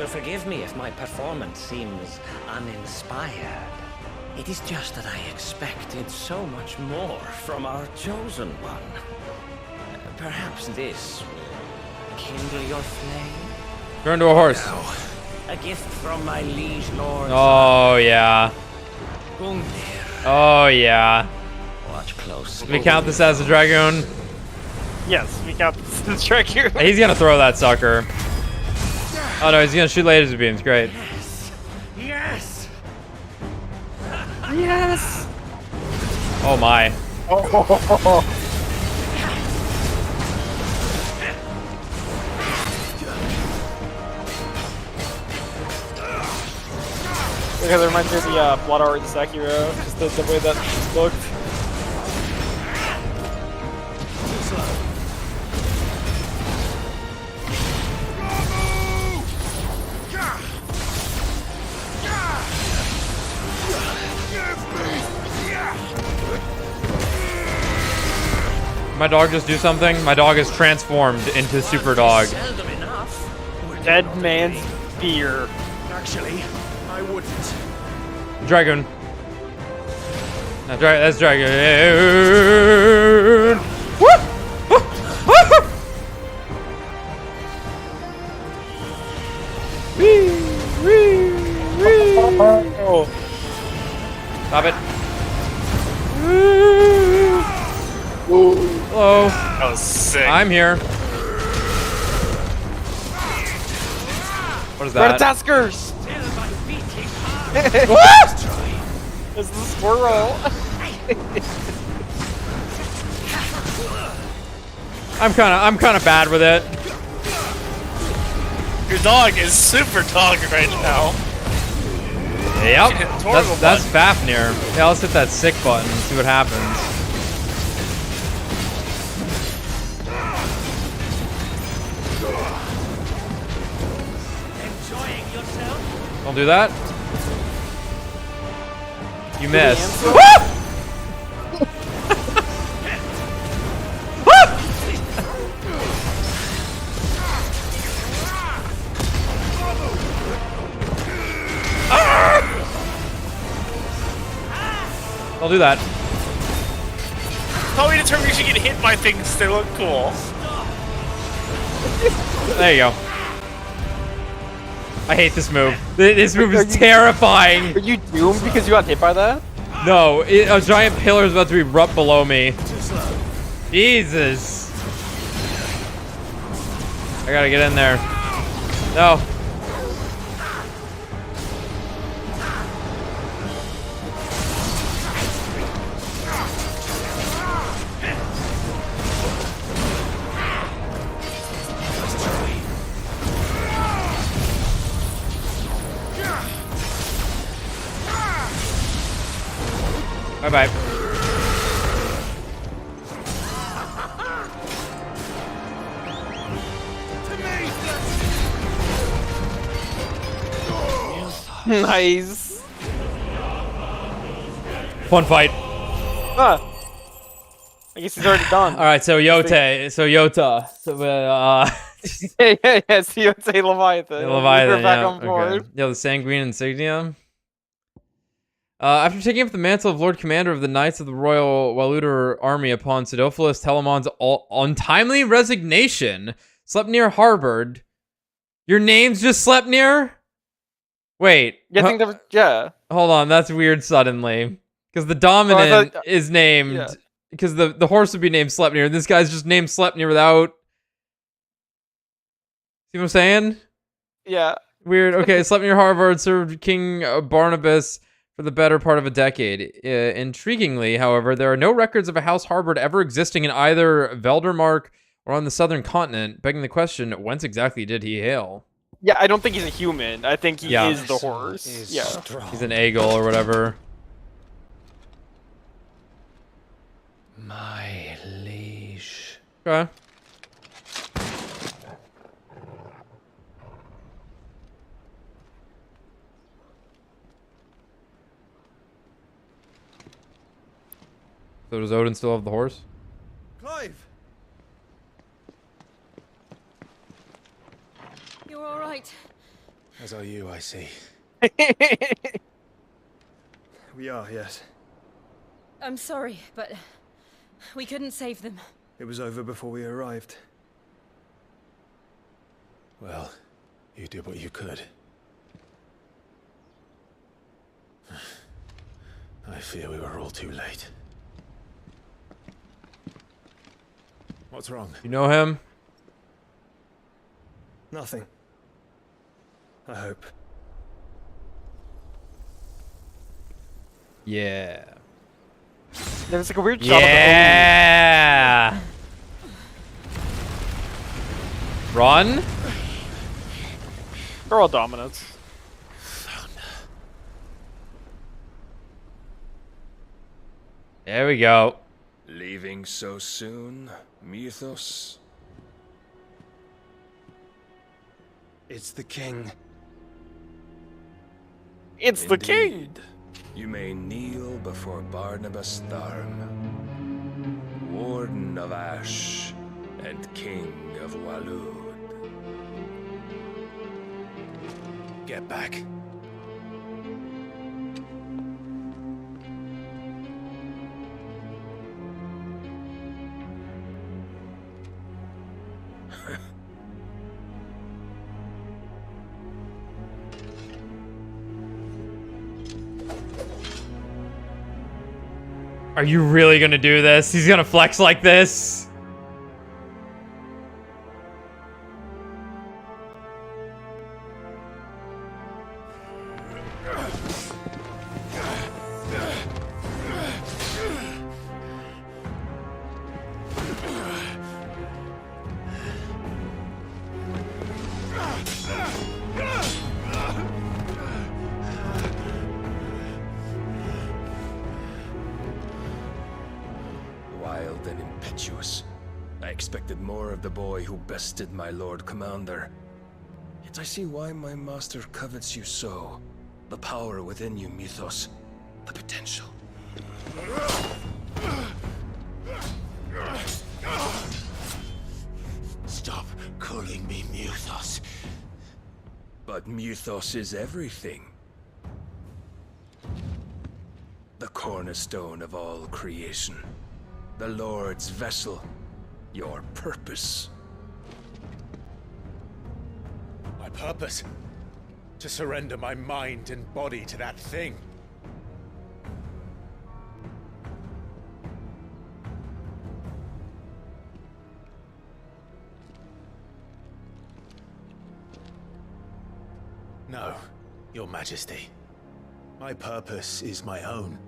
Forgive me if my performance seems uninspired. It is just that I expected so much more from our chosen one. Perhaps this will kindle your flame? Turn to a horse. A gift from my liege lord. Oh, yeah. Gungnir. Oh, yeah. Watch closely. Do we count this as a Dragoon? Yes, we count this as a Dragoon. He's gonna throw that sucker. Oh no, he's gonna shoot laser beams. Great. Yes. Yes. Oh my. Oh. Okay, that reminds me of the Blood Art in Sekiro, just the way that looked. My dog just do something? My dog is transformed into Super Dog. Dead man's beer. Actually, I wouldn't. Dragoon. No, that's Dragoon. Stop it. Hello. That was sick. I'm here. What is that? Taskers! What? It's the squirrel. I'm kind of bad with it. Your dog is super dog right now. Yep. That's Fafnir. Yeah, let's hit that sick button and see what happens. Don't do that. You missed. Don't do that. Probably determined you should get hit by things. They look cool. There you go. I hate this move. This move is terrifying. Are you doomed because you got hit by that? No, a giant pillar is about to erupt below me. Jesus. I gotta get in there. No. Bye-bye. Nice. Fun fight. Ah. I guess he's already done. All right, so Yota. So yeah. See, let's say Leviathan. Leviathan, We're back yeah. on board. Okay. Yeah, the Sanguine Insignia. After taking up the mantle of Lord Commander of the Knights of the Royal Waluder Army upon Sidophilus Telemon's untimely resignation, Sleipnir harbored. Your name's just Sleipnir? Wait. Yeah, I think that was, yeah. Hold on, that's weird suddenly. Because the dominant is named... Yeah. Because the horse would be named Sleipnir, and this guy's just named Sleipnir without... See what I'm saying? Yeah. Weird. Okay, Sleipnir Harvard served King Barnabas for the better part of a decade. Intriguingly, however, there are no records of a House Harvard ever existing in either Veldermark or on the southern continent, begging the question, whence exactly did he hail? Yeah, I don't think he's a human. I think he is the horse. Yeah. He's an eagle or whatever. My liege. Okay. So does Odin still have the horse? Clive! You're all right. As are you, I see. We are, yes. I'm sorry, but we couldn't save them. It was over before we arrived. Well, you did what you could. I fear we were all too late. What's wrong? You know him? Nothing. I hope. Yeah. There was like a weird shot Yeah. Run. They're all dominants. There we go. Leaving so soon, Mythos? It's the king. It's the king! You may kneel before Barnabas Tharm, Warden of Ash and King of Walud. Get back. Are you really gonna do this? He's gonna flex like this? Wild and impetuous. I expected more of the boy who bested my Lord Commander. Yet I see why my master covets you so. The power within you, Mythos. The potential. Stop calling me Mythos. But Mythos is everything. The cornerstone of all creation. The Lord's vessel. Your purpose. My purpose? To surrender my mind and body to that thing. No, Your Majesty. My purpose is my own.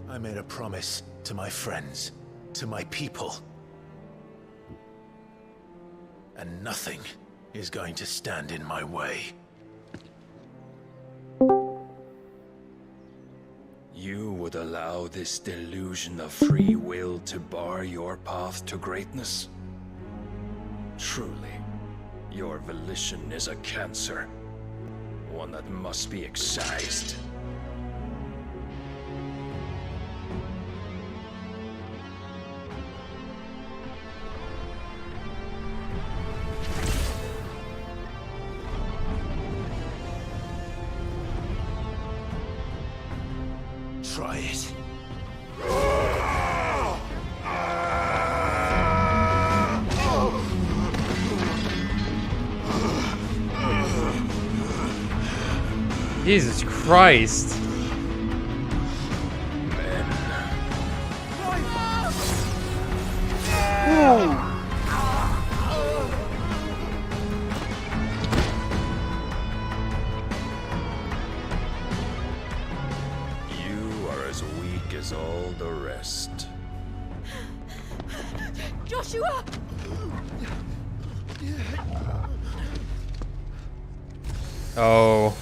I made a promise to my friends, to my people. And nothing is going to stand in my way. You would allow this delusion of free will to bar your path to greatness? Truly, your volition is a cancer. One that must be excised. Try it. Jesus Christ. You are as weak as all the rest. Joshua! Oh.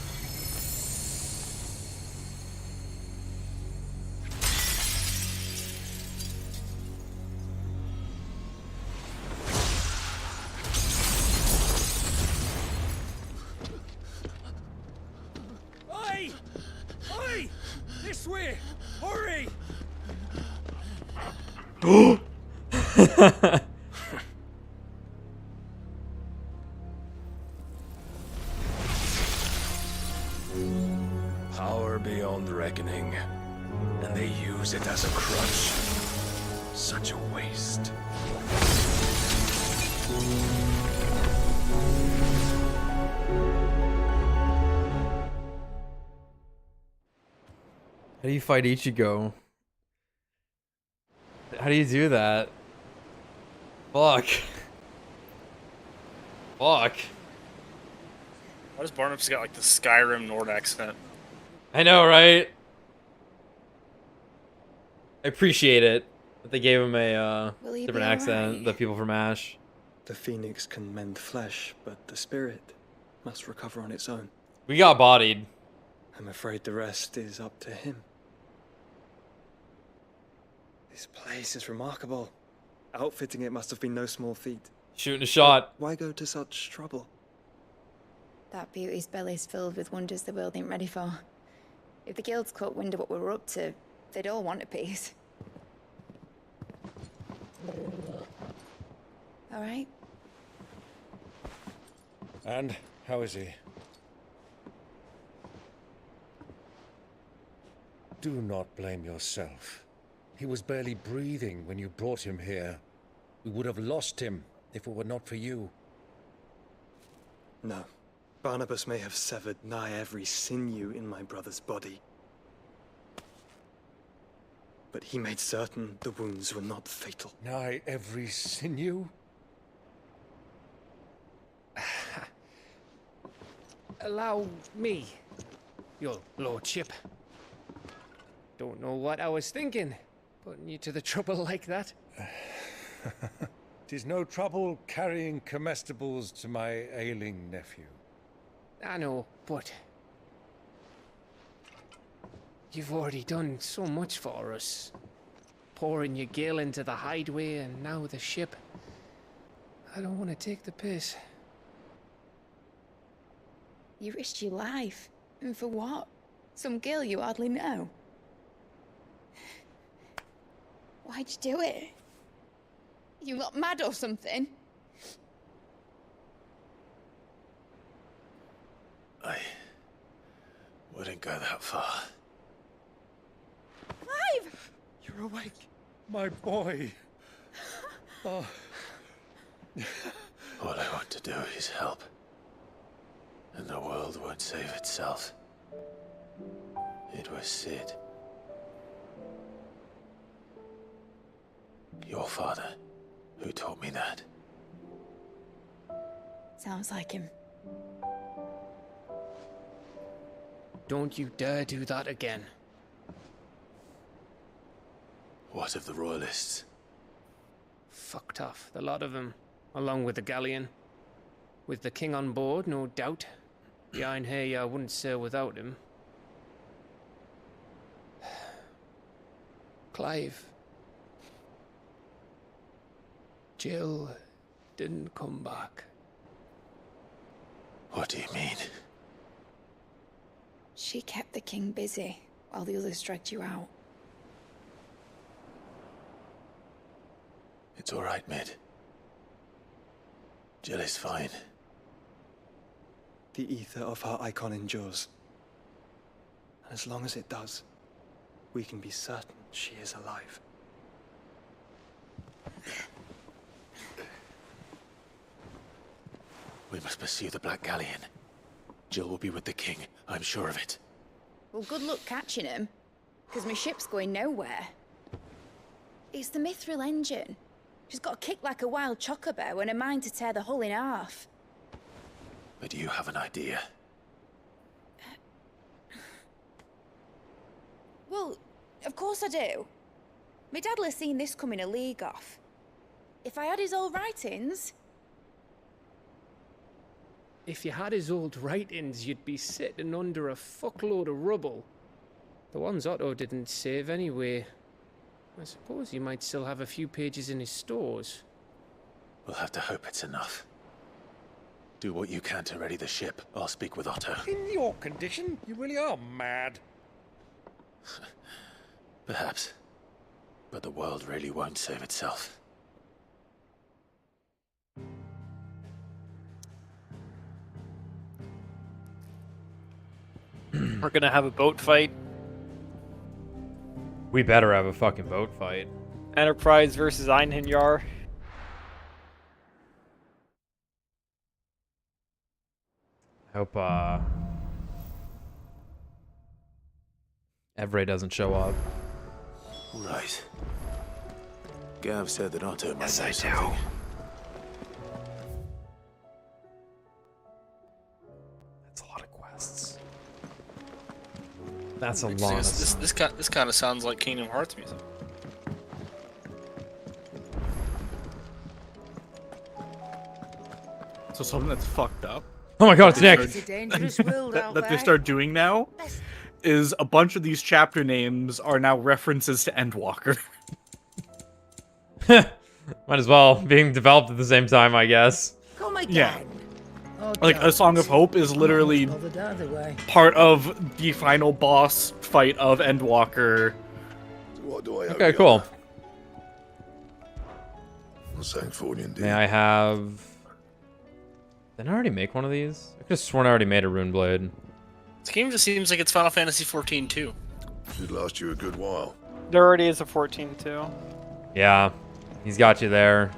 Oi! Oi! This way! Hurry! Power beyond reckoning, and they use it as a crutch. Such a waste. How do you fight Ichigo? How do you do that? Fuck. Fuck. Why does Barnabas got like the Skyrim Nord accent? I know, right? I appreciate it that they gave him a Will he different be accent. alright? The people from Ash. The phoenix can mend flesh, but the spirit must recover on its own. We got bodied. I'm afraid the rest is up to him. This place is remarkable. Outfitting it must have been no small feat. Shooting a shot. But why go to such trouble? That beauty's belly's filled with wonders the world ain't ready for. If the guilds caught wind of what we were up to, they'd all want a piece. All right? And how is he? Do not blame yourself. He was barely breathing when you brought him here. We would have lost him if it were not for you. No. Barnabas may have severed nigh every sinew in my brother's body. But he made certain the wounds were not fatal. Nigh every sinew? Allow me, your lordship. Don't know what I was thinking, putting you to the trouble like that. 'Tis no trouble carrying comestibles to my ailing nephew. I know, but you've already done so much for us. Pouring your gil into the hideaway and now the ship. I don't want to take the piss. You risked your life. And for what? Some girl you hardly know. Why'd you do it? You lot mad or something? I wouldn't go that far. Clive! You're awake, my boy. Oh. All I want to do is help. And the world won't save itself. It was Sid. Your father, who taught me that. Sounds like him. Don't you dare do that again. What of the Royalists? Fucked off, the lot of them, along with the galleon. With the king on board, no doubt. The Iron Hair wouldn't sail without him. Clive. Jill didn't come back. What do you mean? She kept the king busy while the others dragged you out. It's all right, Mid. Jill is fine. The ether of her icon endures. And as long as it does, we can be certain she is alive. We must pursue the Black Galleon. Jill will be with the king, I'm sure of it. Well, good luck catching him, because my ship's going nowhere. It's the Mithril engine. She's got a kick like a wild chocobo and a mind to tear the hull in half. But do you have an idea? Well, of course I do. My dad'll have seen this coming a league off. If I had his old writings... If you had his old writings, you'd be sitting under a fuckload of rubble. The ones Otto didn't save anyway. I suppose you might still have a few pages in his stores. We'll have to hope it's enough. Do what you can to ready the ship. I'll speak with Otto. In your condition, you really are mad. Perhaps. But the world really won't save itself. We're gonna have a boat fight. We better have a fucking boat fight. Enterprise versus Einhinjar. Hope Evray doesn't show up. Right. Gav said that Otto might Yes, know I do. something. That's a lot of quests. That's a It's- lot. This kind of sounds like Kingdom Hearts music. So something that's fucked up. Oh my god, it's Nick! It's a dangerous world that they start doing now is a bunch of these chapter names are now references to Endwalker. Might as well, being developed at the same time, I guess. Come again. Yeah. Like, A Song of Hope is literally part of the final boss fight of Endwalker. What do I Okay, cool. indeed. May I have... Did I already make one of these? I could have sworn I already made a rune blade. This game just seems like it's Final Fantasy XIV too. Should last you a good while. There already is a 14 too. Yeah, he's got you there.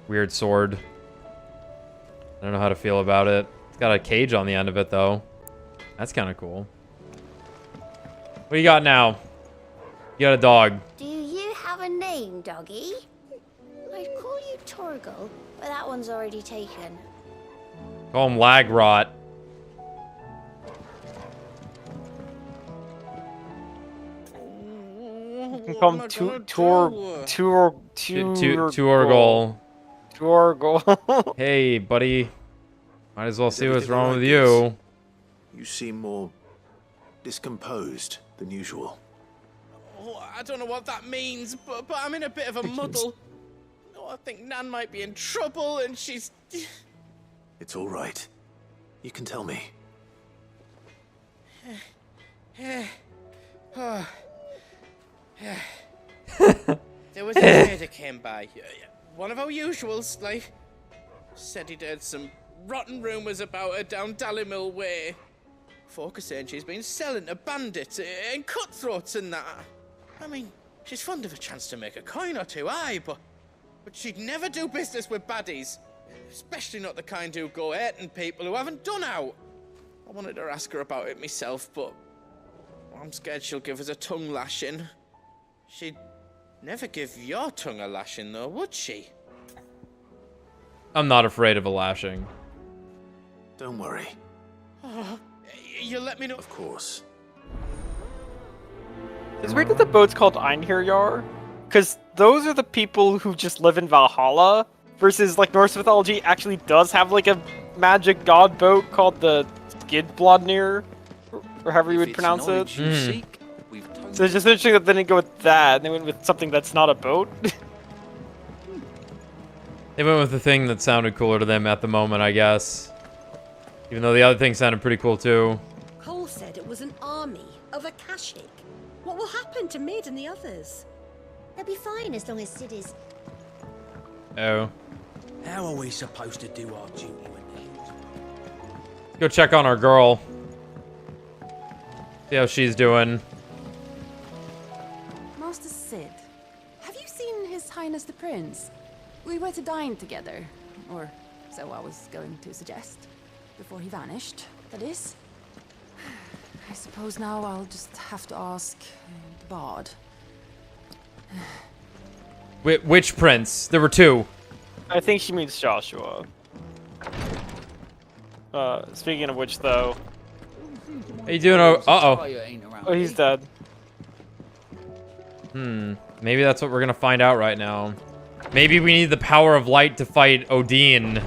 Weird sword. I don't know how to feel about it. It's got a cage on the end of it, though. That's kind of cool. What you got now? You got a dog. Do you have a name, doggy? I'd call you Torgal, but that one's already taken. Call him Lagrot. You can call him Torgal. Hey, buddy. Might as well see what's wrong with you. You seem more discomposed than usual. Oh, I don't know what that means, but I'm in a bit of a muddle. Oh, I think Nan might be in trouble, and she's... It's all right. You can tell me. There was a trader came by. One of our usuals, like, said he'd heard some rotten rumours about her down Dallimil Way. Folk are saying she's been selling to bandits and cutthroats and that. I mean, she's fond of a chance to make a coin or two, aye, but she'd never do business with baddies. Especially not the kind who go hurting people who haven't done out. I wanted to ask her about it myself, but I'm scared she'll give us a tongue lashing. She'd never give your tongue a lashing, though, would she? I'm not afraid of a lashing. Don't worry. Oh, you let me know. Of course. It's weird that the boat's called Einherjar, because those are the people who just live in Valhalla, versus like Norse mythology actually does have like a magic god boat called the Skidbladnir, or however you would pronounce it. So it's just interesting that they didn't go with that, and they went with something that's not a boat. They went with the thing that sounded cooler to them at the moment, I guess. Even though the other thing sounded pretty cool too. Cole said it was an army of Akashic. What will happen to Mid and the others? They'll be fine as long as Sid is. Oh. How are we supposed to do our duty when Go check on our girl. See how she's doing. Master Sid, have you seen His Highness the Prince? We were to dine together, or so I was going to suggest, before he vanished, that is. I suppose now I'll just have to ask the Bard. Which prince? There were two. I think she means Joshua. Speaking of which, though. How you doing? Uh-oh. Oh, he's dead. Maybe that's what we're gonna find out right now. Maybe we need the power of light to fight Odin.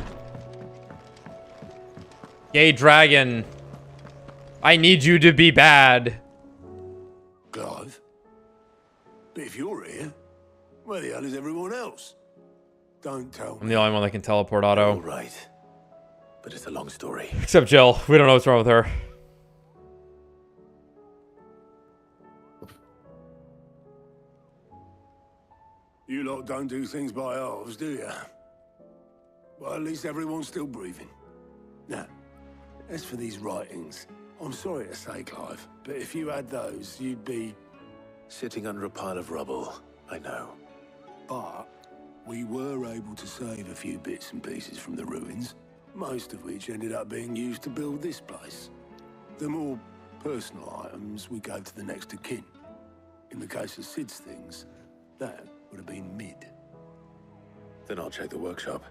Yay, dragon. I need you to be bad. Clive? But if you're here, where the hell is everyone else? Don't tell I'm the only one that can teleport auto. Right. But it's a long story. Except Jill. We don't know what's wrong with her. You lot don't do things by halves, do you? Well, at least everyone's still breathing. Now, as for these writings, I'm sorry to say, Clive, but if you had those, you'd be... Sitting under a pile of rubble, I know. But we were able to save a few bits and pieces from the ruins, most of which ended up being used to build this place. The more personal items we gave to the next of kin. In the case of Sid's things, that would have been Mid. Then I'll check the workshop.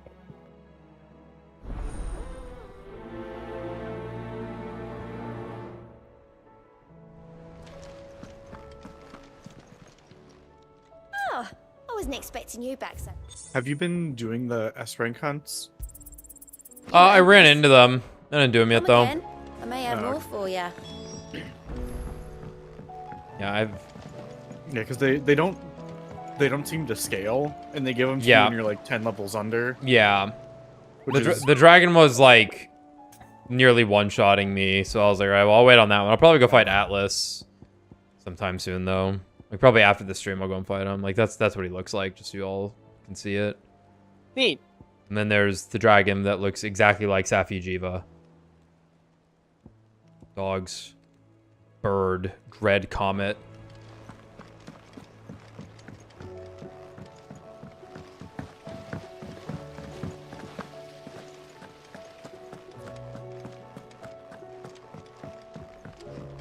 Oh, I wasn't expecting you back so. Have you been doing the S rank hunts? I ran into them. I didn't do them yet, though. Again. I may have more for you. Yeah, Yeah, because they don't seem to scale, and they give them to you when you're like 10 levels under. Yeah. Which The dragon was like nearly one-shotting me, so I was like, all right, well, I'll wait on that one. I'll probably go fight Atlas sometime soon, though. Like probably after the stream, I'll go and fight him. Like that's what he looks like, just so you all can see it. Neat. And then there's the dragon that looks exactly like Safi Jiva. Dogs, bird, dread comet.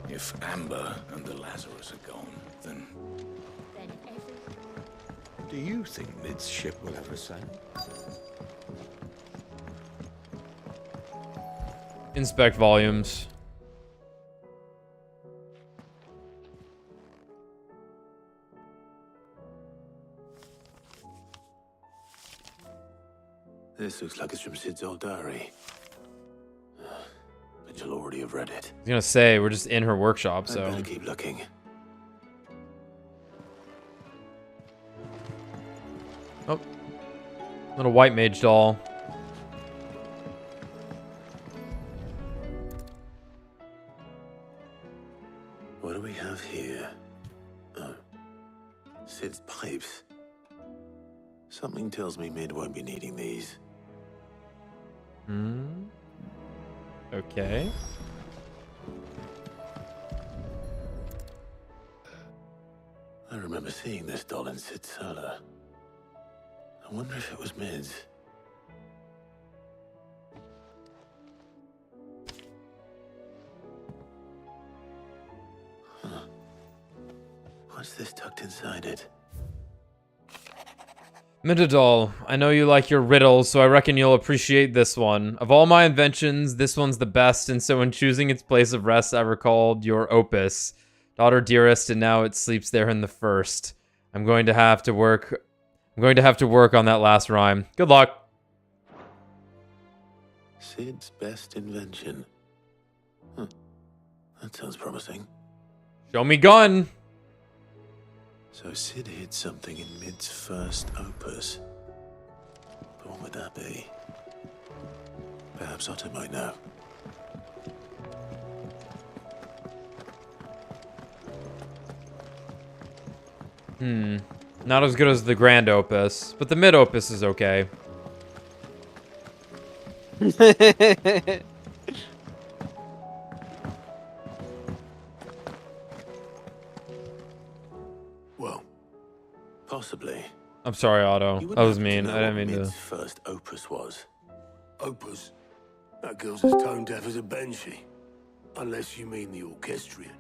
If Amber and the Lazarus are gone, then... Do you think Mid's ship will ever sail? Inspect volumes. This looks like it's from Sid's old diary. But you'll already have read it. I was gonna say, we're just in her workshop, so... I better keep looking. Oh. Little white mage doll. What do we have here? Oh. Sid's pipes. Something tells me Mid won't be needing these. Okay. I remember seeing this doll in Sid's cellar. I wonder if it was Mid's. What's this tucked inside it? Midadol, I know you like your riddles, so I reckon you'll appreciate this one. Of all my inventions, this one's the best, and so in choosing its place of rest, I recalled your opus. Daughter dearest, and now it sleeps there in the first. I'm going to have to work on that last rhyme. Good luck. Sid's best invention. Huh. That sounds promising. Show me gun. So Sid hid something in Mid's first opus. But what would that be? Perhaps Otto might know. Not as good as the grand opus, but the mid opus is okay. Well, possibly. I'm sorry, Otto. You wouldn't That was happen to mean. know I didn't what mean to. Mid's first opus was. Opus? That girl's as tone deaf as a banshee. Unless you mean the orchestrion.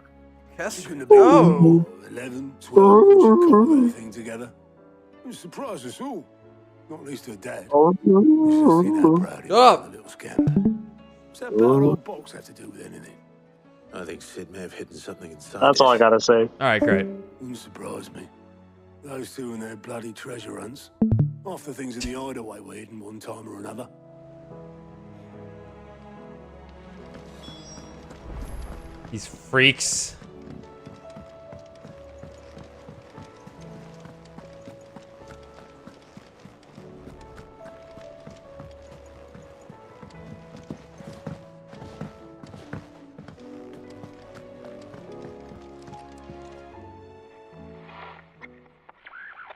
Orchestrion? Oh! 11, 12, when she cobbled everything together. It surprised us all. Not least her dad. We should have seen how proud he was of the little scamp. What's that bad old box have to do with anything? I think Sid may have hidden something inside. That's all I gotta say. Alright, great. Wouldn't surprise me. Those two and their bloody treasure hunts. Half the things in the hideaway were hidden one time or another. These freaks.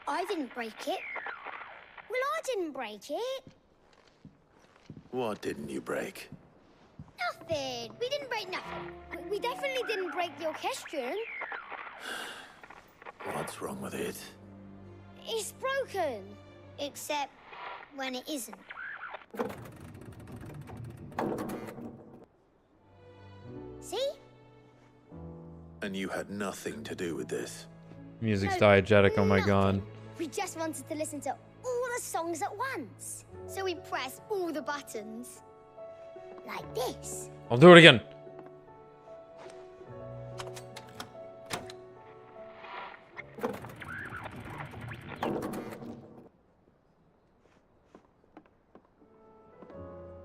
I didn't break it. Well, I didn't break it. What didn't you break? Nothing. We didn't break nothing. We definitely didn't break the orchestrion. What's wrong with it? It's broken. Except when it isn't. See? And you had nothing to do with this. Music's No, diegetic, oh my nothing. god. We just wanted to listen to all the songs at once. So we pressed all the buttons. Like this. I'll do it again.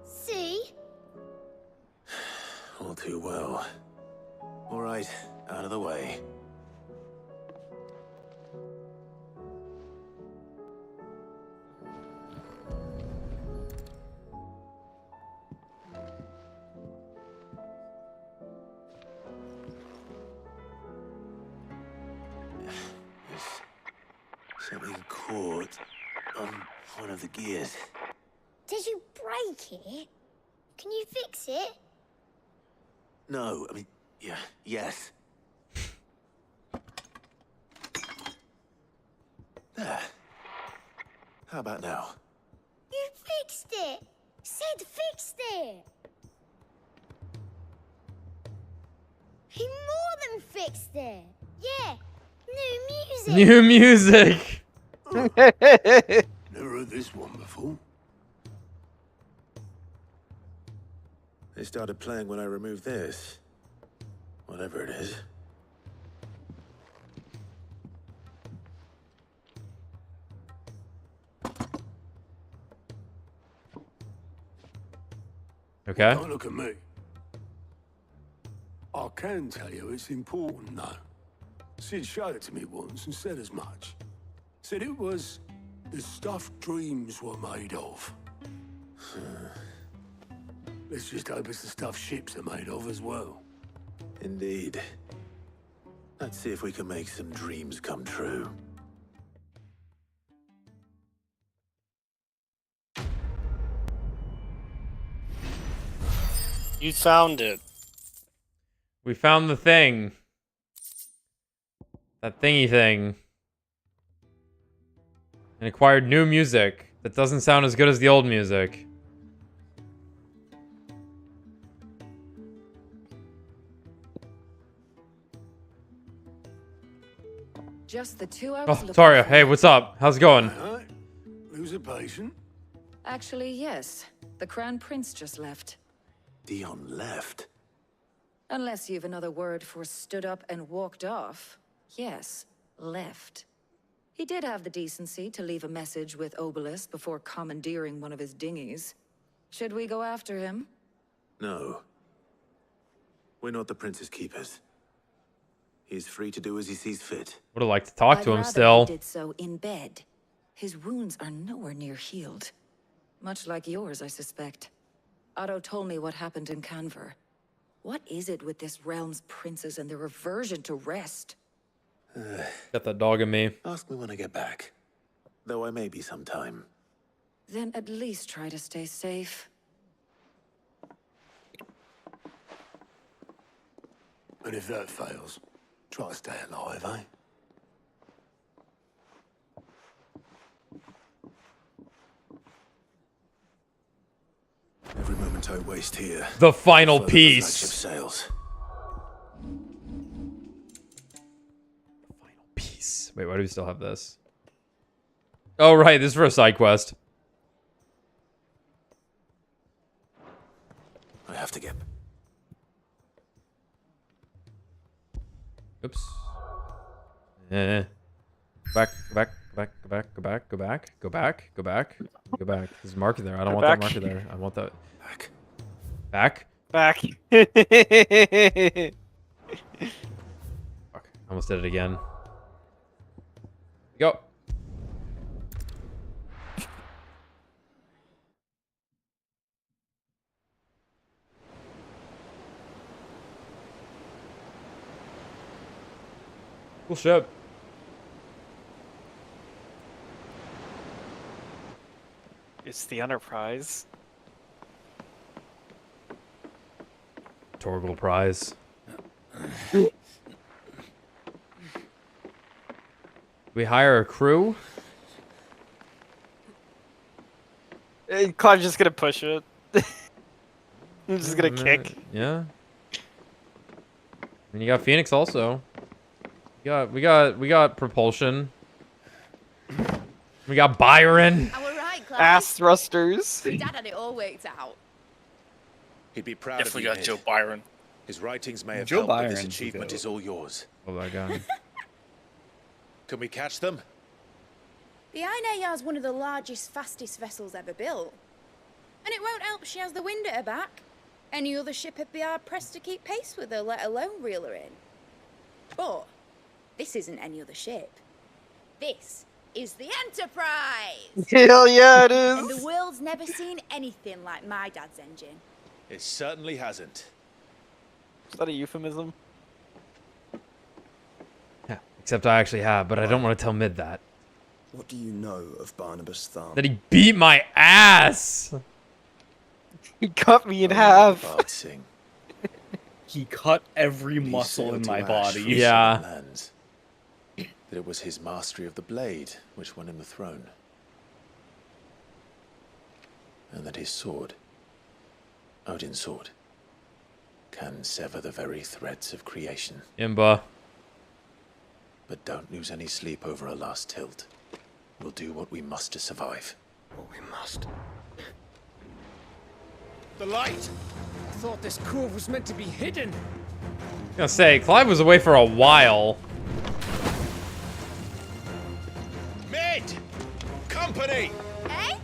See? All too well. All right, out of the way. Something caught on one of the gears. Did you break it? Can you fix it? No, I mean, yeah, yes. There. How about now? You fixed it! Sid fixed it! He more than fixed it! Yeah! New music! New music! Never heard this one before. They started playing when I removed this. Whatever it is. Okay. Don't look at me. I can tell you it's important, though. Sid showed it to me once and said as much. Said it was the stuff dreams were made of. Let's just hope it's the stuff ships are made of as well. Indeed. Let's see if we can make some dreams come true. You found it. We found the thing. That thingy thing. And acquired new music that doesn't sound as good as the old music. Just the two I Oh, was looking Taria, for. hey, what's up? How's it going? was a patient? Actually, yes. The Crown Prince just left. Dion left? Unless you've another word for stood up and walked off. Yes, left. He did have the decency to leave a message with Obelisk before commandeering one of his dinghies. Should we go after him? No. We're not the Prince's keepers. He's free to do as he sees fit. Would have liked to talk to him I'd rather still. he did so in bed. His wounds are nowhere near healed. Much like yours, I suspect. Otto told me what happened in Canver. What is it with this realm's princes and their aversion to rest? Got that dog in me. Ask me when I get back. Though I may be sometime. Then at least try to stay safe. And if that fails, try to stay alive, eh? Every moment I waste here. The final further the piece. flagship sails. Peace. Wait, why do we still have this? Oh, right. This is for a side quest. I have to get... Oops. Back, go back, go back, go back, go back, go back, go back, go back, go back. There's a marker there. I don't want that marker there. I want that. Back. Back? Back. Fuck. I almost did it again. Go. Cool ship. It's the Enterprise. Torgal prize. We hire a crew? Clive's just gonna push it. I'm just gonna kick. Yeah. And you got Phoenix also. We got propulsion. We got Byron. Oh, we're right, Clive. Ass thrusters. Dad had it all worked out. He'd be proud Definitely of you, got Joe Ned. Byron. His writings may have Joe helped, but this Byron's achievement the is all yours. Oh my god. Can we catch them? The Ainayar is one of the largest, fastest vessels ever built. And it won't help she has the wind at her back. Any other ship would be hard pressed to keep pace with her, let alone reel her in. But this isn't any other ship. This is the Enterprise! Hell yeah, it And the is! world's never seen anything like my dad's engine. It certainly hasn't. Is that a euphemism? Yeah, except I actually have, but I don't want to tell Mid that. What do you know of Barnabas Thumb? That he beat my ass! He cut me in half. Sing. He cut every muscle in my body. Yeah. Lands. That it was his mastery of the blade which won him the throne. And that his sword, Odin's sword, can sever the very threads of creation. Imba. But don't lose any sleep over a last tilt. We'll do what we must to survive. What we must. The light! I thought this cove was meant to be hidden. I was gonna say, Clive was away for a while. Mid! Company! Eh?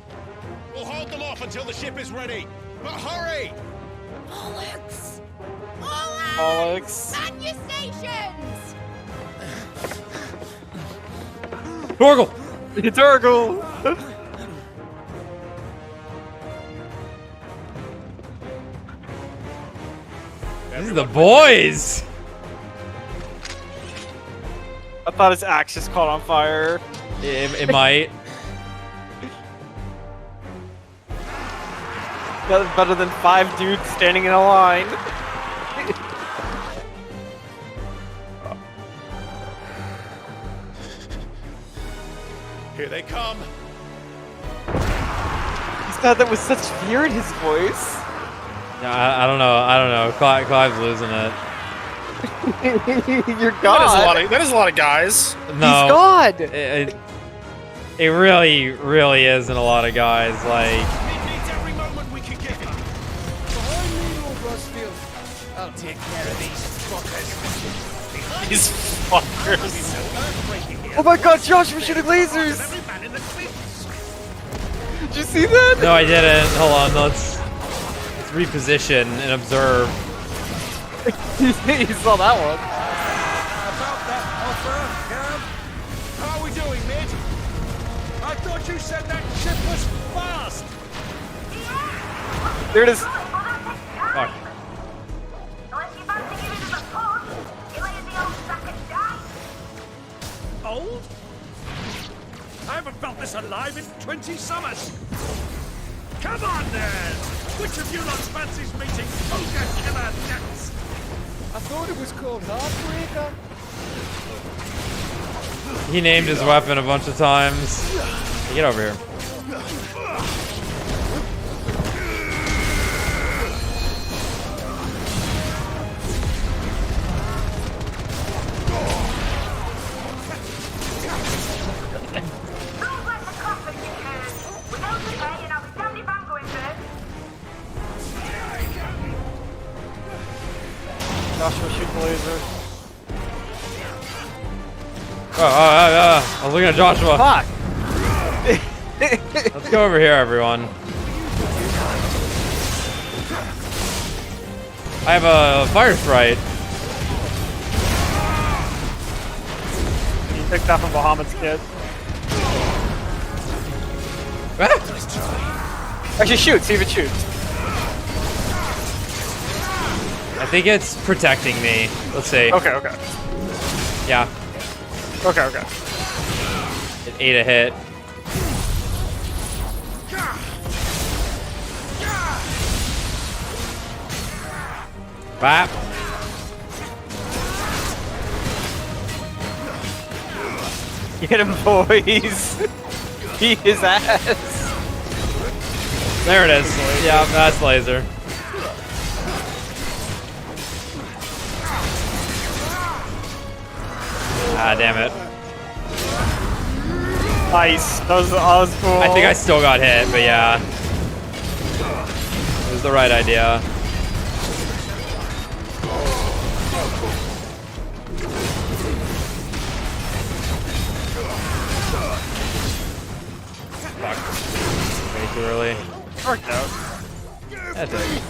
We'll hold them off until the ship is ready. But hurry! Bollocks! All out! Alex. Man your stations! Torgal! Torgal! These are the boys! I thought his axe just caught on fire. It might. That's better than 5 dudes standing in a line. Here they come. He's got that with such fear in his voice. Yeah, I don't know. Clive's losing it. You're God. That is a lot of guys. No. He's God. It really, really isn't a lot of guys. Like, Needs every moment we can give him. Behind me, Lord Rosfield. I'll take care of these fuckers. These fuckers. Oh my god, Josh, we're shooting lasers! Did you see that? no, I didn't. Hold on, let's reposition and observe. You saw that one. About that offer, Cam. How are we doing, mate? I thought you said that ship was fast. There it is. Fuck. Old? I haven't felt this alive in 20 summers. Come on, then. Which of you lot fancies meeting Ogre Killer next? I thought it was called Heartbreaker. He named his weapon a bunch of times. Get over here. Joshua shooting laser. I was looking at Joshua. Fuck! Let's go over here, everyone. I have a fire sprite. You picked that from Bahamut's kid. Actually, shoot. See if it shoots. I think it's protecting me. Let's see. Okay. Yeah. Okay. It ate a hit. Bap. Get him, boys. Beat his ass. There it is. Yeah, that's laser. Ah, damn it. Nice. That was cool. I think I still got hit, but yeah. It was the right idea. Fuck. Way too early. Worked out. That did.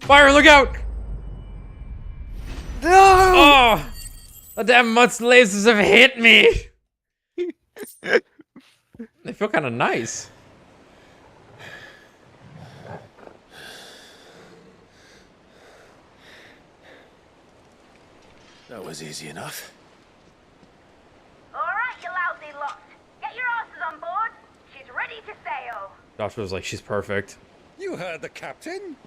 Fire, look out! No! Oh! The damn mutts lasers have hit me! They feel kind of nice. That was easy enough. Alright, you lousy lot. Get your asses on board. She's ready to sail. Joshua was like, she's perfect. You heard the captain.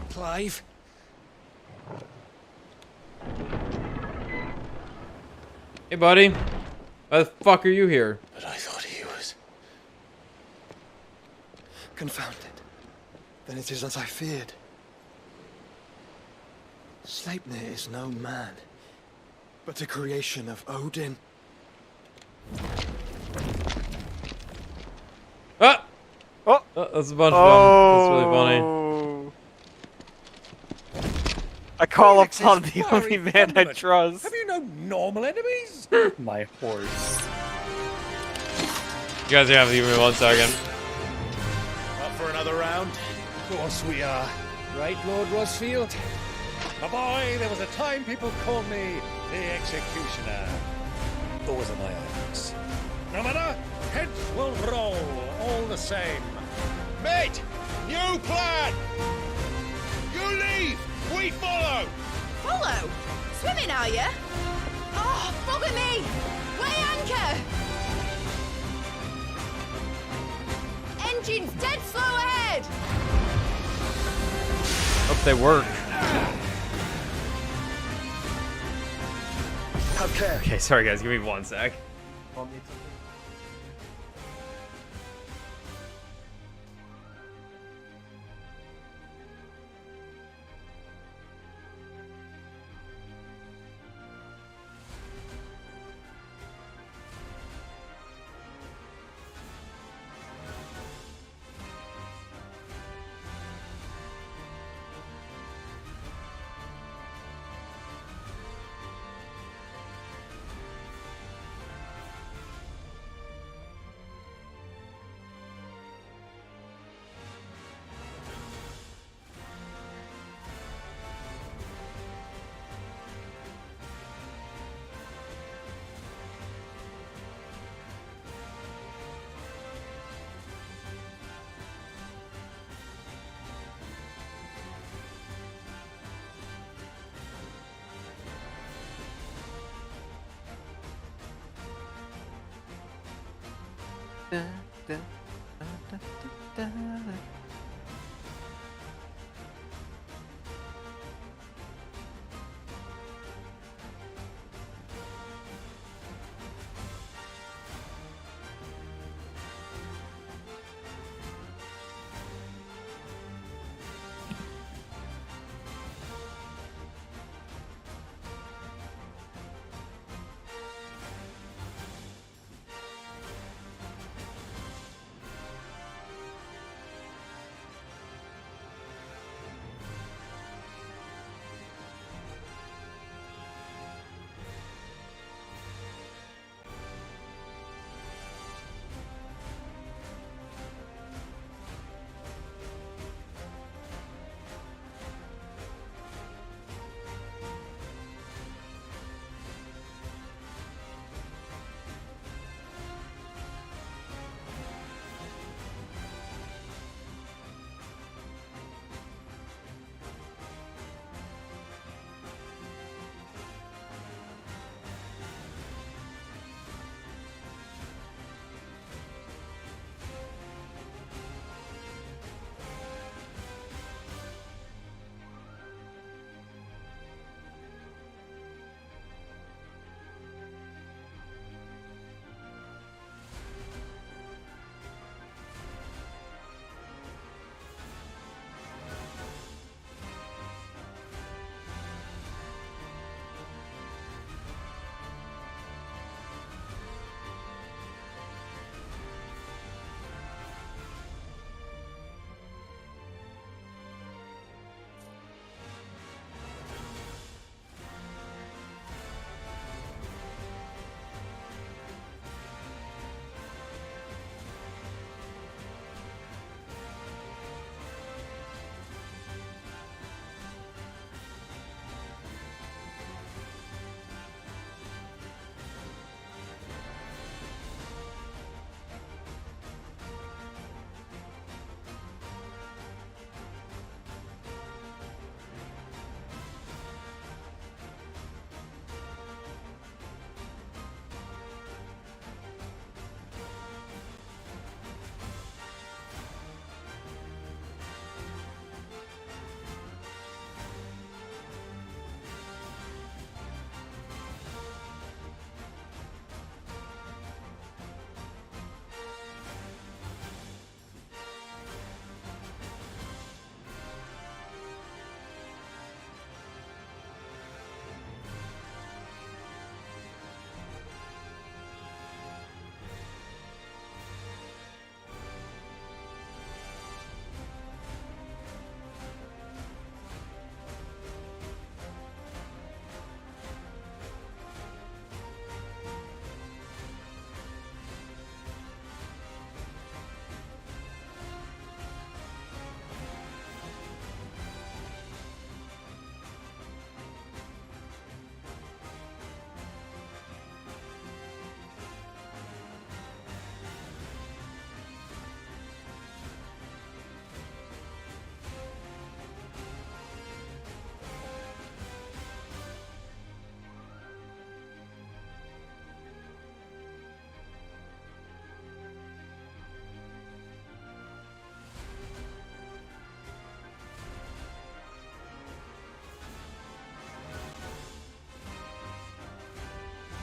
Clive? Hey, buddy. Why the fuck are you here? But I thought he was... Confounded. Then it is as I feared. Sleipnir is no man, but a creation of Odin. Ah! Oh! That's a bunch of them. That's really funny. I call upon the only man I trust. Have you no normal enemies? My horse. You guys are gonna have to give me 1 second. Up for another round? Of course we are. Right, Lord Rosfield? A boy, there was a time people called me the Executioner. Those are my items. No matter, heads will roll all the same. Mate, new plan! You leave, we follow! Follow? Swimming, are you? Oh, bugger me! Weigh anchor! Engine's dead slow ahead! Hope they work. Okay, sorry guys, give me 1 sec.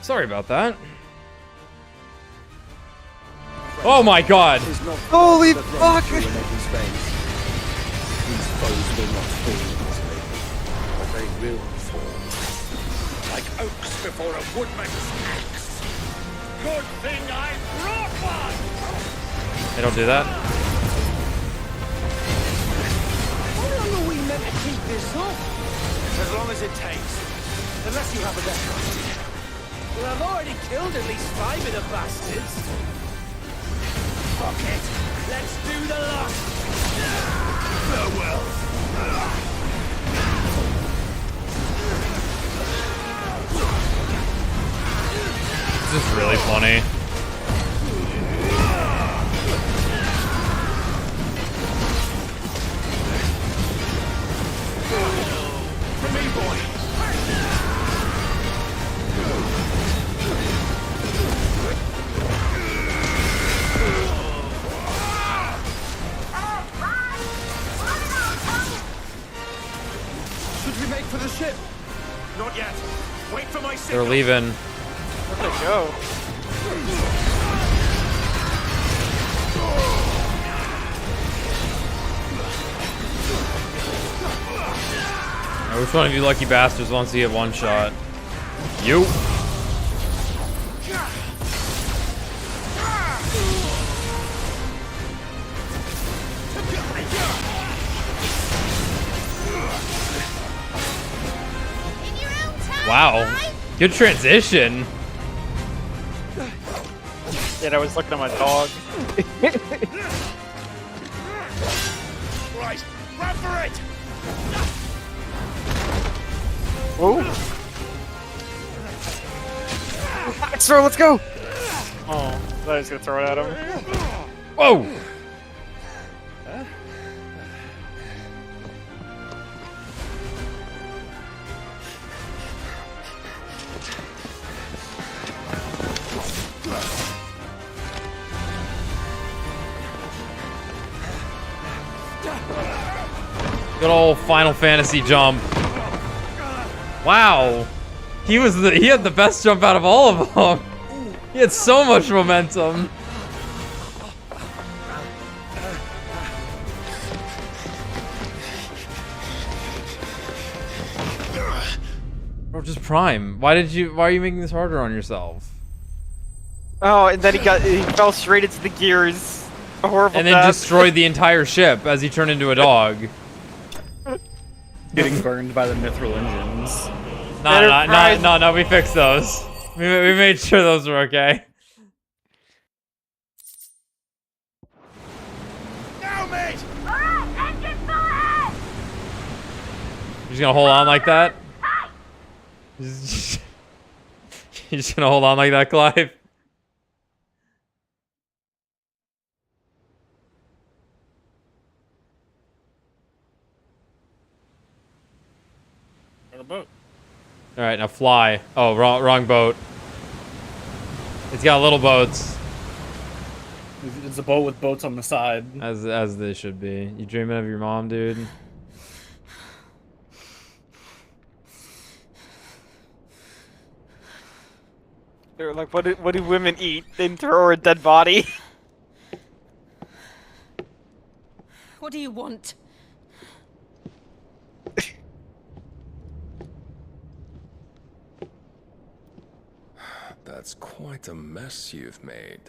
Sorry about that. Oh my god! Holy fuck! These foes will not fall easily, but they will fall. Like oaks before a woodman's axe. Good thing I brought one! They don't do that? How long are we meant to keep this up? As long as it takes. Unless you have a better idea. Well, I've already killed at least 5 of the bastards. Fuck it. Let's do the lot. Farewell. This is really funny. For me, boy. They're leaving. Where'd they go? Now, which one of you lucky bastards wants to get one shot? You. Wow. Good transition. Yeah, I was looking at my dog. Right, run for it! Whoa. Let's throw, let's go! Oh, I thought I was gonna throw it at him. Whoa! Good old Final Fantasy jump. Wow. He had the best jump out of all of them. He had so much momentum. Bro, just Prime. Why are you making this harder on yourself? Oh, and then he fell straight into the gears. A horrible And then death. destroyed the entire ship as he turned into a dog. Getting burned by the mithril engines. No, we fixed those. We made sure those were okay. Now, mate! Alright, engine full ahead! You're just gonna hold on like that? You're just gonna hold on like that, Clive? On a boat. All right, now fly. Oh, wrong boat. It's got little boats. It's a boat with boats on the side. As they should be. You dreaming of your mom, dude? They're like, what do women eat? They throw her a dead body. What do you want? That's quite a mess you've made.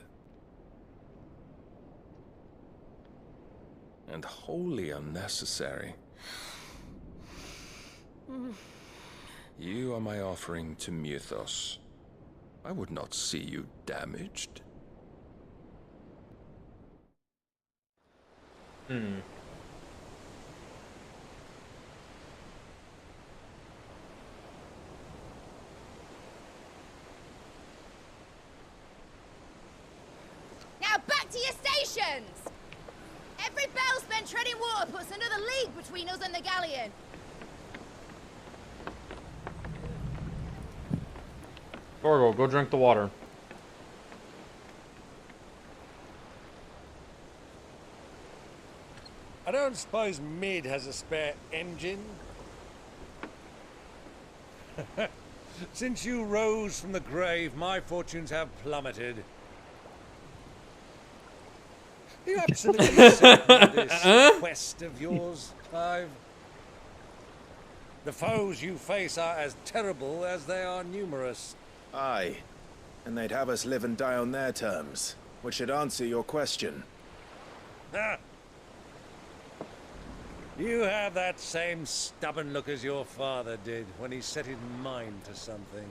And wholly unnecessary. You are my offering to Mythos. I would not see you damaged. Now back to your stations! Every bell spent treading water puts another league between us and the galleon. Gorgo, go drink the water. I don't suppose Mid has a spare engine? Since you rose from the grave, my fortunes have plummeted. Are you absolutely certain of this quest of yours, Clive? The foes you face are as terrible as they are numerous. Aye, and they'd have us live and die on their terms, which should answer your question. Ah. You have that same stubborn look as your father did when he set his mind to something.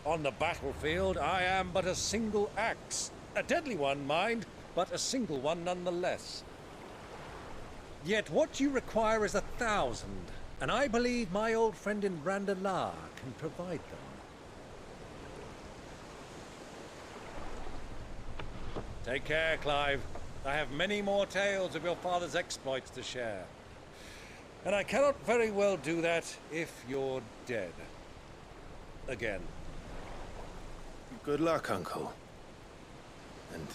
On the battlefield, I am but a single axe. A deadly one, mind, but a single one nonetheless. Yet what you require is 1,000, and I believe my old friend in Randalar can provide them. Take care, Clive. I have many more tales of your father's exploits to share. And I cannot very well do that if you're dead. Again. Good luck, Uncle. And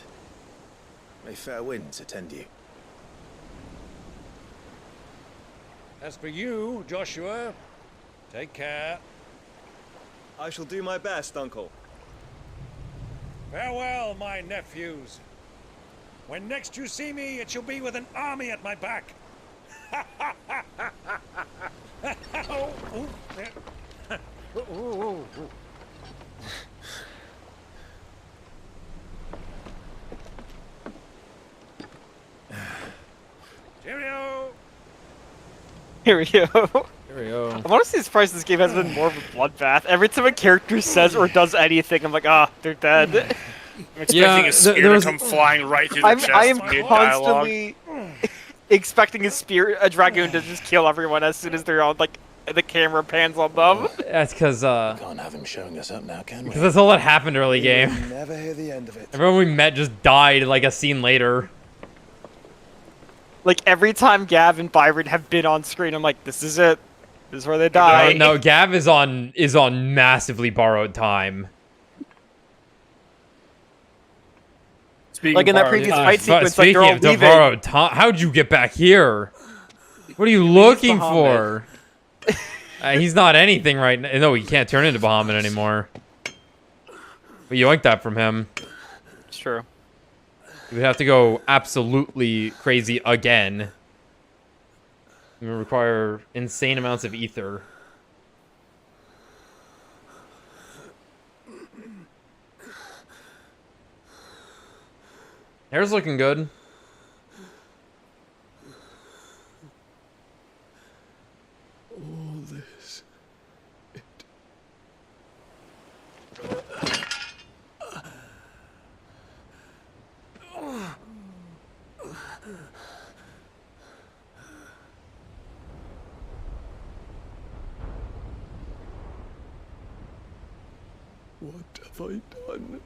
may fair winds attend you. As for you, Joshua, take care. I shall do my best, Uncle. Farewell, my nephews. When next you see me, it shall be with an army at my back. Oh, ooh, yeah. Ooh, ooh, ooh. Cheerio! Here we go. Here we go. I'm honestly surprised this game has been more of a bloodbath. Every time a character says or does anything, I'm like, ah, they're dead. I'm expecting a spear to come flying right through the chest. I am mid-dialogue. constantly expecting a dragoon to just kill everyone as soon as they're on, like, the camera pans on them. That's because Can't have him showing us up now, can we? because that's all that happened early game. Never hear the end of it. Everyone we met just died like a scene later. Like, every time Gav and Byron have been on screen, I'm like, this is it. This is where they die. No, Gav is on massively borrowed time. Like in that previous fight sequence, like Speaking they're all of leaving. borrowed time, how'd you get back here? What are you looking for? He's not anything right now. No, he can't turn into Bahamut anymore. But you like that from him. It's true. You would have to go absolutely crazy again. It would require insane amounts of ether. Hair's looking good. All this. What have I done?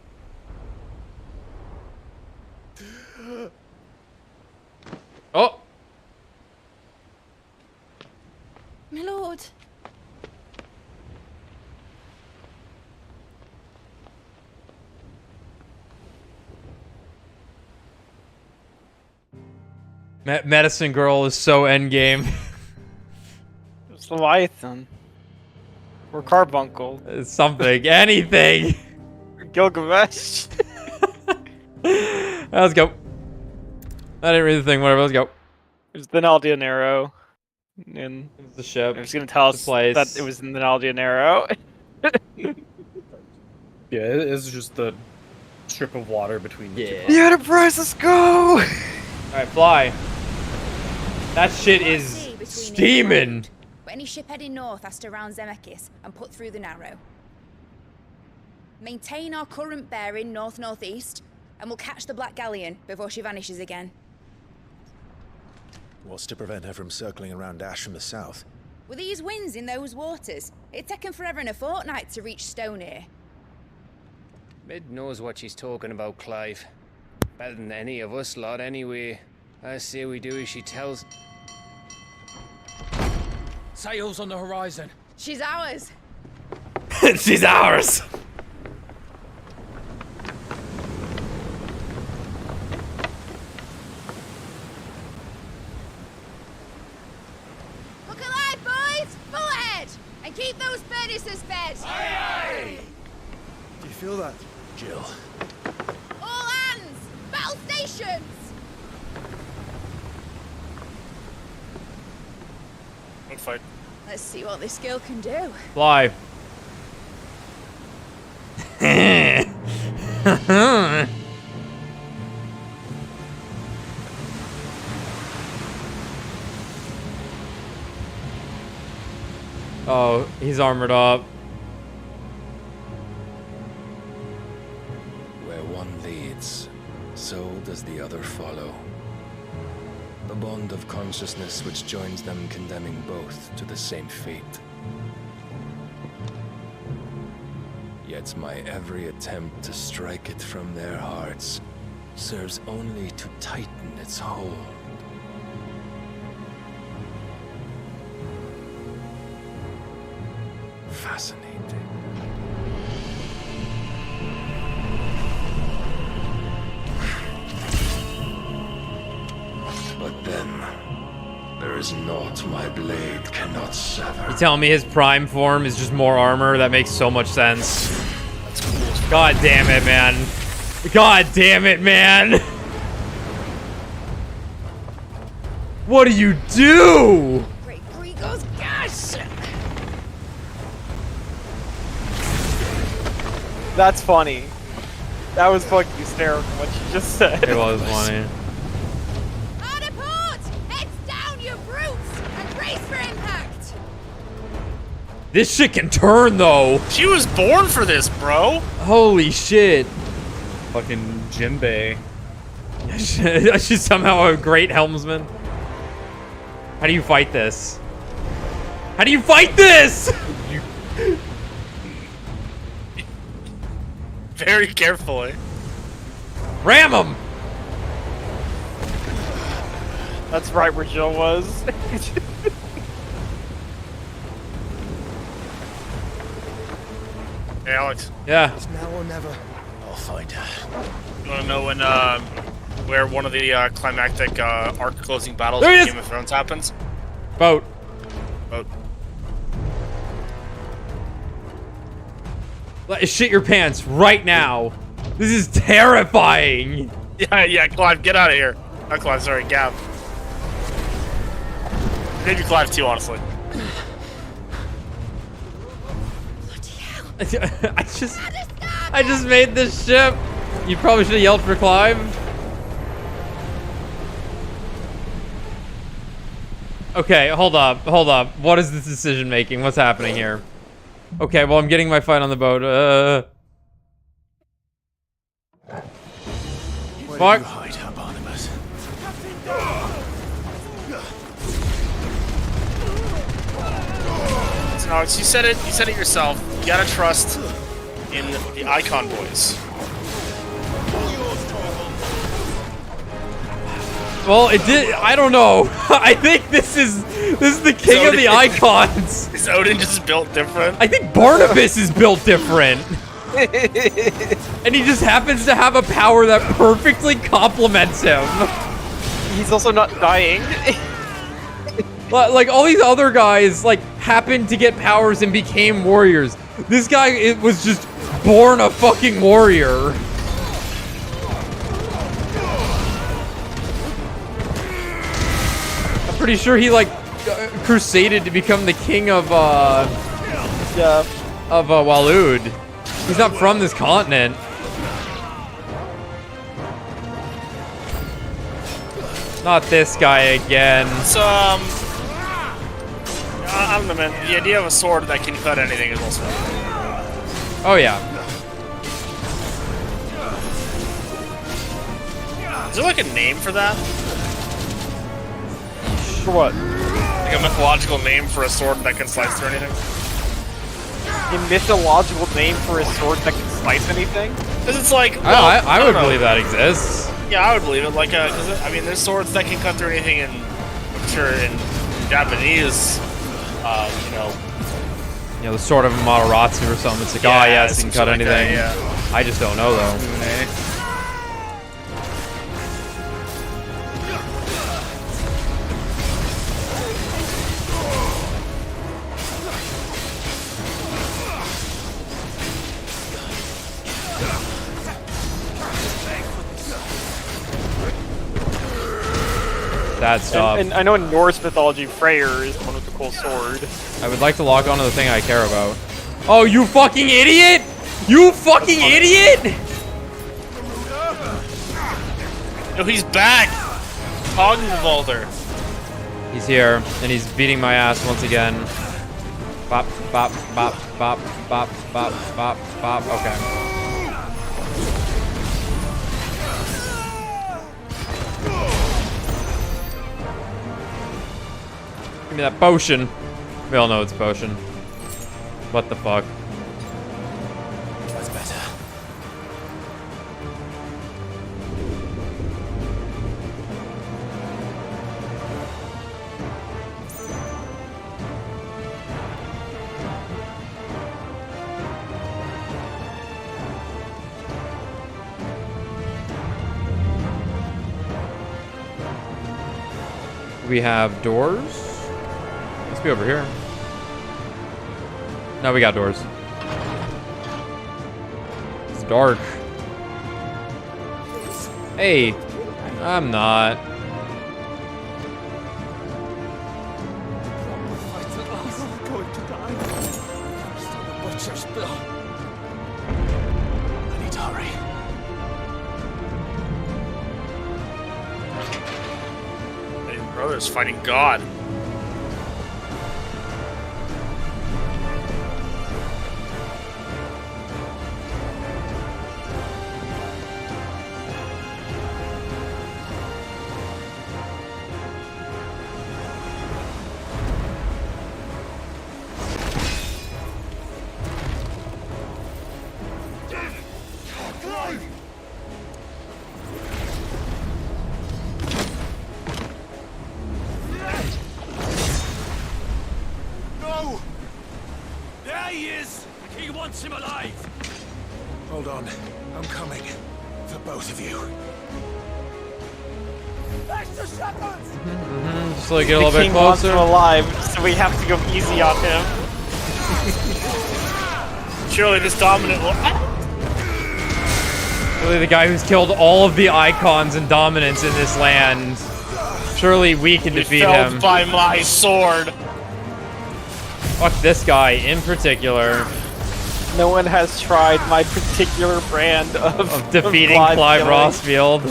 Oh! My lord. Medicine Girl is so endgame. It's Leviathan. Or Carbuncle. It's something. Anything! Gilgamesh. Let's go. I didn't read the thing. Whatever. Let's go. There's the Naldianero. And the ship. It was going to tell us that it was in the Naldianero. Yeah, it's just the strip of water between the two. The Enterprise, let's go! Alright, fly. That shit is steaming. But any ship heading north has to round Zemeckis and put through the Narrow. Maintain our current bearing north-northeast, and we'll catch the Black Galleon before she vanishes again. What's to prevent her from circling around Ash from the south? With these winds in those waters, it'd taken forever and a fortnight to reach Stonehenge. Mid knows what she's talking about, Clive. Better than any of us lot, anyway. I say we do as she tells. Sails on the horizon. She's ours. She's ours. Look alive, boys! Full ahead! And keep those furnaces fed! Aye, Do you feel that? Jill. All hands! Battle stations! Good fight. Let's see what this girl can do. Fly. Oh, he's armored up. Where one leads, so does the other follow. The bond of consciousness which joins them condemning both to the same fate. Yet my every attempt to strike it from their hearts serves only to tighten its hold. Fascinating. But then, there is is naught my blade cannot sever. You telling me his prime form is just more armor? That makes so much sense. God damn it, man. God damn it, man. What do you do? Great Grigos, gosh! That's funny. That was fucking hysterical what you just said. It was funny. Hard a port! Heads down, you brutes! And brace for impact! This shit can turn, though. She was born for this, bro. Holy shit. Fucking Jinbei. She's somehow a great helmsman. How do you fight this? How do you fight this? Very carefully. Ram him! That's right where Jill was. Hey, Alex. Yeah. It's now or never. I'll find her. You want to know when, where one of the climactic arc closing battles There he in is! Game of Thrones happens? Boat. Boat. Shit your pants right now. This is terrifying. Yeah, Clive, get out of here. Not Clive, sorry, Gav. Maybe Clive too, honestly. I just made this ship. You probably should have yelled for Clive. Okay, hold up. What is this decision making? What's happening here? Okay, well, I'm getting my fight on the boat. Fuck. Hide her, Barnabas. So, Alex, you said it yourself. You gotta trust in the Icon boys. Well, it did. I don't know. I think this is the king of the icons. Is Odin just built different? I think Barnabas is built different. And he just happens to have a power that perfectly complements him. He's also not dying. Like all these other guys, like happened to get powers and became warriors. This guy was just born a fucking warrior. I'm pretty sure he like crusaded to become the king of Walud. He's not from this continent. Not this guy again. So, I don't know, man. The idea of a sword that can cut anything is also. Oh yeah. Is there like a name for that? For what? Like a mythological name for a sword that can slice through anything? A mythological name for a sword that can slice anything? Because it's like. Well, I would believe that exists. Yeah, I would believe it. Like, cause I mean, there's swords that can cut through anything, and I'm sure in Japanese, you know. You know, the sword of Amaterasu or something. It's like, Yeah, oh yes, it can cut like that, anything. yeah. I just don't know though. That stuff. And I know in Norse mythology, Freyr is the one with the cool sword. I would like to log on to the thing I care about. Oh, you fucking idiot! You fucking idiot! No, he's back! Hognvalder. He's here, and he's beating my ass once again. Bop, bop, bop, bop, bop, bop, bop, bop. Okay. Give me that potion. We all know it's potion. What the fuck? That's better. We have doors. Must be over here. No, we got doors. It's dark. Hey, I'm not. I need to hurry. Hey, brothers fighting God. No! There he is! He wants him alive! Hold on. I'm coming. For both of you. Just like get a little The bit king wants closer. him alive, so we have to go easy on him. Surely this dominant will. Really, the guy who's killed all of the icons and dominants in this land. Surely we can defeat felled him. by my sword. Fuck this guy in particular. No one has tried my particular brand of Defeating live Clive killing. Rossfield.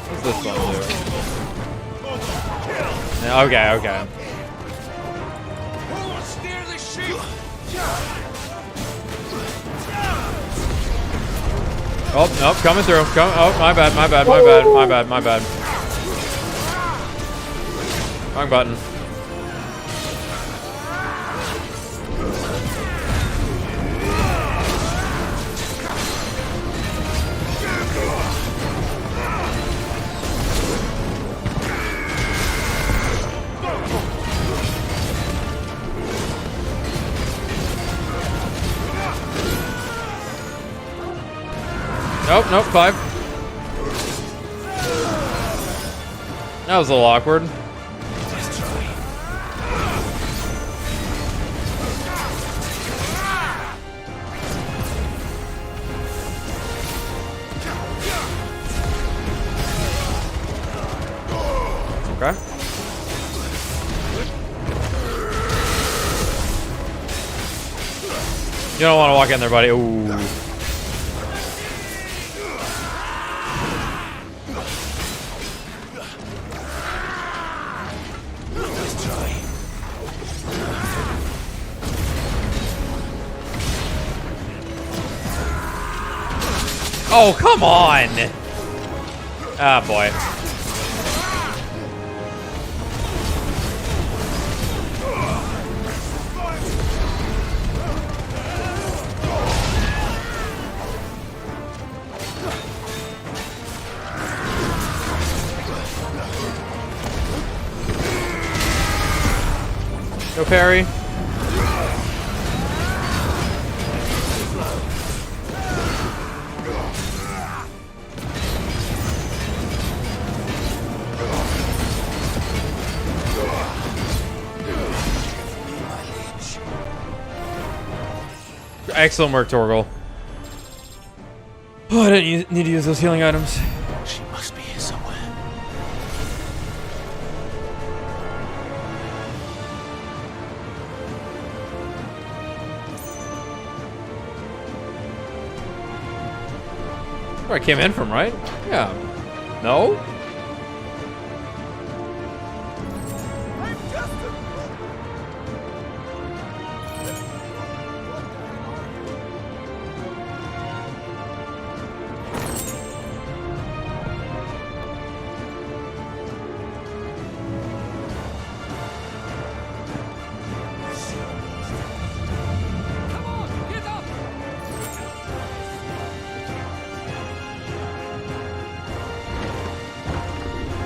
What's this one do? Yeah, okay, okay. Steer the sheep! Oh, nope, coming through. Oh, my bad, my bad, my bad, my bad, my bad. Wrong button. Nope, nope, 5. That was a little awkward. Okay. You don't want to walk in there, buddy. Ooh. Oh, come on! Ah, boy. Go parry. Excellent work, Torgal. Oh, I didn't need to use those healing items. She must be here somewhere. Where I came in from, right? Yeah. No?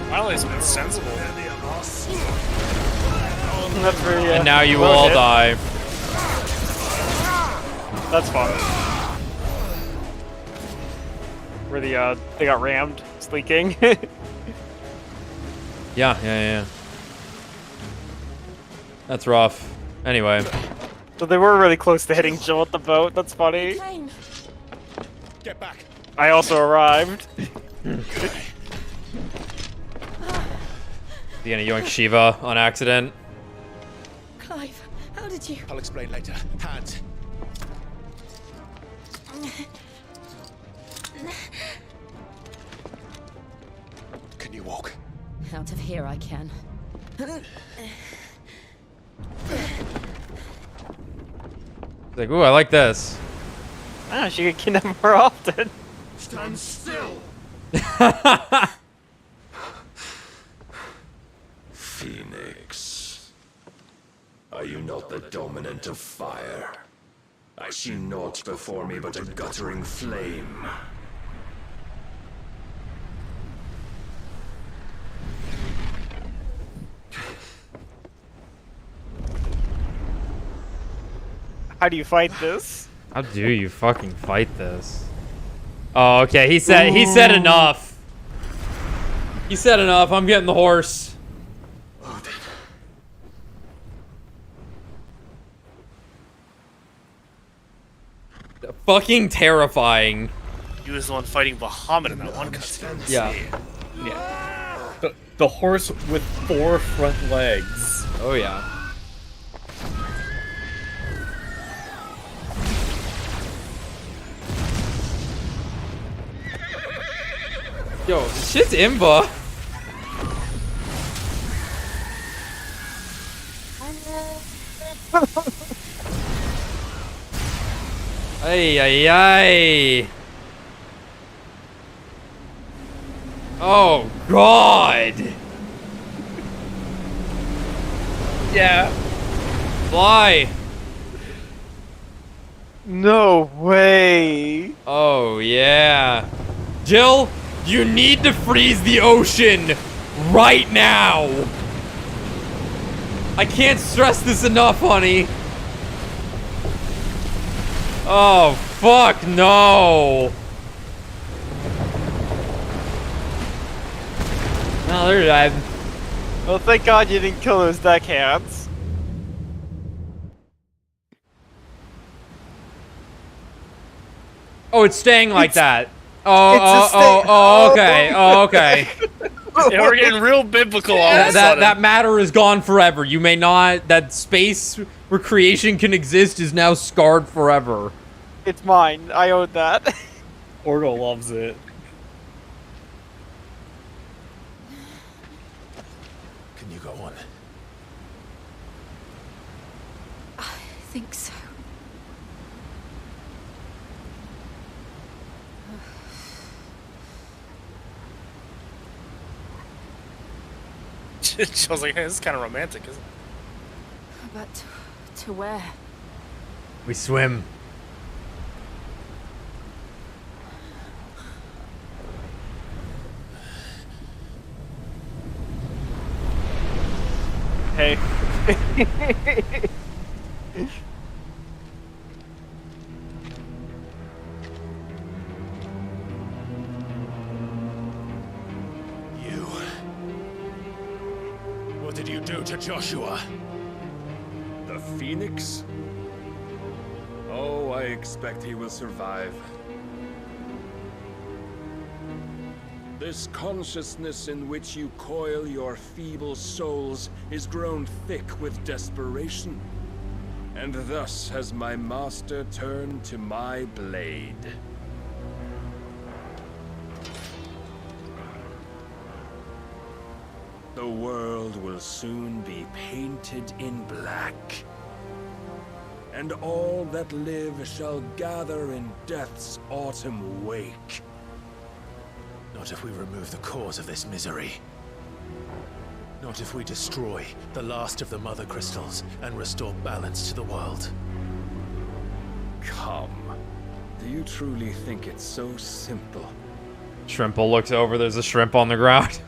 Finally, it's been sensible. That's very, And now you will all die. That's fun. where they got rammed. It's leaking. Yeah. That's rough. Anyway. So they were really close to hitting Jill at the boat. That's funny. Get back. I also arrived. You gonna yoink Shiva on accident? Clive, how did you? I'll explain later. Hands. Can you walk? Out of here, I can. Like, ooh, I like this. Ah, she could kidnap more often. Stand still. Phoenix, are you not the dominant of fire? I see naught before me but a guttering flame. How do you fight this? How do you fucking fight this? Oh, okay. He said enough. He said enough. I'm getting the horse. Fucking terrifying. He was the one fighting Bahamut in that one cutscene. Yeah. Yeah. The horse with 4 front legs. Oh yeah. Yo, shit's imba. Ay, ay, ay. Oh, God. Yeah. Fly. No way. Oh, yeah. Jill, you need to freeze the ocean right now. I can't stress this enough, honey. Oh, fuck no. No, they're dead. Well, thank God you didn't kill those deckhands. Oh, it's staying like that. Oh, okay. Oh, okay. Yeah, we're getting real biblical all of a sudden. That matter is gone forever. You may not. That space where creation can exist is now scarred forever. It's mine. I own that. Ordo loves it. Can you go on? I think so. She was like, hey, this is kind of romantic, isn't it? But to where? We swim. Hey. What did you do to Joshua? The Phoenix? Oh, I expect he will survive. This consciousness in which you coil your feeble souls is grown thick with desperation. And thus has my master turned to my blade. The world will soon be painted in black. And all that live shall gather in death's autumn wake. Not if we remove the cause of this misery. Not if we destroy the last of the Mother Crystals and restore balance to the world. Come. Do you truly think it's so simple? Shrimple looks over. There's a shrimp on the ground.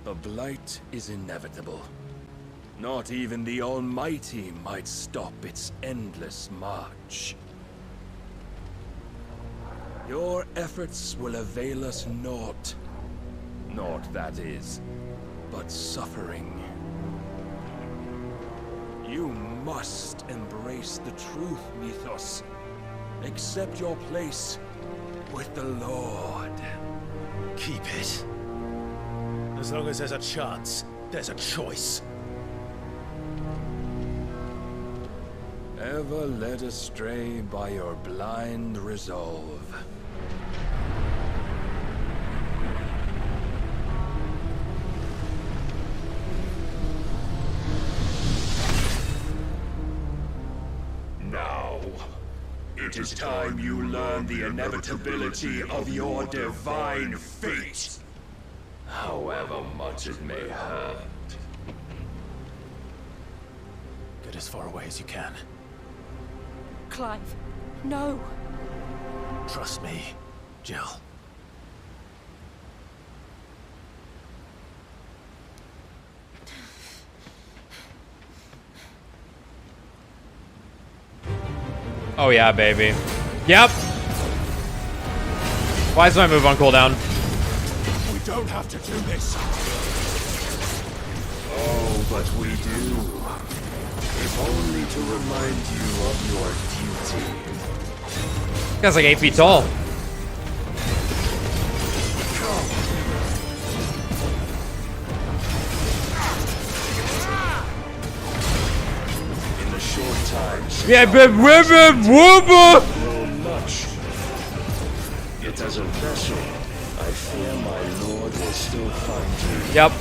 The blight is inevitable. Not even the Almighty might stop its endless march. Your efforts will avail us naught. Naught, that is, but suffering. You must embrace the truth, Mythos. Accept your place with the Lord. Keep it. As long as there's a chance, there's a choice. Ever led astray by your blind resolve. Now, it is time you learn the inevitability of your divine fate, however much it may hurt. Get as far away as you can. Clive, no. Trust me, Jill. Oh yeah, baby. Yep. Why is my move on cooldown? We don't have to do this. Oh, but we do. If only to remind you of your duty. This guy's like 8 feet tall. In the short time, Yeah, grown much. Yet as a vessel, I fear my lord will still find you. Yep.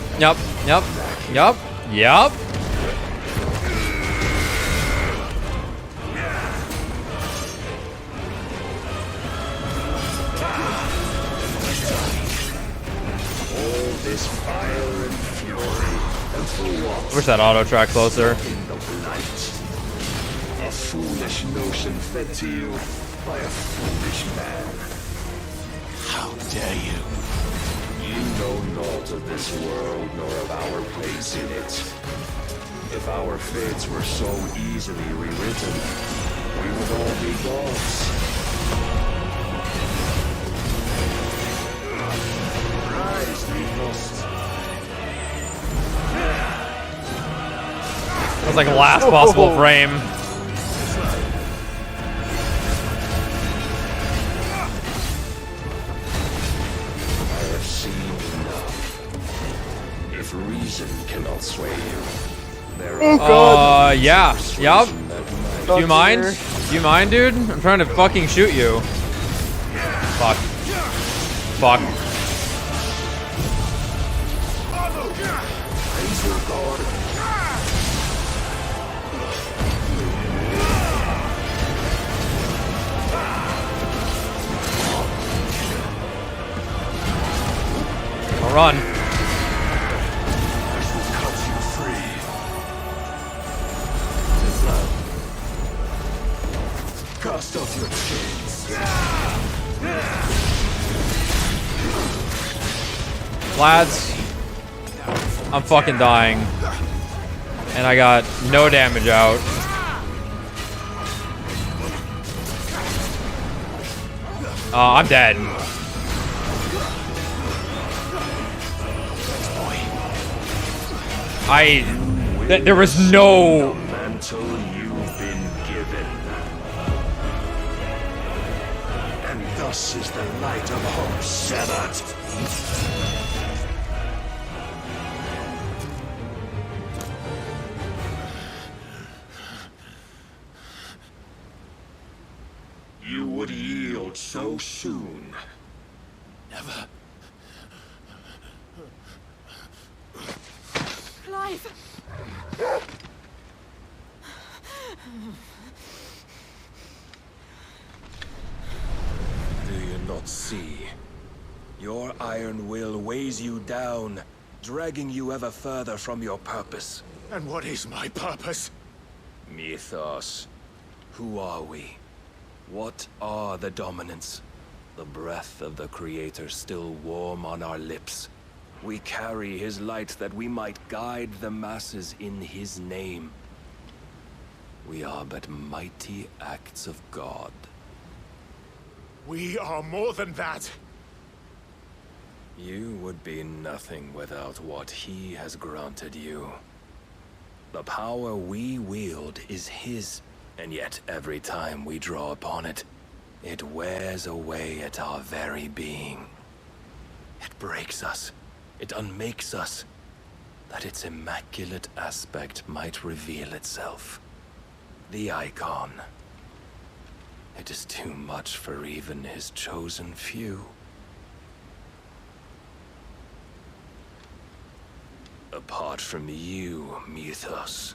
All this fire and fury, and for what? Wish that auto track closer. In the blight. A foolish notion fed to you by a foolish man. How dare you? You know naught of this world nor of our place in it. If our fates were so easily rewritten, we would all be gods. Rise, Mythos. That was like last possible frame. I have seen enough. If reason cannot sway you, there are Yeah. Yup. Do you mind? Do you mind, dude? I'm trying to fucking shoot you. Fuck. Fuck. I'll run. Cast off your chains. Lads, I'm fucking dying. And I got no damage out. I'm dead. There was no... Mantle you've been given. And thus is the light of hope severed. You would yield so soon. Never. Clive! Do you not see? Your iron will weighs you down, dragging you ever further from your purpose. And what is my purpose? Mythos. Who are we? What are the dominants? The breath of the Creator still warm on our lips. We carry his light that we might guide the masses in his name. We are but mighty acts of God. We are more than that. You would be nothing without what he has granted you. The power we wield is his, and yet every time we draw upon it, it wears away at our very being. It breaks us, it unmakes us, that its immaculate aspect might reveal itself. The icon. It is too much for even his chosen few. Apart from you, Mythos.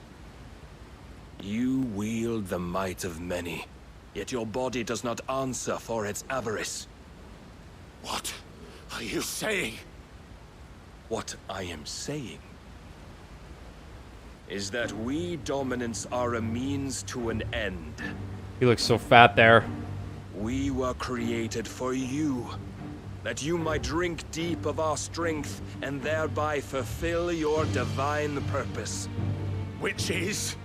You wield the might of many, yet your body does not answer for its avarice. What are you saying? What I am saying is that we dominants are a means to an end. He looks so fat there. We were created for you, that you might drink deep of our strength and thereby fulfill your divine purpose. Which is?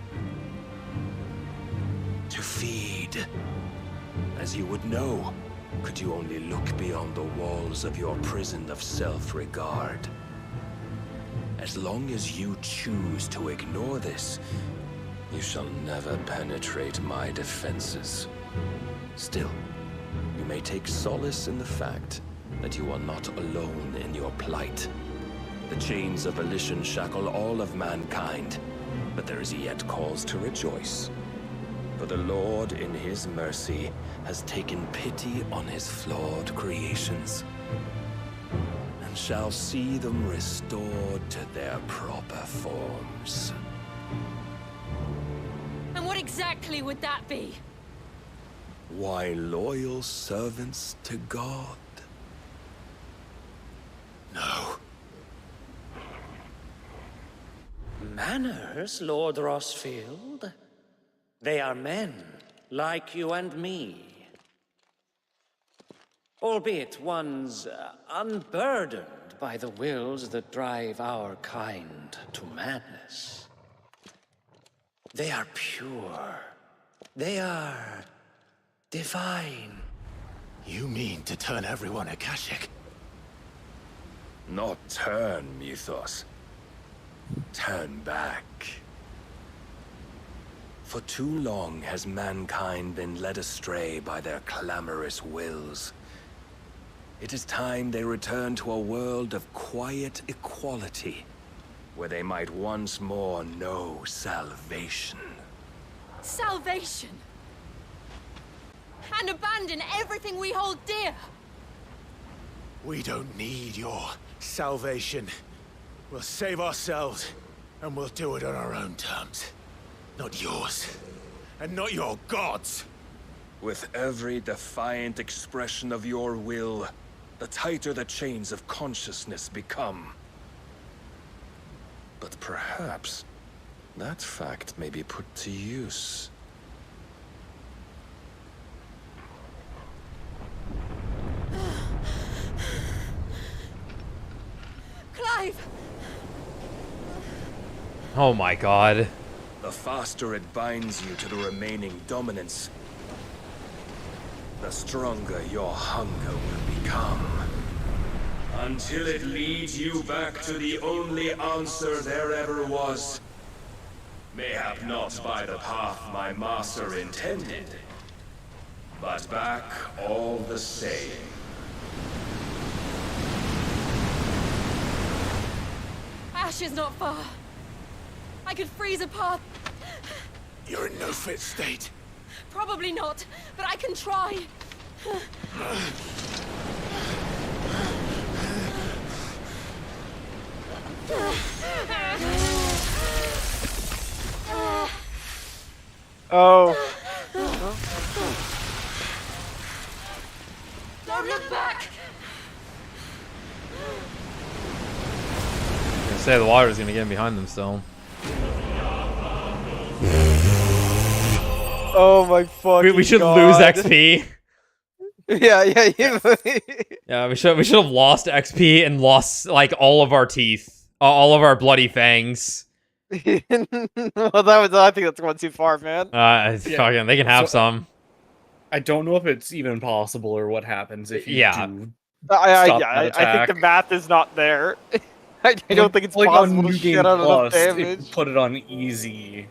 To feed. As you would know, could you only look beyond the walls of your prison of self-regard. As long as you choose to ignore this, you shall never penetrate my defenses. Still, you may take solace in the fact that you are not alone in your plight. The chains of volition shackle all of mankind, but there is yet cause to rejoice. For the Lord, in his mercy, has taken pity on his flawed creations, and shall see them restored to their proper forms. And what exactly would that be? Why, loyal servants to God. No. Manners, Lord Rossfield? They are men, like you and me. Albeit ones unburdened by the wills that drive our kind to madness. They are pure. They are divine. You mean to turn everyone Akashic? Not turn, Mythos. Turn back. For too long has mankind been led astray by their clamorous wills. It is time they return to a world of quiet equality, where they might once more know salvation. Salvation! And abandon everything we hold dear! We don't need your salvation. We'll save ourselves, and we'll do it on our own terms. Not yours. And not your gods. With every defiant expression of your will, the tighter the chains of consciousness become. But perhaps that fact may be put to use. Clive! Oh my god. The faster it binds you to the remaining dominance, the stronger your hunger will become. Until it leads you back to the only answer there ever was. Mayhap not by the path my master intended, but back all the same. Ash is not far. I could freeze a path. You're in no fit state. Probably not, but I can try. Oh. Don't look back! I was gonna say the water's gonna get in behind them still. Oh my fucking We should God. lose XP. Yeah. Yeah, we should have lost XP and lost like all of our teeth, all of our bloody fangs. Well, I think that's going too far, man. Fucking, they can have some. I don't know if it's even possible or what happens if you do I stop that think the attack. math is not there. I don't think it's Like possible on to New shit Game out enough Plus, if you damage. put it on easy.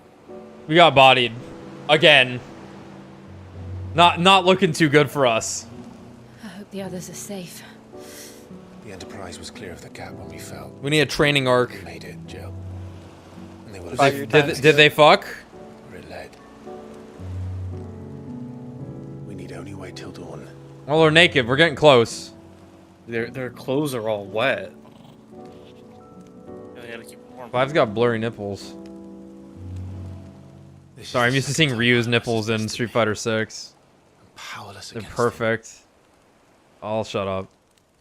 We got bodied. Again. Not looking too good for us. I hope the others are safe. The Enterprise was clear of the gap when we fell. We need a training arc. We made it, Jill. And they will Did they fuck? Where it led. We need only wait till dawn. Well, they're naked. We're getting close. Their clothes are all wet. Yeah, they gotta keep it warm. Clive's got blurry nipples. Sorry, I'm used to seeing Ryu's nipples in Street Fighter 6. Powerless. They're perfect. I'll shut up.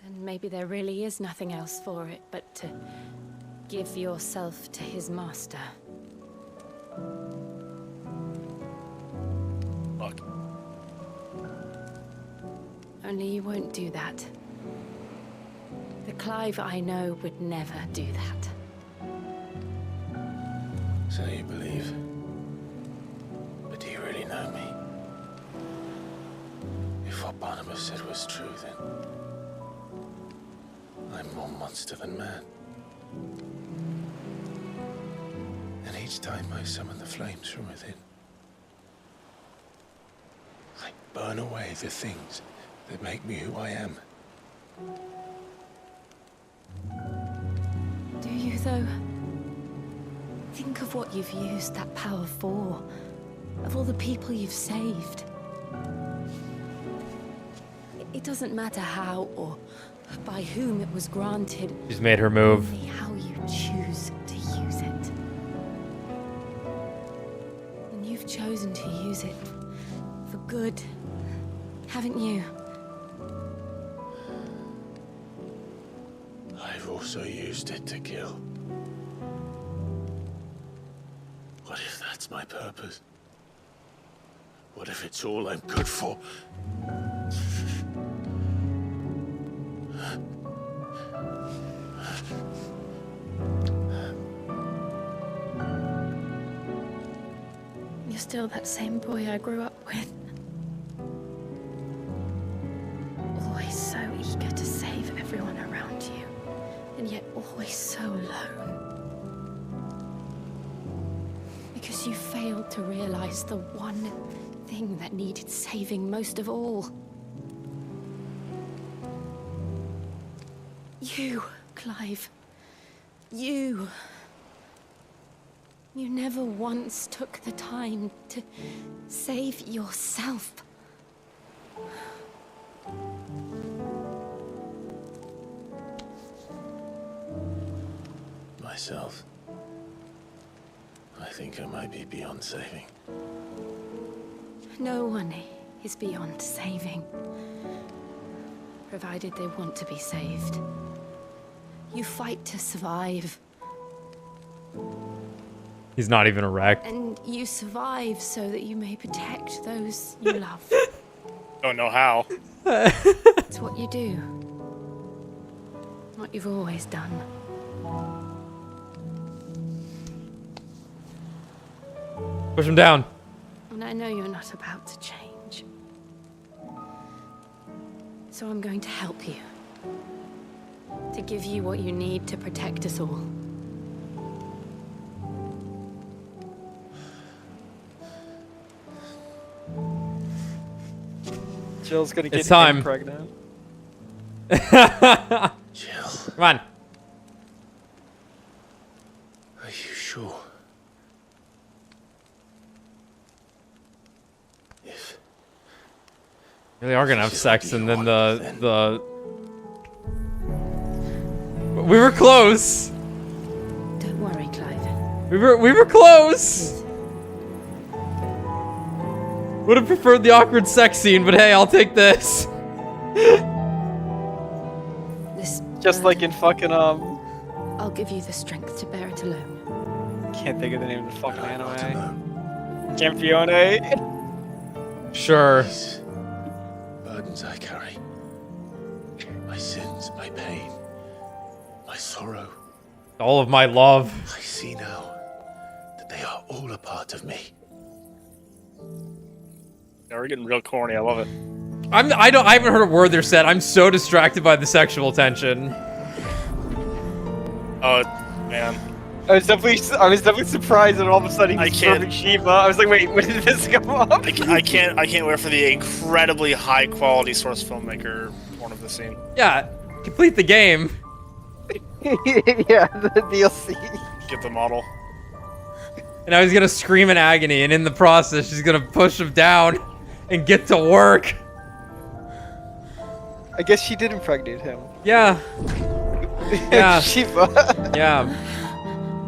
And maybe there really is nothing else for it but to give yourself to his master. Fuck. Only you won't do that. The Clive I know would never do that. So you believe? But do you really know me? If what Barnabas said was true, then I'm more monster than man. And each time I summon the flames from within, I burn away the things that make me who I am. Do you, though? Think of what you've used that power for. Of all the people you've saved. It doesn't matter how or by whom it was granted. She's made her move. Only how you choose to use it. And you've chosen to use it for good, haven't you? I've also used it to kill. What if that's my purpose? What if it's all I'm good for? You're still that same boy I grew up with. Always so eager to save everyone around you, and yet always so alone. Because you failed to realize the one thing that needed saving most of all. You, Clive. You. You never once took the time to save yourself. Myself. I think I might be beyond saving. No one is beyond saving. Provided they want to be saved. You fight to survive. He's not even erect. And you survive so that you may protect those you love. Don't know how. It's what you do. What you've always done. Push him down. And I know you're not about to change. So I'm going to help you. To give you what you need to protect us all. Jill's gonna get It's time. pregnant. Jill. Come on. Are you sure? If Really are gonna have sex and then the we were close. Don't worry, Clive. We were close. Would have preferred the awkward sex scene, but hey, I'll take this. This Just like in fucking I'll give you the strength to bear it alone. can't think of the name of the fucking anime. Campione. Sure. burdens I carry, my sins, my pain, my sorrow. All of my love. I see now that they are all a part of me. Yeah, we're getting real corny. I love it. I haven't heard a word they're said. I'm so distracted by the sexual tension. Oh, man. I was definitely surprised that all of a sudden he was serving Shiva. I was like, wait, when did this come up? I can't wait for the incredibly high quality source filmmaker porn of the scene. Yeah, complete the game. Yeah, the DLC. Get the model. And I was gonna scream in agony, and in the process, she's gonna push him down and get to work. I guess she did impregnate him. Yeah. Yeah. Shiva. Yeah.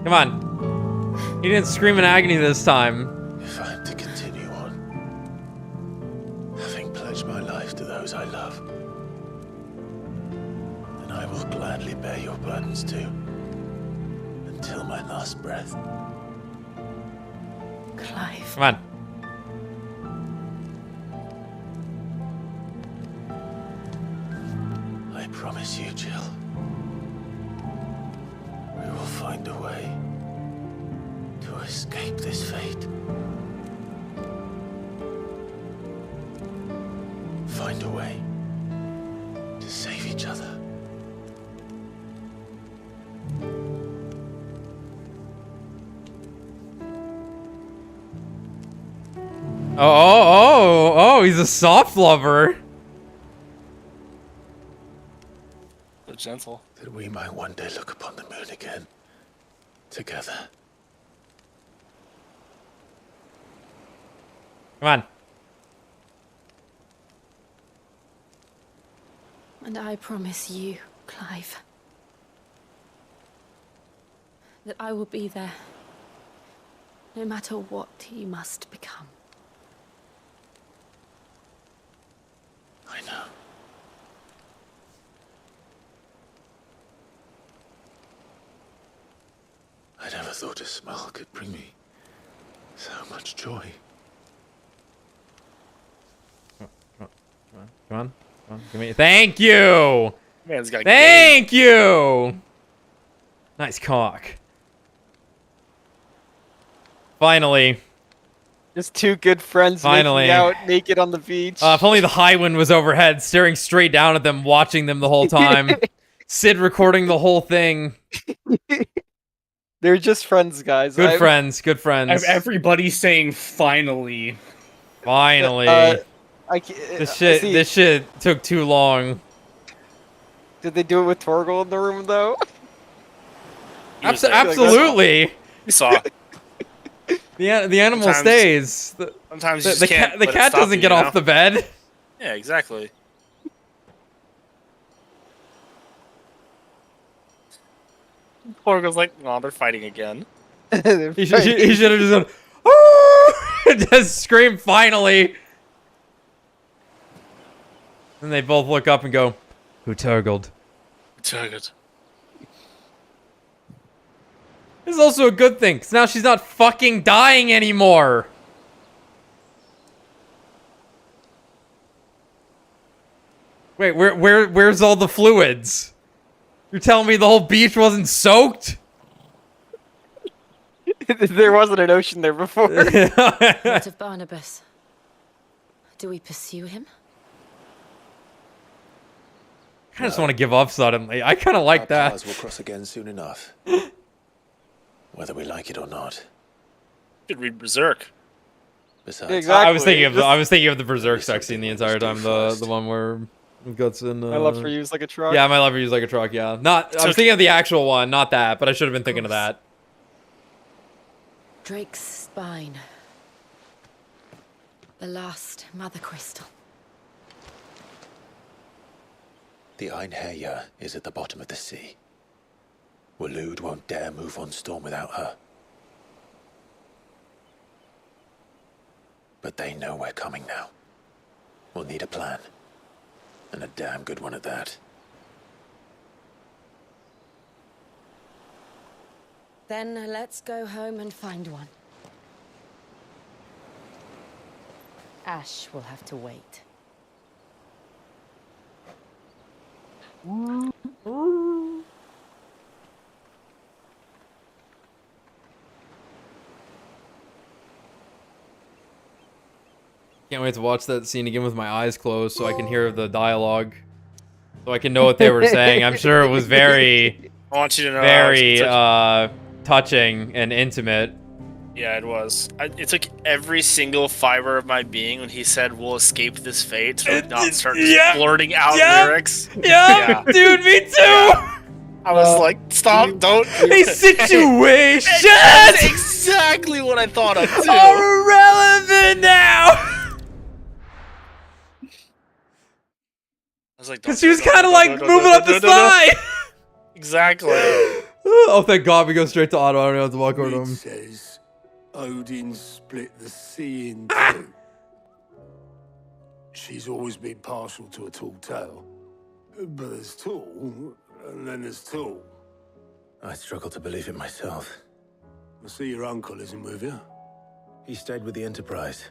Come on. He didn't scream in agony this time. If I am to continue on, having pledged my life to those I love, then I will gladly bear your burdens too, until my last breath. Clive. Come on. I promise you, Jill. We will find a way to escape this fate. Find a way to save each other. Oh, he's a soft lover. So gentle. That we might one day look upon the moon again, together. Come on. And I promise you, Clive, that I will be there, no matter what you must become. I know. I never thought a smile could bring me so much joy. Come on. Give me. Thank you. Man's got Thank you. Nice cock. Finally. Just two good friends Finally. making out naked on the beach. If only the high wind was overhead, staring straight down at them, watching them the whole time. Sid recording the whole thing. They're just friends, guys. Good friends. Good friends. Everybody's saying finally. Finally. This shit took too long. Did they do it with Torgal in the room though? Absolutely. We saw. The animal stays. Sometimes you the just can't the let it cat stop doesn't you, get you off know? the bed. Yeah, exactly. Torgal's like, oh, they're fighting again. He should have just gone, oh! Just scream finally. And they both look up and go, who turgled? Turgled. This is also a good thing, because now she's not fucking dying anymore. Wait, where's all the fluids? You're telling me the whole beach wasn't soaked? There wasn't an ocean there before. What of Barnabas? Do we pursue him? I just want to give up suddenly. I kind of like Our that. paths will cross again soon enough. Whether we like it or not. Should read Berserk. Besides, I was thinking of the Berserk sex scene the entire time. The one where Guts and My love for you is like a truck. Yeah, my love for you is like a truck. Yeah, I was thinking of the actual one, not that. But I should have been thinking of that. Drake's spine. The last mother crystal. the Einherjar is at the bottom of the sea. Waloed won't dare move on Storm without her. But they know we're coming now. We'll need a plan. And a damn good one at that. Then let's go home and find one. Ash will have to wait. Can't wait to watch that scene again with my eyes closed so I can hear the dialogue. So I can know what they were saying. I'm sure it was very, I want you to know very touching and intimate. Yeah, it was. It took every single fiber of my being when he said, "We'll escape this fate," to not start just blurting out lyrics. Yeah, dude, me too! I was like, stop, don't. A situation! That's exactly what I thought of, too. Are irrelevant now! I was like, because she was kind of like moving up the slide! Exactly. Oh, thank God we go straight to Otto. I don't have to walk over to him. Says Odin split the sea in two. She's always been partial to a tall tale. But there's tall, and then there's tall. I struggle to believe it myself. I see your uncle isn't with you. He stayed with the Enterprise.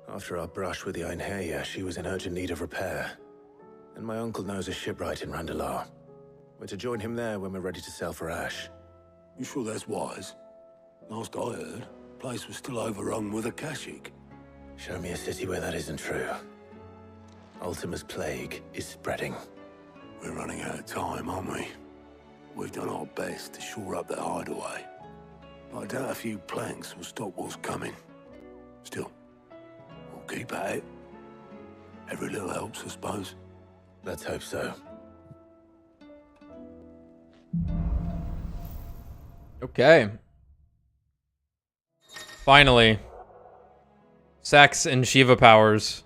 After our brush with the Einherja, she was in urgent need of repair. And my uncle knows a shipwright in Randalar. We're to join him there when we're ready to sail for Ash. You sure that's wise? Last I heard, the place was still overrun with Akashic. Show me a city where that isn't true. Ultima's plague is spreading. We're running out of time, aren't we? We've done our best to shore up that hideaway. But I doubt a few planks will stop what's coming. Still, we'll keep at it. Every little helps, I suppose. Let's hope so. Okay. Finally. Sex and Shiva powers.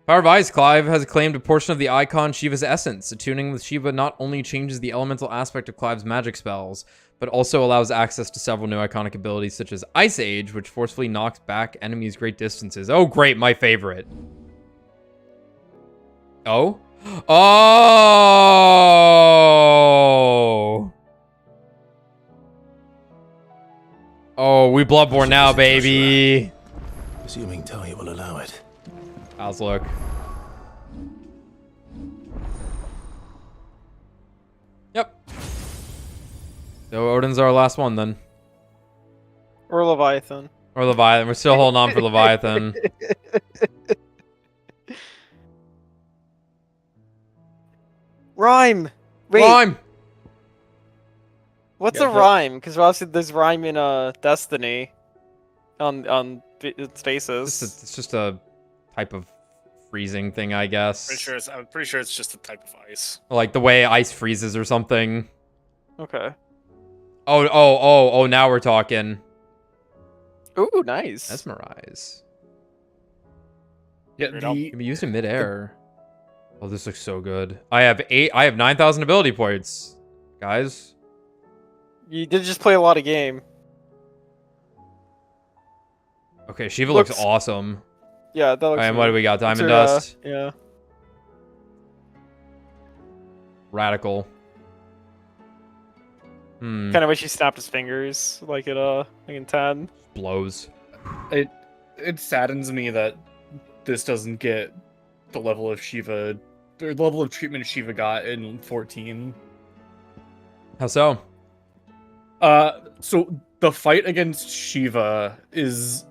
Power of Ice, Clive has claimed a portion of the icon Shiva's essence. Attuning with Shiva not only changes the elemental aspect of Clive's magic spells, but also allows access to several new iconic abilities such as Ice Age, which forcefully knocks back enemies great distances. Oh, great, my favorite. Oh? Oh! Oh, we Bloodborne now, baby. Assuming Talia will allow it. How's look? Yep. So Odin's our last one then. Or Leviathan. Or Leviathan. We're still holding on for Leviathan. Rhyme! Wait. Rhyme! What's a rhyme? Because obviously there's rhyme in Destiny. On spaces. It's just a type of freezing thing, I guess. I'm pretty sure it's just a type of ice. Like the way ice freezes or something. Okay. Oh, now we're talking. Ooh, nice. Mesmerize. Yeah, Can be used in midair. Oh, this looks so good. I have 9,000 ability points, guys. You did just play a lot of game. Okay, Shiva looks awesome. Yeah, that looks. And what do we got? Diamond Dust. Yeah. Radical. Kind of wish he snapped his fingers like in 10. Blows. It saddens me that this doesn't get the level of Shiva, or the level of treatment Shiva got in 14. How so? So the fight against Shiva is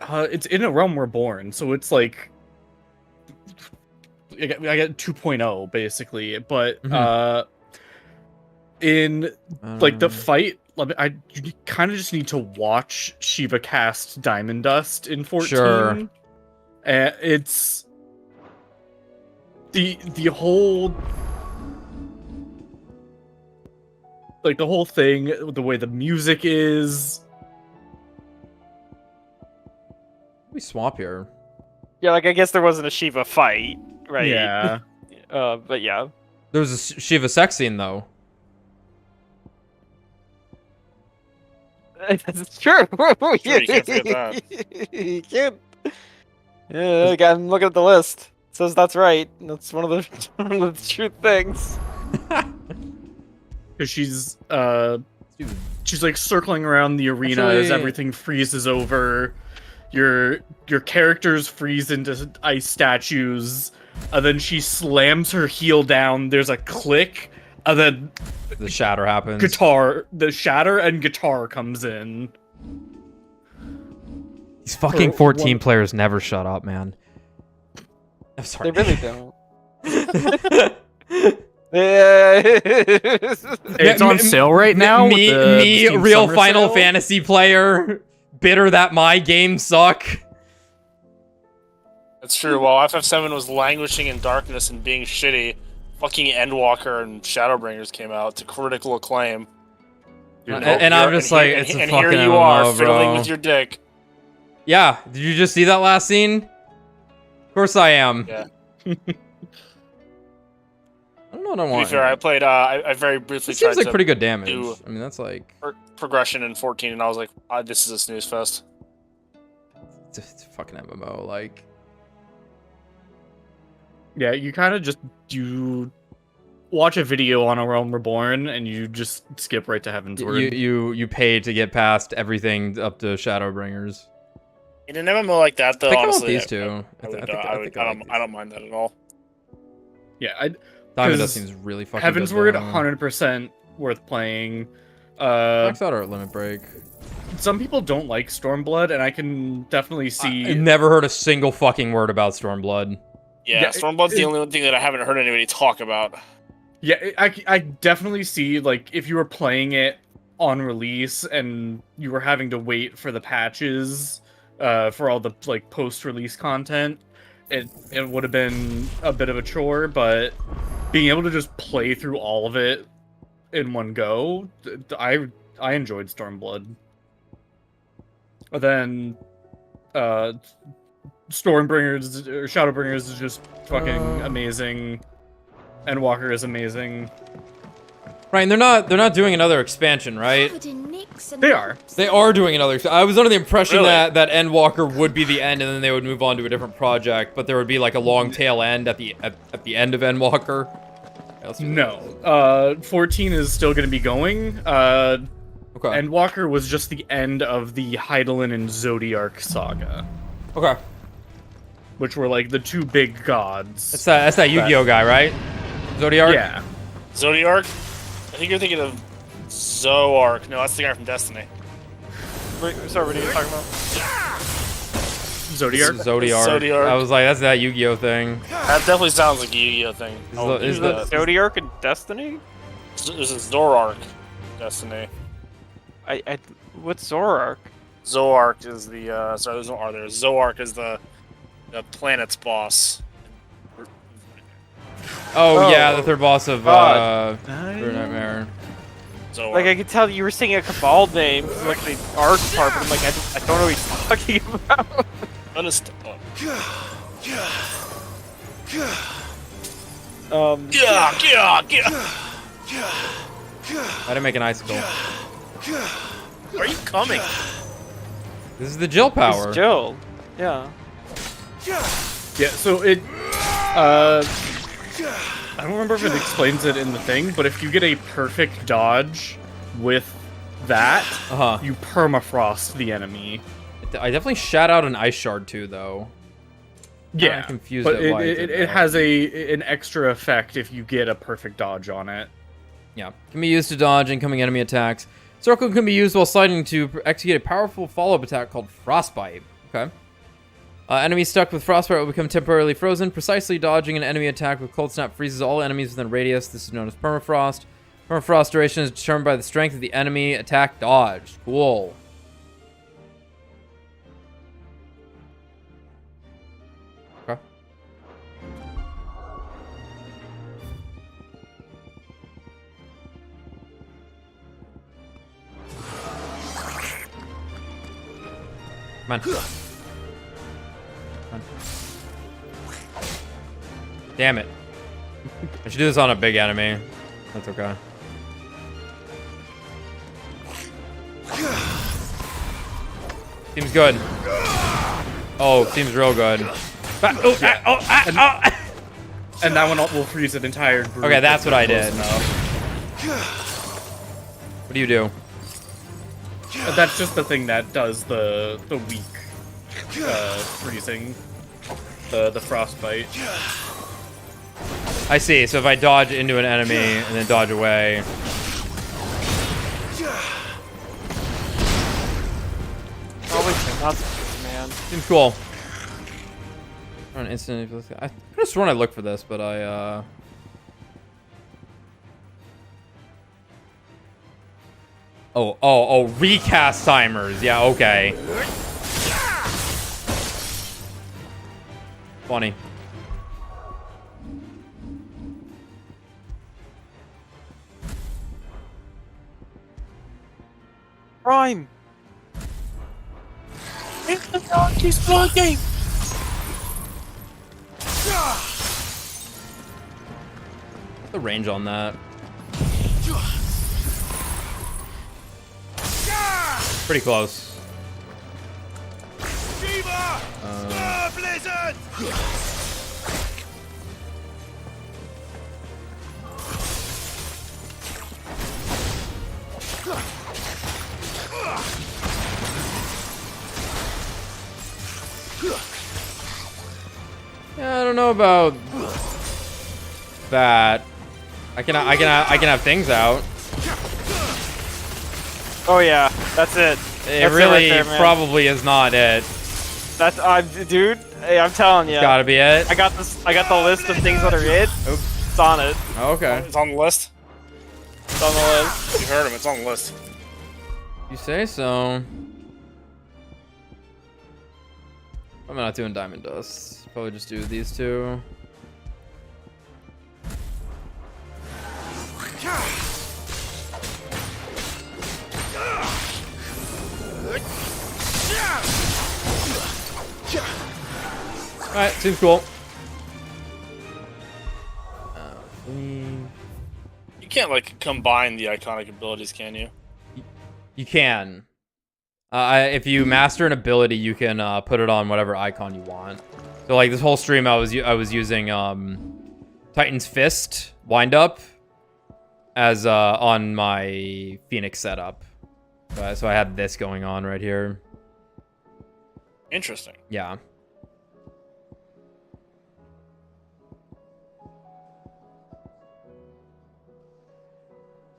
it's in a realm we're born, so it's like I get 2.0 basically, but in like the fight, you kind of just need to watch Shiva cast Diamond Dust in 14. Sure. And it's the whole the whole thing, the way the music is. We swap here. Yeah, like I guess there wasn't a Shiva fight, right? Yeah. But yeah. There was a Shiva sex scene though. That's true. You can't forget that. You can't. Yeah, I'm looking at the list. It says that's right. That's one of the true things. Because she's like circling around the arena as everything freezes over. Your characters freeze into ice statues, and then she slams her heel down. There's a click, and then the shatter happens. The shatter and guitar comes in. These fucking 14 players never shut up, man. I'm sorry. They really don't. It's on sale right now. Me, real Final Fantasy player, bitter that my games suck. That's true. While FF7 was languishing in darkness and being shitty, fucking Endwalker and Shadowbringers came out to critical acclaim. And I'm just like, it's a fucking here you MMO, are, fiddling bro. with your dick. Yeah, did you just see that last scene? Of course I am. Yeah. I don't know what I To want. be fair, I played. I very briefly It tried seems like to pretty good damage. do I mean, that's like progression in 14, and I was like, this is a snooze fest. it's a fucking MMO. Like, Yeah, you kind of just you watch a video on A Realm Reborn and you just skip right to Heaven's Word. you pay to get past everything up to Shadowbringers. In an MMO like that, though, I think honestly, I want these two. I don't mind that at all. Yeah, Diamond Dust seems really fucking Heaven's good, Word, though. 100% worth playing. Max out or at Limit Break. Some people don't like Stormblood, and I can definitely see. I never heard a single fucking word about Stormblood. Yeah, Stormblood's the only thing that I haven't heard anybody talk about. Yeah, I definitely see, like, if you were playing it on release and you were having to wait for the patches, for all the, like, post-release content, it would have been a bit of a chore, but being able to just play through all of it in one go, I enjoyed Stormblood. But then, Stormbringers, or Shadowbringers is just fucking amazing. Endwalker is amazing. Right, and they're not doing another expansion, right? They are. They are doing another. I was under the impression Really? that Endwalker would be the end, and then they would move on to a different project. But there would be like a long tail end at the end of Endwalker. No, 14 is still going to be going. Okay. Endwalker was just the end of the Hydaelyn and Zodiark saga. Okay. Which were like the two big gods. That's that Yu-Gi-Oh guy, right? Zodiark. Yeah. Zodiark? I think you're thinking of Zoark. No, that's the guy from Destiny. Wait, sorry, what are you talking about? Zodiark? Zodiark. I was like, that's that Yu-Gi-Oh thing. That definitely sounds like a Yu-Gi-Oh thing. Is the Zodiark and Destiny? This is Zorark, Destiny. What's Zorark? Zoark is the sorry, there's no R there. Zoark is the planet's boss. Oh yeah, the third boss of Third Nightmare. Zoark. Like, I could tell you were saying a Cabal name, like the arc part, but I'm like, I don't know what he's talking about. I didn't make an icicle. Where are you coming? This is the Jill power. It's Jill. Yeah. Yeah, so it, I don't remember if it explains it in the thing, but if you get a perfect dodge with that, you permafrost the enemy. I definitely shot out an ice shard too, though. Yeah, I'm confused but at why it did it that. has an extra effect if you get a perfect dodge on it. Yeah, can be used to dodge incoming enemy attacks. Circle can be used while sliding to execute a powerful follow-up attack called Frostbite. Okay. Enemies stuck with Frostbite will become temporarily frozen. Precisely dodging an enemy attack with Cold Snap freezes all enemies within a radius. This is known as permafrost. Permafrost duration is determined by the strength of the enemy attack dodge. Cool. Okay. Come on. Damn it. I should do this on a big enemy. That's okay. Seems good. Oh, seems real good. And that one will freeze an entire group. Okay, that's what I did. Enough. What do you do? That's just the thing that does the weak freezing, the frostbite. I see. So if I dodge into an enemy and then dodge away. Always nuts, man. man. Seems cool. An instant. I could have sworn I looked for this, but I Oh, recast timers. Yeah, okay. Funny. Prime. He's vlogging. The range on that. Pretty close. Blizzard! Yeah, I don't know about that. I can have things out. Oh yeah, that's it. It That's really right there, probably is not it. That's dude. Hey, I'm telling you. It's gotta be it. I got this. I got the list of things that are it. Oops. It's on it. Okay. It's on the list. It's on the list. You heard him. It's on the list. You say so. I'm not doing diamond dust. Probably just do these two. Alright, seems cool. You can't like combine the iconic abilities, can you? You can. If you master an ability, you can put it on whatever icon you want. So like this whole stream, I was using Titan's Fist wind up as on my Phoenix setup. So I had this going on right here. Interesting. Yeah.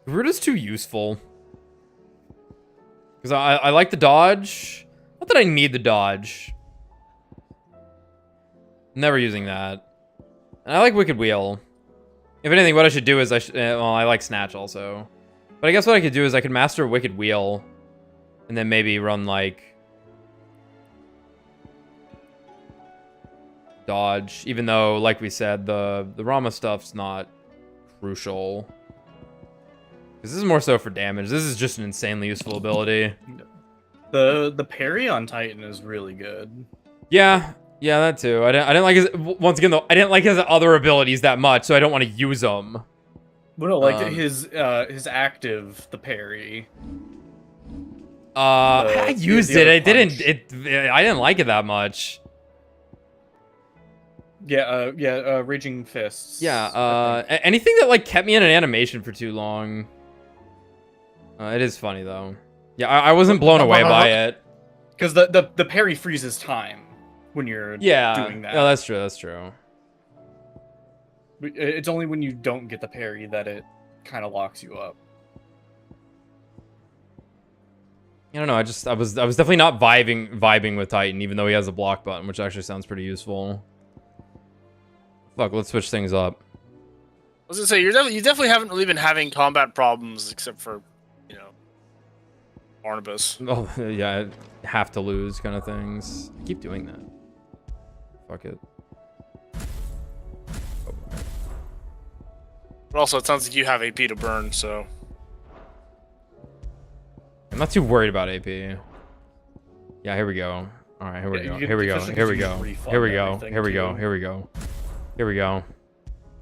Garuda's too useful. Because I like the dodge. Not that I need the dodge. Never using that. And I like Wicked Wheel. If anything, what I should do is well, I like Snatch also. But I guess what I could do is I could master Wicked Wheel. And then maybe run like dodge. Even though, like we said, the Rama stuff's not crucial. Because this is more so for damage. This is just an insanely useful ability. The parry on Titan is really good. Yeah, that too. I didn't like his, once again though. I didn't like his other abilities that much, so I don't want to use them. But no, like his active, the parry. I used it. I didn't like it that much. Yeah, Raging Fists. Yeah, anything that like kept me in an animation for too long. It is funny though. Yeah, I wasn't blown away by it. Because the parry freezes time when you're doing that. Yeah, that's true. That's true. It's only when you don't get the parry that it kind of locks you up. I don't know. I was definitely not vibing with Titan, even though he has a block button, which actually sounds pretty useful. Fuck, let's switch things up. I was gonna say you definitely haven't really been having combat problems except for, you know, Barnabas. Oh yeah, have to lose kind of things. I keep doing that. Fuck it. But also, it sounds like you have AP to burn, so. I'm not too worried about AP. Yeah, here we go. All right, here we go. Here we go. Here we go. Here we go. Here we go. Here we go. Here we go.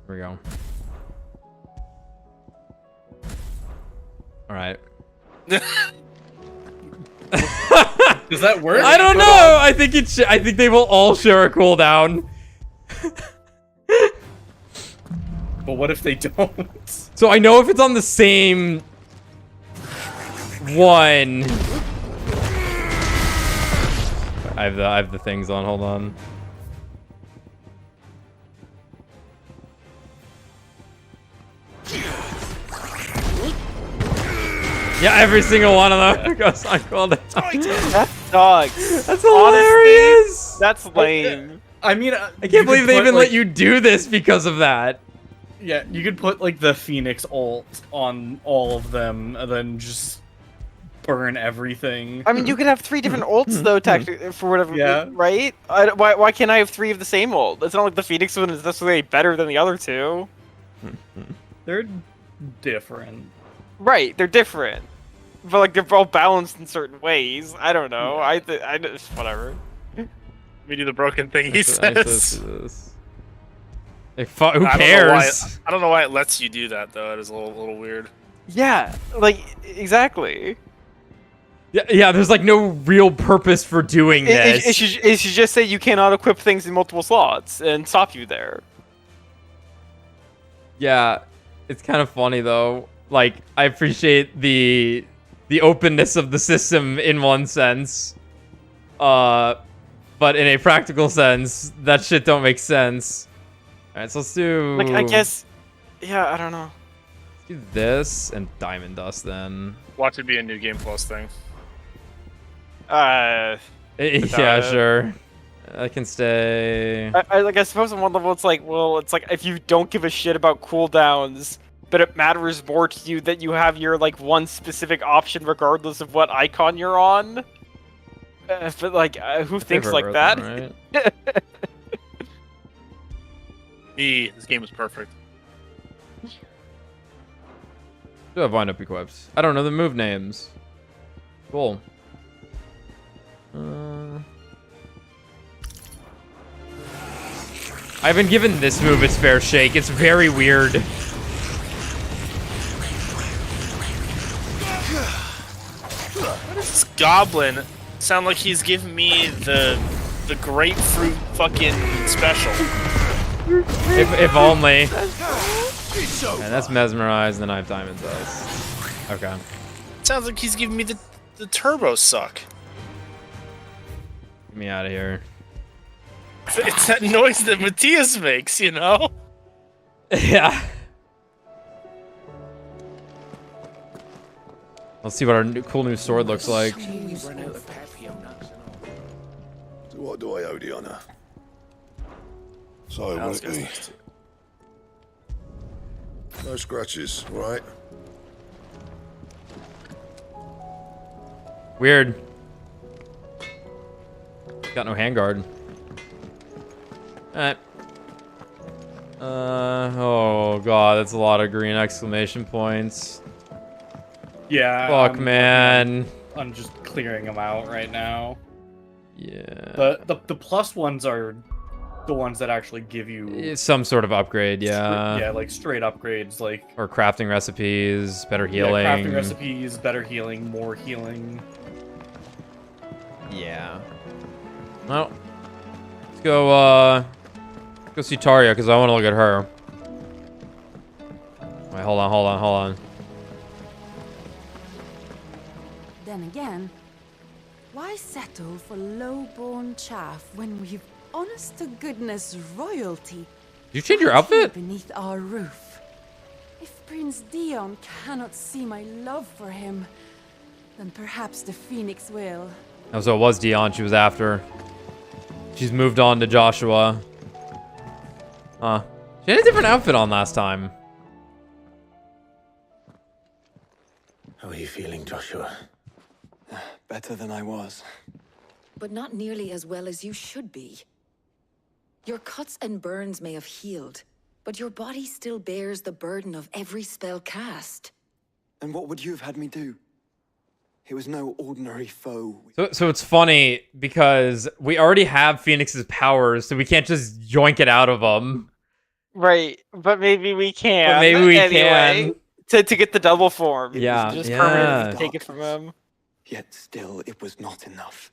Here we go. All right. Does that work? I don't know. I think they will all share a cooldown. But what if they don't? So I know if it's on the same one. I have the things on. Hold on. Yeah, every single one of them goes on cooldown. That sucks. That's hilarious. Honestly, that's lame. I mean, I can't believe they even let you do this because of that. Yeah, you could put like the Phoenix ult on all of them, and then just burn everything. I mean, you could have 3 different ults though, for whatever. Yeah. Right? Why can't I have 3 of the same ult? It's not like the Phoenix one is necessarily better than the other 2. They're different. Right, they're different, but like they're all balanced in certain ways. I don't know. I just whatever. We do the broken thing he says. Like, who cares? I don't know why it lets you do that though. It is a little weird. Yeah, like exactly. Yeah, there's like no real purpose for doing this. It should just say you cannot equip things in multiple slots and stop you there. Yeah, it's kind of funny though. Like, I appreciate the openness of the system in one sense, but in a practical sense, that shit don't make sense. All right, so let's do. Like, I guess, yeah, I don't know. Let's do this and Diamond Dust then. Watch it be a new game plus thing. Yeah, sure. I can stay. I suppose on one level it's like, well, it's like if you don't give a shit about cooldowns, but it matters more to you that you have your like one specific option regardless of what icon you're on. But like, who thinks like that? Right? This game is perfect. Do have wind up equips. I don't know the move names. Cool. I haven't given this move its fair shake. It's very weird. What does this goblin sound like? He's giving me the grapefruit fucking special. If only. And that's mesmerized, and I have Diamond Dust. Okay. Sounds like he's giving me the turbo suck. Get me out of here. It's that noise that Matthias makes, you know? Yeah. Let's see what our cool new sword looks like. So what do I owe the honor? So will it be? No scratches, right? Weird. Got no handguard. Alright. Oh god, that's a lot of green exclamation points. Yeah. Fuck, man. I'm just clearing them out right now. Yeah. The plus ones are the ones that actually give you some sort of upgrade, yeah. Yeah, like straight upgrades, like or crafting recipes, better healing. Yeah, crafting recipes, better healing, more healing. Yeah. Well, let's go see Taria because I want to look at her. Wait, hold on. Then again, why settle for low-born chaff when we've honest-to-goodness royalty? Did you change your outfit? Beneath our roof. If Prince Dion cannot see my love for him, then perhaps the Phoenix will. Oh, so it was Dion she was after. She's moved on to Joshua. Huh. She had a different outfit on last time. How are you feeling, Joshua? Better than I was. But not nearly as well as you should be. Your cuts and burns may have healed, but your body still bears the burden of every spell cast. And what would you have had me do? It was no ordinary foe. So it's funny because we already have Phoenix's powers, so we can't just yoink it out of them. Right, but maybe we can. But maybe we can. To get the double form. Yeah, Just yeah. permanently take it from him. Yet still, it was not enough.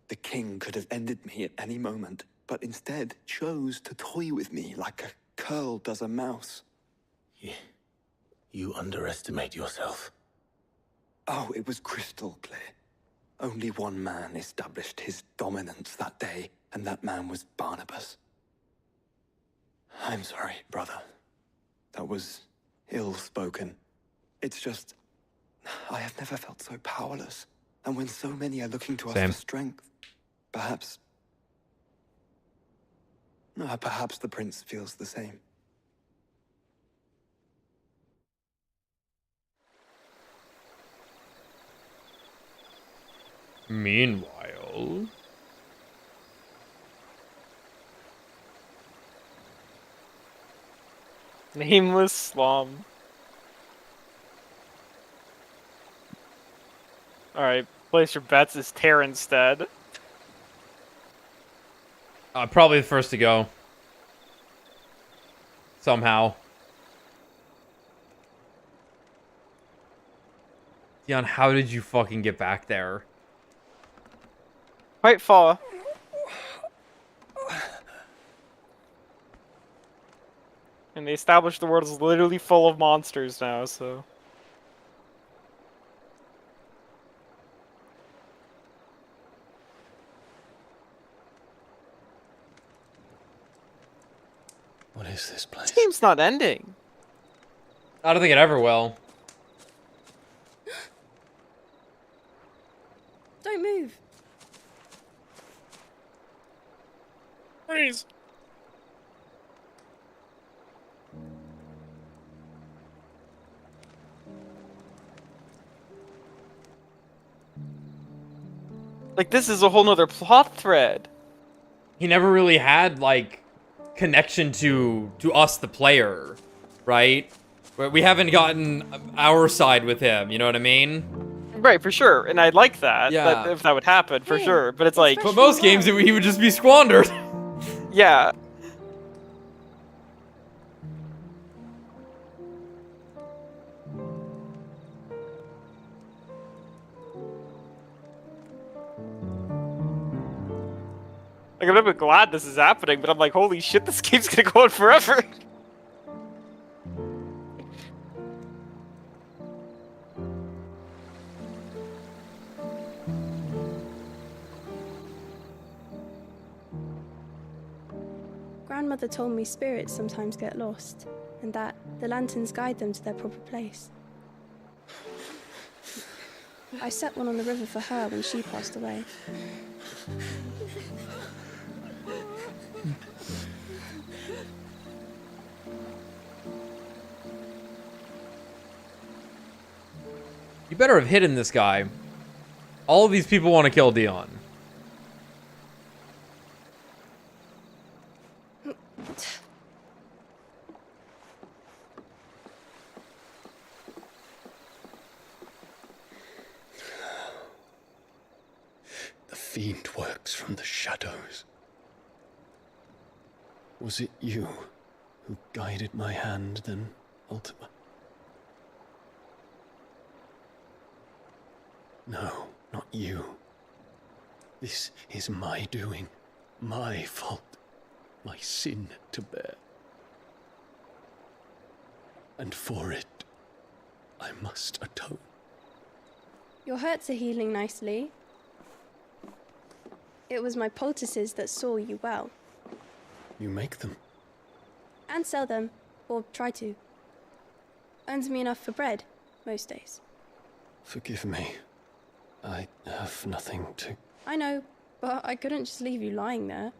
The king could have ended me at any moment, but instead chose to toy with me like a curl does a mouse. You underestimate yourself. Oh, it was crystal clear. Only one man established his dominance that day, and that man was Barnabas. I'm sorry, brother. That was ill-spoken. It's just, I have never felt so powerless. And when so many are looking to us Same. for strength, perhaps the prince feels the same. Meanwhile... Nameless slum. Alright, place your bets as Tear instead. Probably the first to go. Somehow. Dion, how did you fucking get back there? Quite far. And they established the world is literally full of monsters now, so... What is this place? This game's not ending. I don't think it ever will. Don't move. Freeze. Like, this is a whole nother plot thread. He never really had, like, connection to us, the player, right? We haven't gotten our side with him, you know what I mean? Right, for sure, and I'd like that, Yeah. if that would happen, for sure, but it's like... But most games, he would just be squandered. Yeah. Like, I'm never glad this is happening, but I'm like, holy shit, this game's gonna go on forever. Grandmother told me spirits sometimes get lost, and that the lanterns guide them to their proper place. I set one on the river for her when she passed away. You better have hidden this guy. All of these people want to kill Dion. The fiend works from the shadows. Was it you who guided my hand, then, Ultima? No, not you. This is my doing, my fault, my sin to bear. And for it, I must atone. Your hurts are healing nicely. It was my poultices that saw you well. You make them. And sell them, or try to. Earns me enough for bread, most days. Forgive me. I have nothing to... I know, but I couldn't just leave you lying there.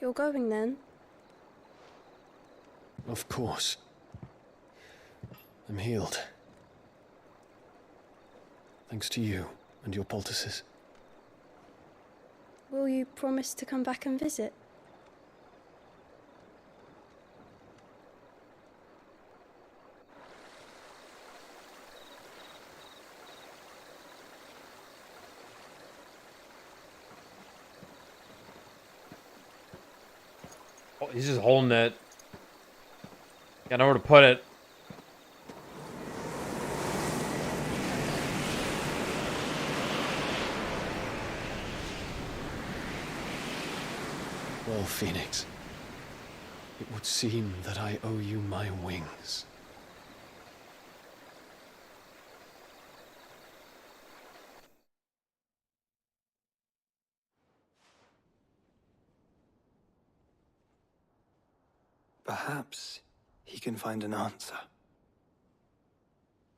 You're going then? Of course. I'm healed. Thanks to you and your poultices. Will you promise to come back and visit? Oh, he's just holding it. Got nowhere to put it. Well, Phoenix, it would seem that I owe you my wings. Perhaps he can find an answer.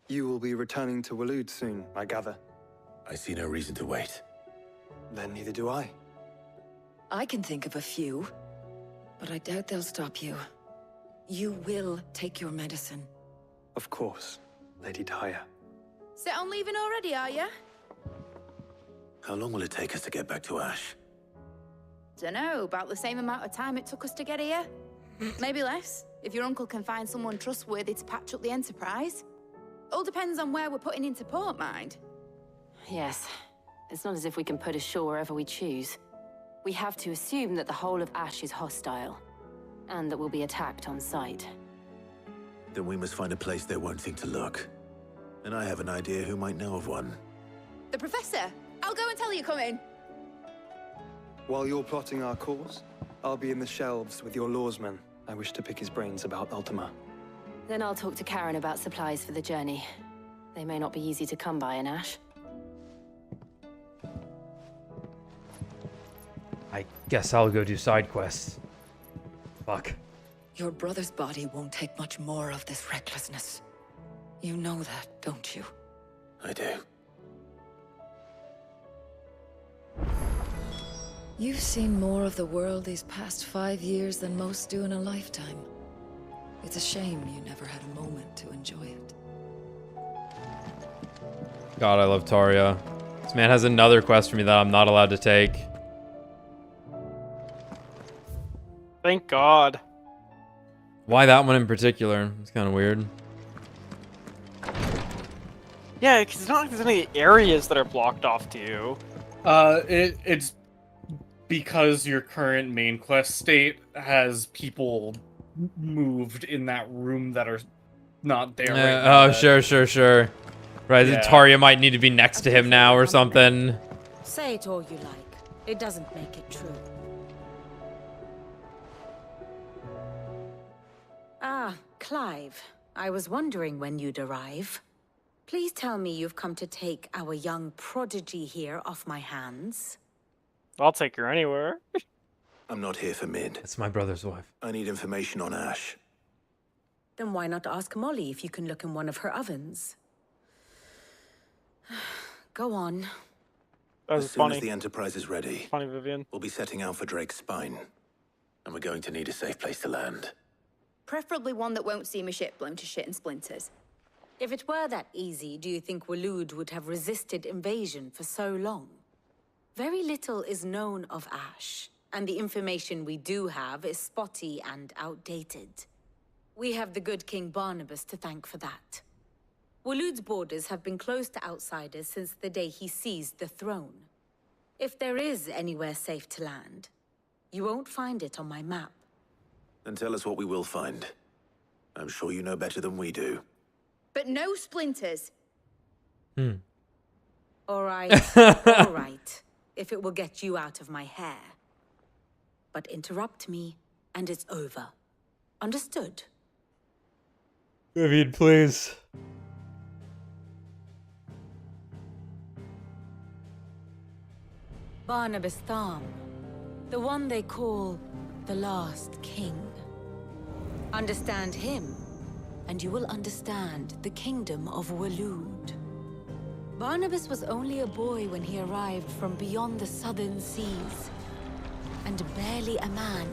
You will be returning to Waloed soon, I gather. I see no reason to wait. Then neither do I. I can think of a few, but I doubt they'll stop you. You will take your medicine. Of course, Lady Daya. Set on leaving already, are ya? How long will it take us to get back to Ash? Dunno, about the same amount of time it took us to get here. Maybe less, if your uncle can find someone trustworthy to patch up the Enterprise. All depends on where we're putting into port, mind. Yes. It's not as if we can put ashore wherever we choose. We have to assume that the whole of Ash is hostile, and that we'll be attacked on sight. Then we must find a place they won't think to look. And I have an idea who might know of one. The Professor! I'll go and tell you coming. While you're plotting our course, I'll be in the shelves with your lawsman. I wish to pick his brains about Ultima. Then I'll talk to Karen about supplies for the journey. They may not be easy to come by in Ash. I guess I'll go do side quests. Fuck. Your brother's body won't take much more of this recklessness. You know that, don't you? I do. You've seen more of the world these past 5 years than most do in a lifetime. It's a shame you never had a moment to enjoy it. God, I love Taria. This man has another quest for me that I'm not allowed to take. Thank God. Why that one in particular? It's kind of weird. Yeah, because it's not like there's any areas that are blocked off to you. It's because your current main quest state has people moved in that room that are not there right now. Oh, sure. Right, Yeah. Taria might need to be next to him now or something. Say it all you like. It doesn't make it true. Ah, Clive. I was wondering when you'd arrive. Please tell me you've come to take our young prodigy here off my hands. I'll take her anywhere. I'm not here for Mid. It's my brother's wife. I need information on Ash. Then why not ask Molly if you can look in one of her ovens? Go on. That was As soon funny. as the Enterprise is ready, Funny, Vivian. we'll be setting out for Drake's Spine. And we're going to need a safe place to land. Preferably one that won't see my ship blown to shit and splinters. If it were that easy, do you think Waloed would have resisted invasion for so long? Very little is known of Ash, and the information we do have is spotty and outdated. We have the good King Barnabas to thank for that. Waloed's borders have been closed to outsiders since the day he seized the throne. If there is anywhere safe to land, you won't find it on my map. Then tell us what we will find. I'm sure you know better than we do. But no splinters. All right, all right, if it will get you out of my hair. But interrupt me, and it's over. Understood? Vivian, please. Barnabas Tharm, the one they call the Last King. Understand him, and you will understand the kingdom of Waloed. Barnabas was only a boy when he arrived from beyond the southern seas, and barely a man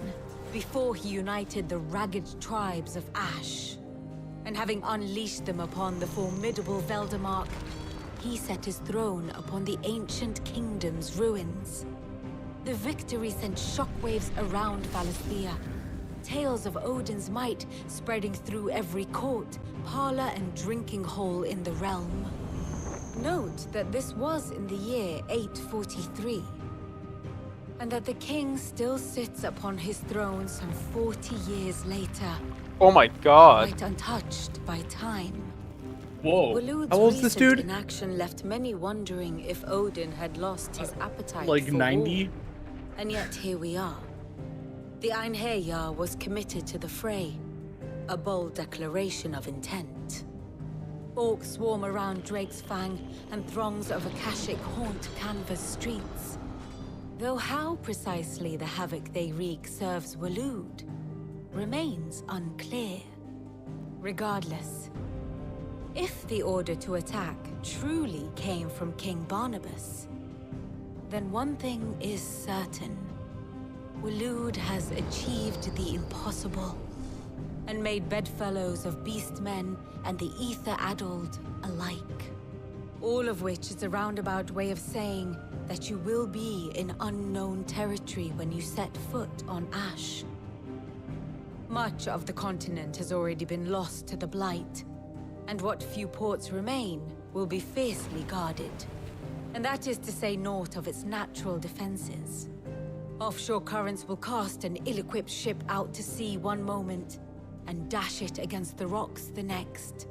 before he united the ragged tribes of Ash. And having unleashed them upon the formidable Veldamark, he set his throne upon the ancient kingdom's ruins. The victory sent shockwaves around Valisthea, tales of Odin's might spreading through every court, parlor, and drinking hole in the realm. Note that this was in the year 843, and that the king still sits upon his throne some 40 years later. Oh my God. Quite untouched by time. Whoa. Waloed's How old's this dude? inaction left many wondering if Odin had lost his appetite Like for 90? war. And yet here we are. The Einherjar was committed to the fray, a bold declaration of intent. Orcs swarm around Drake's Fang, and throngs of Akashic haunt Canvas streets. Though how precisely the havoc they wreak serves Waloed remains unclear. Regardless, if the order to attack truly came from King Barnabas, then one thing is certain. Waloed has achieved the impossible and made bedfellows of beastmen and the ether-addled alike. All of which is a roundabout way of saying that you will be in unknown territory when you set foot on Ash. Much of the continent has already been lost to the Blight, and what few ports remain will be fiercely guarded. And that is to say naught of its natural defenses. Offshore currents will cast an ill-equipped ship out to sea one moment, and dash it against the rocks the next.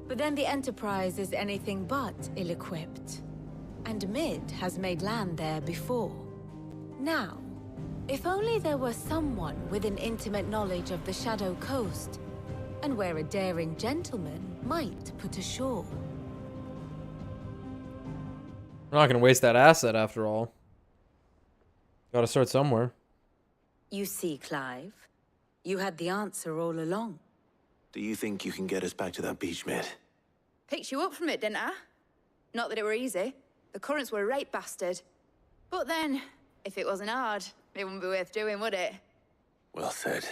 But then the Enterprise is anything but ill-equipped. And Mid has made land there before. Now, if only there were someone with an intimate knowledge of the Shadow Coast, and where a daring gentleman might put ashore. We're not going to waste that asset after all. Gotta start somewhere. You see, Clive, you had the answer all along. Do you think you can get us back to that beach, Mid? Picked you up from it, didn't I? Not that it were easy. The currents were a right bastard. But then, if it wasn't hard, it wouldn't be worth doing, would it? Well said.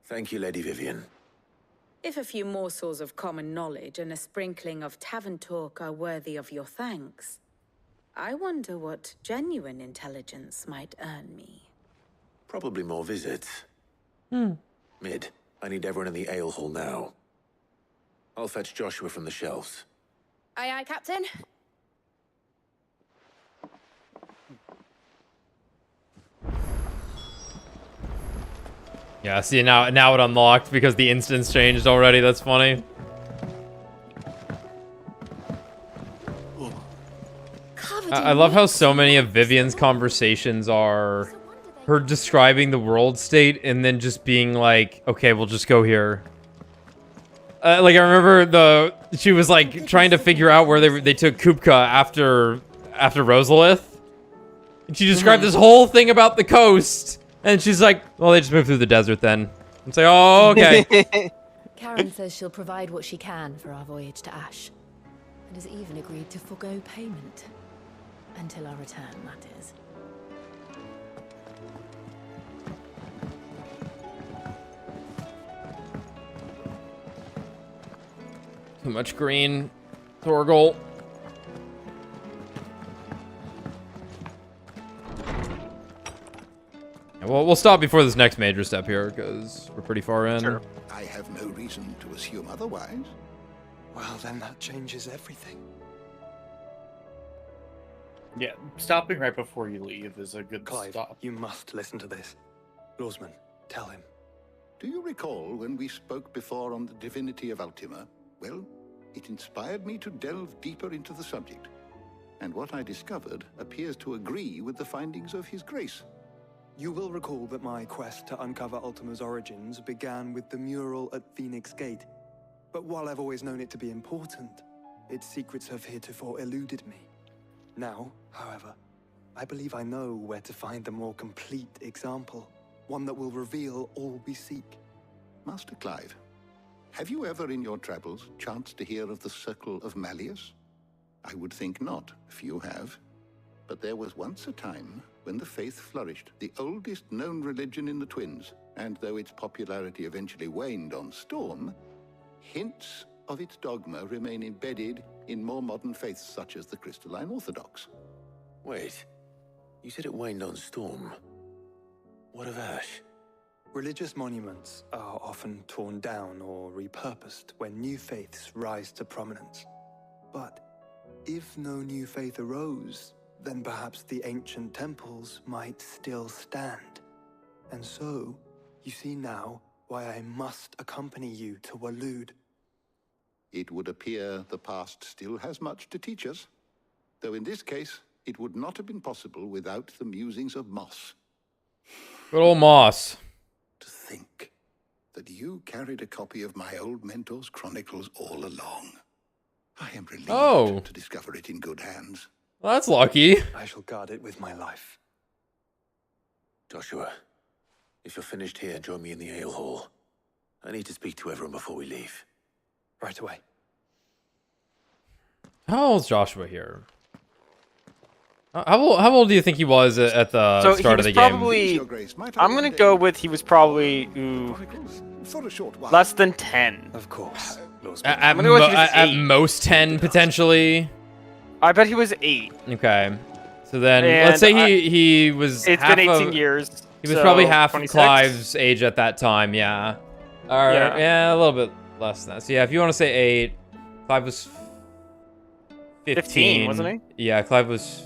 Thank you, Lady Vivian. If a few morsels of common knowledge and a sprinkling of tavern talk are worthy of your thanks, I wonder what genuine intelligence might earn me. Probably more visits. Mid, I need everyone in the ale hall now. I'll fetch Joshua from the shelves. Aye, aye, Captain. Yeah, see, now it unlocked because the instance changed already. That's funny. I love how so many of Vivian's conversations are her describing the world state and then just being like, okay, we'll just go here. Like, I remember she was like trying to figure out where they took Kupka after Rosalith. And she described this whole thing about the coast. And she's like, well, they just moved through the desert then. I'm like, oh, okay. Karen says she'll provide what she can for our voyage to Ash. And has even agreed to forgo payment. Until our return, that is. Too much green. Torgal. Yeah, well, we'll stop before this next major step here, because we're pretty far in. Sure. I have no reason to assume otherwise. Well, then that changes everything. Yeah, stopping right before you leave is a good Clive, stop. you must listen to this. Lawsman, tell him. Do you recall when we spoke before on the divinity of Ultima? Well, it inspired me to delve deeper into the subject. And what I discovered appears to agree with the findings of His Grace. You will recall that my quest to uncover Ultima's origins began with the mural at Phoenix Gate. But while I've always known it to be important, its secrets have heretofore eluded me. Now, however, I believe I know where to find the more complete example, one that will reveal all we seek. Master Clive, have you ever in your travels chanced to hear of the Circle of Malleus? I would think not, if you have. But there was once a time when the faith flourished, the oldest known religion in the Twins, and though its popularity eventually waned on Storm, hints of its dogma remain embedded in more modern faiths such as the Crystalline Orthodox. Wait, you said it waned on Storm. What of Ash? Religious monuments are often torn down or repurposed when new faiths rise to prominence. But if no new faith arose, then perhaps the ancient temples might still stand. And so, you see now why I must accompany you to Waloed. It would appear the past still has much to teach us, though in this case, it would not have been possible without the musings of Moss. Good old Moss. To think that you carried a copy of my old mentor's chronicles all along. I am relieved to discover it in good hands. Well, that's lucky. I shall guard it with my life. Joshua, If you're finished here, join me in the ale hall. I need to speak to everyone before we leave. Right away. How old's Joshua here? How old do you think he was at the start of the game? I'm gonna go with he was probably less than 10. Of course. At most 10 potentially. I bet he was 8. Okay, so then And let's say he was. It's half been 18 of, years. He was so probably half 26? of Clive's age at that time. Yeah. All right. Yeah, a little bit less than that. So yeah, if you want to say 8, Clive was 15, wasn't he? Yeah, Clive was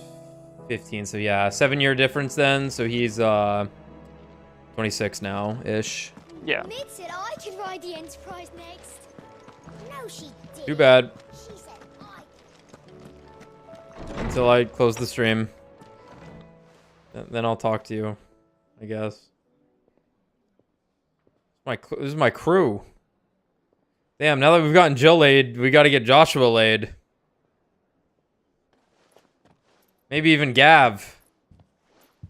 15. So yeah, 7-year difference then. So he's 26 now ish. Yeah. Mid said I could ride the Enterprise next. No, she did. Too bad. She said Until I close the stream. Then I'll talk to you, I guess. This is my crew. Damn, now that we've gotten Jill laid, we got to get Joshua laid. Maybe even Gav.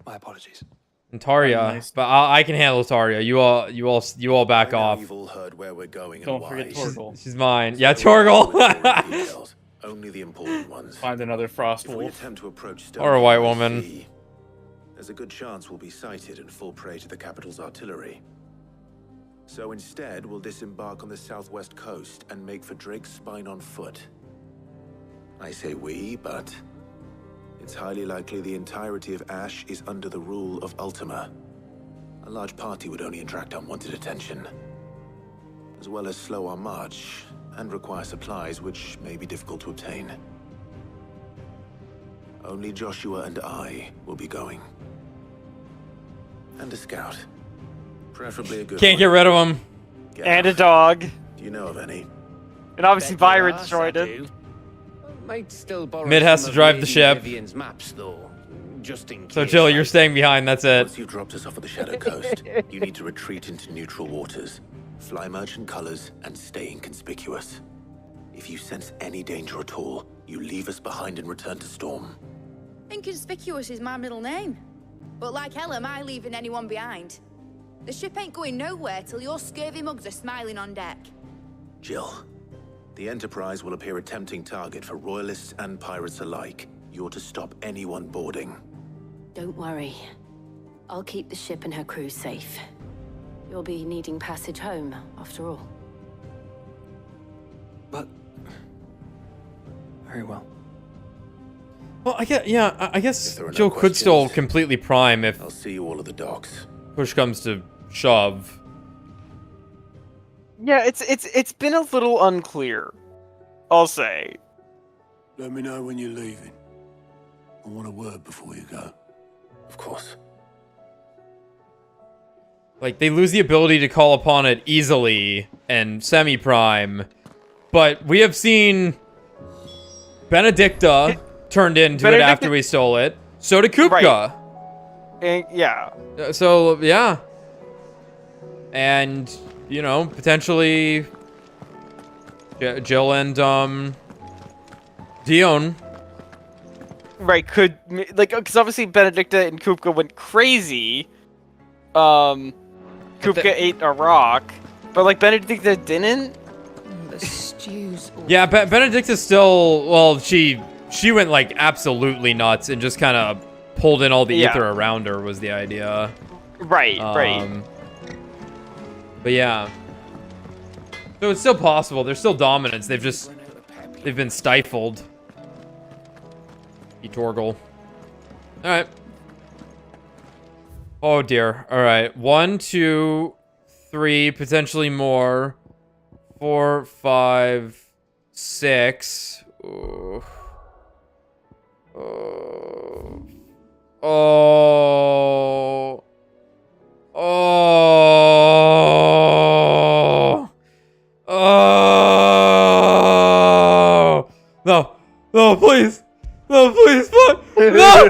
My apologies. And Tarya. Nice. But I can handle Tarya. You all back off. You've all heard where we're going and Don't why. forget Torgal. She's mine. Yeah, Torgal. Only the important ones. Find another frost If we wolf. attempt to approach Or a white Stonehenge by woman. sea, there's a good chance we'll be sighted and fall prey to the capital's artillery. So instead, we'll disembark on the southwest coast and make for Drake's Spine on foot. I say we, but it's highly likely the entirety of Ash is under the rule of Ultima. A large party would only attract unwanted attention, as well as slow our march and require supplies which may be difficult to obtain. Only Joshua and I will be going. And a scout. Preferably a good Can't one. get rid of him. And a dog. Do you know of any? And obviously Byron destroyed it. Might still borrow Mid has some to of drive the Lady ship. Vivian's maps, though, just in case. So Jill, you're staying behind. That's it. Once you've dropped us off at the Shadow Coast, you need to retreat into neutral waters, fly merchant colors, and stay inconspicuous. If you sense any danger at all, you leave us behind and return to Storm. Inconspicuous is my middle name. But like hell am I leaving anyone behind. The ship ain't going nowhere till your scurvy mugs are smiling on deck. Jill, the Enterprise will appear a tempting target for royalists and pirates alike. You're to stop anyone boarding. Don't worry. I'll keep the ship and her crew safe. You'll be needing passage home, after all. But... very well. Well, I guess there are no Jill could questions, still completely prime if I'll see you all at the docks. push comes to shove. Yeah, it's been a little unclear. I'll say. Let me know when you're leaving. I want a word before you go. Of course. Like, they lose the ability to call upon it easily and semi-prime. But we have seen Benedicta turned into it after we stole it. So did Kupka. Right. And, yeah. So, yeah. And, you know, potentially Jill and Dion. Right, could, like, because obviously Benedicta and Kupka went crazy. Kupka ate a rock, but, like, Benedicta didn't? The stews. Yeah, Benedicta still, well, she went, like, absolutely nuts and just kind of pulled in all the ether around her was the idea. Right, right. But yeah. So it's still possible. There's still dominance. They've been stifled. Torgal. Alright. Oh dear. Alright. 1, 2, 3, potentially more. 4, 5, 6. Ooh. Oh. Oh. Oh. Oh. No. No, please. No, please, fuck. No.